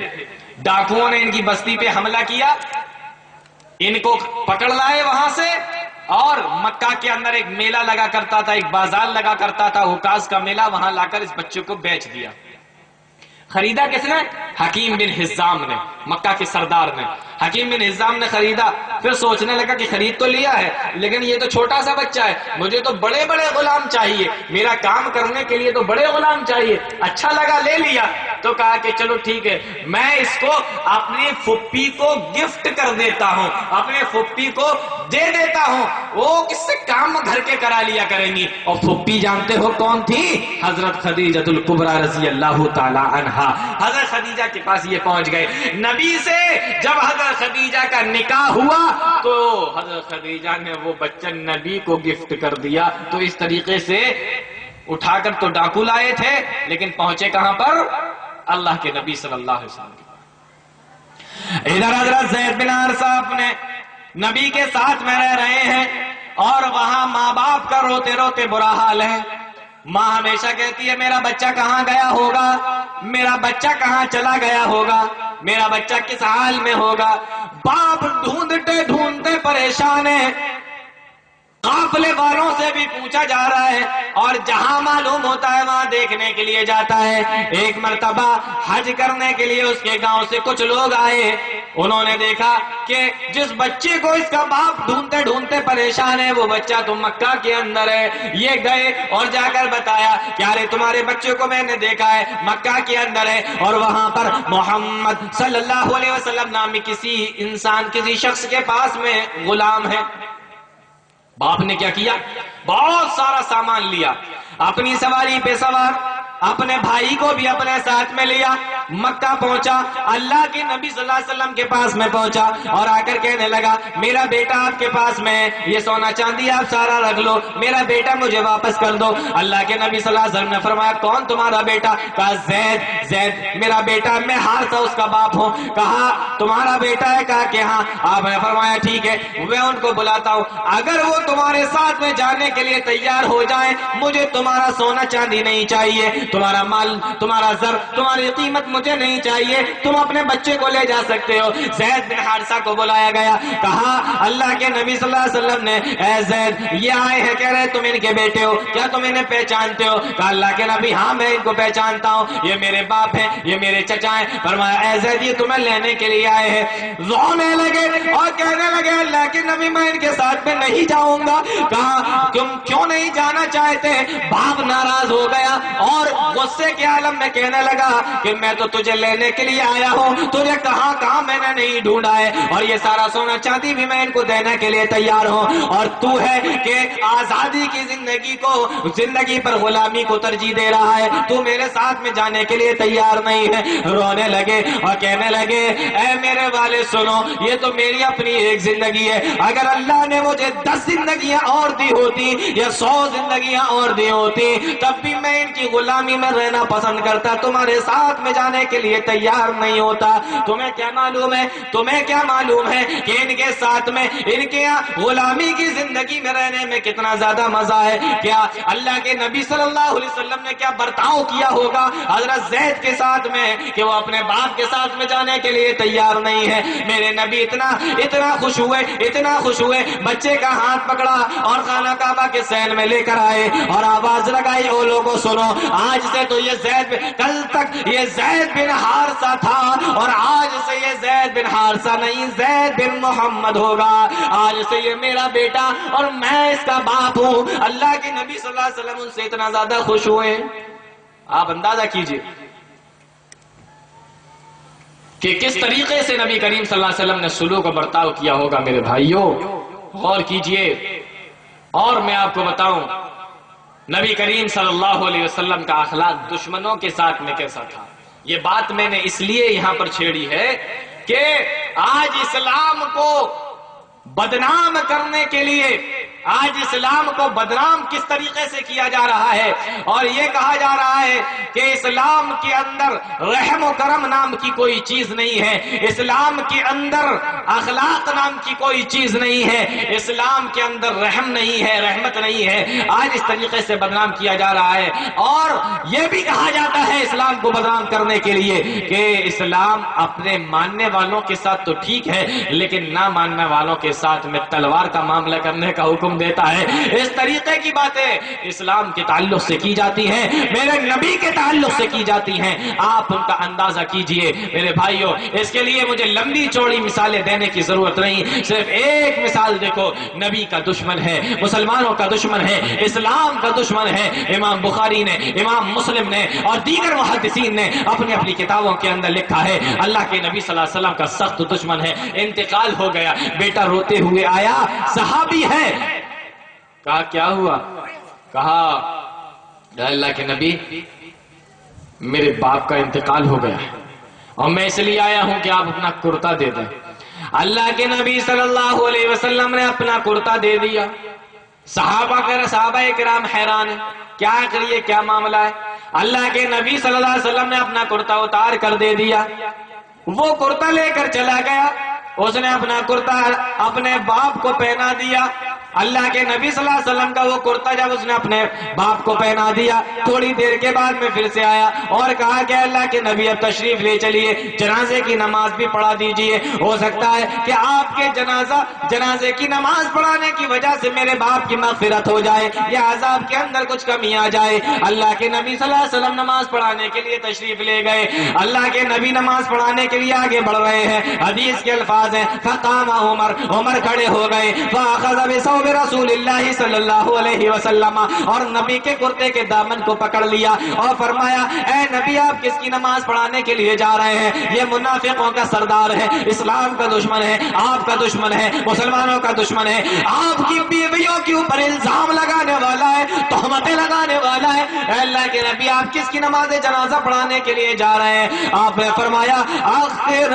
ڈاکوؤں نے ان کی بستی پہ حملہ کیا، ان کو پکڑ لائے وہاں سے، اور مکہ کے اندر ایک میلہ لگا کرتا تھا، ایک بازار لگا کرتا تھا اوکاس کا میلہ، وہاں لا کر اس بچے کو بیچ دیا۔ خریدا کس نے؟ حکیم بن حزام نے، مکہ کے سردار نے۔ حکیم بن حزام نے خریدا، پھر سوچنے لگا کہ خرید تو لیا ہے لیکن یہ تو چھوٹا سا بچہ ہے، مجھے تو بڑے بڑے غلام چاہیے، میرا کام کرنے کے لیے تو بڑے غلام چاہیے۔ اچھا لگا، لے لیا، تو کہا کہ چلو ٹھیک ہے، میں اس کو اپنی پھپھی کو گفٹ کر دیتا ہوں، اپنے پھپھی کو دے دیتا ہوں، وہ کس سے کام گھر کے کرا لیا کریں گی۔ اور پھپھی جانتے ہو کون تھی؟ حضرت خدیجہ الکبریٰ رضی اللہ تعالی عنہا۔ حضرت خدیجہ کے پاس یہ پہنچ گئے، نبی سے جب حضرت خدیجہ کا نکاح ہوا تو حضرت خدیجہ نے وہ بچہ نبی کو گفٹ کر دیا۔ تو اس طریقے سے اٹھا کر تو ڈاکو لائے تھے، لیکن پہنچے کہاں پر؟ اللہ کے نبی صلی اللہ علیہ وسلم۔ ادھر حضرت زید بن حارثہ اپنے نبی کے ساتھ میں رہ رہے ہیں، اور وہاں ماں باپ کا روتے روتے برا حال ہے۔ ماں ہمیشہ کہتی ہے میرا بچہ کہاں گیا ہوگا، میرا بچہ کہاں چلا گیا ہوگا، میرا بچہ کس حال میں ہوگا۔ باپ ڈھونڈتے ڈھونڈتے پریشان ہے، قافلے والوں سے بھی پوچھا جا رہا ہے، اور جہاں معلوم ہوتا ہے وہاں دیکھنے کے لیے جاتا ہے۔ ایک مرتبہ حج کرنے کے لیے اس کے گاؤں سے کچھ لوگ آئے، انہوں نے دیکھا کہ جس بچے کو اس کا باپ ڈھونڈتے ڈھونڈتے پریشان ہے وہ بچہ تو مکہ کے اندر ہے۔ یہ گئے اور جا کر بتایا کہ ارے تمہارے بچے کو میں نے دیکھا ہے، مکہ کے اندر ہے، اور وہاں پر محمد صلی اللہ علیہ وسلم نامی کسی انسان، کسی شخص کے پاس میں غلام ہے۔ باپ نے کیا کیا؟ بہت سارا سامان لیا، اپنی سواری پہ سوار، اپنے بھائی کو بھی اپنے ساتھ میں لیا، مکہ پہنچا، اللہ کے نبی صلی اللہ علیہ وسلم کے پاس میں پہنچا، اور آ کر کہنے لگا میرا بیٹا آپ کے پاس میں ہے، یہ سونا چاندی آپ سارا رکھ لو، میرا بیٹا مجھے واپس کر دو۔ اللہ کے نبی صلی اللہ علیہ وسلم نے فرمایا کون تمہارا بیٹا؟ کہا زید میرا بیٹا، میں حارثہ اس کا باپ ہوں۔ کہا تمہارا بیٹا ہے؟ کہا کہ ہاں۔ آپ نے فرمایا ٹھیک ہے، میں ان کو بلاتا ہوں، اگر وہ تمہارے ساتھ میں جانے کے لیے تیار ہو جائیں، مجھے تمہارا سونا چاندی نہیں چاہیے، تمہارا مال، تمہارا زر، تمہاری قیمت مجھے نہیں چاہیے، تم اپنے بچے کو لے جا سکتے ہو۔ زید بن حارثہ کو بلایا گیا، کہا اللہ کے نبی صلی اللہ علیہ وسلم نے اے زید یہ آئے ہیں، کہہ رہے تم ان کے بیٹے ہو، کیا تم انہیں پہچانتے ہو؟ کہا اللہ کے نبی ہاں میں ان کو پہچانتا ہوں، یہ میرے باپ ہیں، یہ میرے چچا ہیں۔ فرمایا اے زید یہ تمہیں لینے کے لیے آئے ہیں۔ رونے لگے اور کہنے لگے اللہ کے نبی میں ان کے ساتھ میں نہیں جاؤں گا۔ کہا تم کیوں نہیں جانا چاہتے؟ باپ ناراض ہو گیا اور غصے کے عالم میں کہنے لگا کہ میں تو تجھے لینے کے لیے آیا ہوں, تجھے کہاں کہاں میں نے نہیں ڈھونڈا ہے, اور یہ سارا سونا چاندی بھی میں ان کو دینے کے لیے تیار ہوں, اور تو ہے کہ آزادی کی زندگی پر غلامی کو ترجیح دے رہا ہے, تو میرے ساتھ میں جانے کے لیے تیار نہیں ہے. رونے لگے اور کہنے لگے اے میرے والد سنو, یہ تو میری اپنی ایک زندگی ہے, اگر اللہ نے مجھے 10 زندگیاں اور دی ہوتی یا 100 زندگیاں اور دی ہوتی تب بھی میں ان کی غلامی میں رہنا پسند کرتا, تمہارے ساتھ میں جانے کے لیے تیار نہیں ہوتا. تمہیں کیا معلوم ہے کہ ان کے ساتھ میں ان کے یہاں غلامی کی زندگی میں رہنے میں کتنا زیادہ مزہ ہے. کیا اللہ کے نبی صلی اللہ علیہ وسلم نے کیا برتاؤ کیا ہوگا حضرت زید کے ساتھ میں کہ وہ اپنے باپ کے ساتھ میں جانے کے لیے تیار نہیں ہے. میرے نبی اتنا خوش ہوئے بچے کا ہاتھ پکڑا اور خانہ کعبہ کے صحن میں لے کر آئے اور آواز لگائی, او لوگوں سنو, آج سے تو کل تک یہ زید بن حارثہ تھا اور آج سے یہ زید بن حارثہ نہیں, زید بن محمد ہوگا. آج سے یہ میرا بیٹا اور میں اس کا باپ ہوں. اللہ کے نبی صلی اللہ علیہ وسلم ان سے اتنا زیادہ خوش ہوئے. آپ اندازہ کیجئے کہ کس طریقے سے نبی کریم صلی اللہ علیہ وسلم نے سلوک و برتاؤ کیا ہوگا. میرے بھائیوں غور کیجئے, اور میں آپ کو بتاؤں نبی کریم صلی اللہ علیہ وسلم کا اخلاق دشمنوں کے ساتھ میں کیسا تھا. یہ بات میں نے اس لیے یہاں پر چھیڑی ہے کہ آج اسلام کو بدنام کرنے کے لیے, آج اسلام کو بدنام کس طریقے سے کیا جا رہا ہے, اور یہ کہا جا رہا ہے کہ اسلام کے اندر رحم و کرم نام کی کوئی چیز نہیں ہے, اسلام کے اندر اخلاق نام کی کوئی چیز نہیں ہے, اسلام کے اندر رحم نہیں ہے, رحمت نہیں ہے. آج اس طریقے سے بدنام کیا جا رہا ہے, اور یہ بھی کہا جاتا ہے اسلام کو بدنام کرنے کے لیے کہ اسلام اپنے ماننے والوں کے ساتھ تو ٹھیک ہے لیکن نہ ماننے والوں کے ساتھ میں تلوار کا معاملہ کرنے کا حکم دیتا ہے. اس طریقے کی باتیں اسلام کے تعلق سے کی جاتی ہیں, میرے نبی کے تعلق سے کی جاتی ہیں. آپ ان کا اندازہ کیجئے میرے بھائیوں. اس کے لیے مجھے لمبی چوڑی مثالیں دینے کی ضرورت نہیں, صرف ایک مثال دیکھو. نبی کا دشمن ہے, مسلمانوں کا دشمن ہے, اسلام کا دشمن ہے. امام بخاری نے, امام مسلم نے اور دیگر محدثین نے اپنی اپنی کتابوں کے اندر لکھا ہے اللہ کے نبی صلی اللہ علیہ وسلم کا سخت دشمن ہے. انتقال ہو گیا, بیٹا روتے ہوئے آیا, صحابی ہے. کہا کیا ہوا؟ کہا اللہ کے نبی میرے باپ کا انتقال ہو گیا اور میں اس لیے آیا ہوں کہ آپ اپنا کرتا دے دیں. اللہ کے نبی صلی اللہ علیہ وسلم نے اپنا کرتا دے دیا. صحابہ کرام حیران ہیں, کیا کریے, کیا معاملہ ہے. اللہ کے نبی صلی اللہ علیہ وسلم نے اپنا کرتا اتار کر دے دیا. وہ کرتا لے کر چلا گیا, اس نے اپنا کرتا اپنے باپ کو پہنا دیا. اللہ کے نبی صلی اللہ علیہ وسلم کا وہ کرتا جب اس نے اپنے باپ کو پہنا دیا, تھوڑی دیر کے بعد میں پھر سے آیا اور کہا کہ اللہ کے نبی اب تشریف لے چلیے, جنازے کی نماز بھی پڑھا دیجئے. ہو سکتا ہے کہ آپ کے جنازے کی نماز پڑھانے کی وجہ سے میرے باپ کی مغفرت ہو جائے یا عذاب کے اندر کچھ کمی آ جائے. اللہ کے نبی صلی اللہ علیہ وسلم نماز پڑھانے کے لیے تشریف لے گئے. اللہ کے نبی نماز پڑھانے کے لیے آگے بڑھ رہے ہیں. حدیث کے الفاظ ہیں فقام عمر کھڑے ہو گئے, فاخذ بثوب رسول اللہ صلی اللہ علیہ وسلم, اور نبی کے کرتے کے دامن کو پکڑ لیا اور فرمایا اے نبی آپ کس کی نماز پڑھانے کے لیے جا رہے ہیں؟ یہ منافقوں کا سردار ہے, اسلام کا دشمن ہے, آپ کا دشمن ہے, مسلمانوں کا دشمن ہے, آپ کی بیویوں کے اوپر الزام لگانے والا ہے, تہمتیں لگانے والا ہے. اے اللہ کے نبی آپ کس کی نماز جنازہ پڑھانے کے لیے جا رہے ہیں؟ آپ نے فرمایا اخر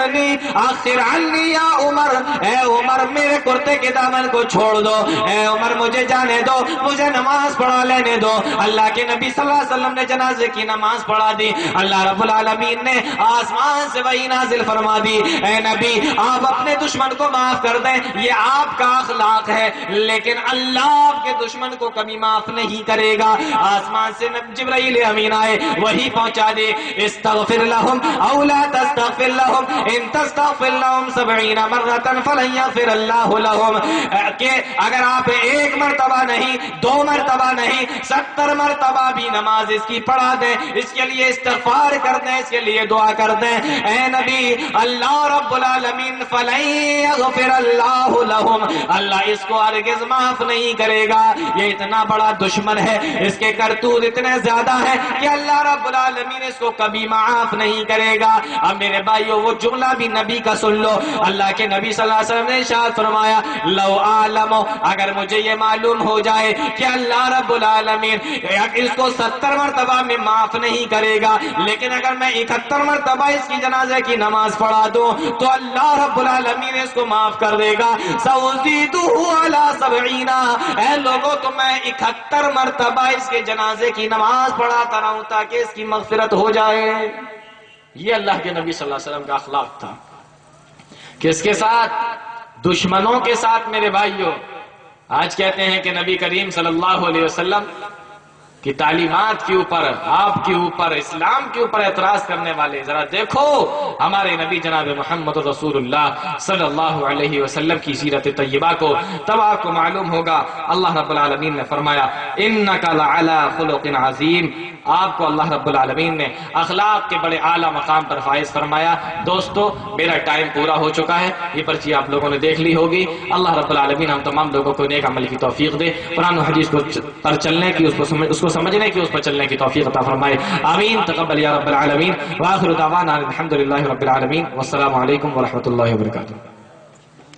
عنی یا عمر, اے عمر میرے کرتے کے دامن کو چھوڑ دو, اے عمر مجھے جانے دو, مجھے نماز پڑھا لینے دو. اللہ کے نبی صلی اللہ علیہ وسلم نے جنازے کی نماز پڑھا دی. اللہ رب العالمین نے آسمان سے وحی نازل فرما دی, اے نبی آپ اپنے دشمن کو معاف کر دیں, یہ آپ کا اخلاق ہے, لیکن اللہ آپ کے دشمن کو کبھی معاف نہیں کرے گا. آسمان سے جبرائیل امین آئے, وہی پہنچا دے استغفر لهم او لا تستغفر لهم ان تستغفر لهم 70 مرة فلن يغفر الله لهم, کہ اگر اگر آپ ایک مرتبہ نہیں، 2 مرتبہ نہیں، 70 مرتبہ بھی نماز اس کی پڑھا دیں، اس کے لیے استغفار کر دیں، اس کے لیے دعا کر دیں، اے نبی اللہ رب العالمین فلن یغفر اللہ لہم، اللہ اس کو ہرگز معاف نہیں کرے گا، یہ اتنا بڑا دشمن ہے، اس کے کرتوت اتنے زیادہ ہے کہ اللہ رب العالمین اس کو کبھی معاف نہیں کرے گا۔ اب میرے بھائیو وہ جملہ بھی نبی کا سن لو، اللہ کے نبی صلی اللہ علیہ وسلم نے ارشاد فرمایا لو عالم، اگر مجھے یہ معلوم ہو جائے کہ اللہ رب العالمین اس کو 70 مرتبہ میں معاف نہیں کرے گا، لیکن اگر میں 71 مرتبہ اس کی جنازے کی نماز پڑھا دوں تو اللہ رب العالمین اس کو معاف کر دے گا، سأزیدہ علی 70، اے لوگوں تو میں 71 مرتبہ اس کے جنازے کی نماز پڑھاتا رہوں تاکہ اس کی مغفرت ہو جائے۔ یہ اللہ کے نبی صلی اللہ علیہ وسلم کا اخلاق تھا۔ کس کے ساتھ؟ دشمنوں کے ساتھ۔ میرے بھائیوں آج کہتے ہیں کہ نبی کریم صلی اللہ علیہ وسلم کی تعلیمات کے اوپر، آپ کے اوپر، اسلام کے اوپر اعتراض کرنے والے، ذرا دیکھو ہمارے نبی جناب محمد رسول اللہ صلی اللہ علیہ وسلم کی سیرت طیبہ کو، تب آپ کو معلوم ہوگا اللہ رب العالمین نے فرمایا انک لعلی خلق عظیم، آپ کو اللہ رب العالمین نے اخلاق کے بڑے اعلیٰ مقام پر فائز فرمایا۔ دوستو میرا ٹائم پورا ہو چکا ہے، یہ پرچی آپ لوگوں نے دیکھ لی ہوگی۔ اللہ رب العالمین ہم تمام لوگوں کو نیک عمل کی توفیق دے، قرآن و حدیث پر چلنے کی، اس کو سمجھنے کی، اس پر چلنے کی توفیق عطا فرمائے، آمین تقبل یا رب العالمین۔ وآخر دعوانا الحمدللہ رب العالمین، والسلام علیکم ورحمۃ اللہ وبرکاتہ۔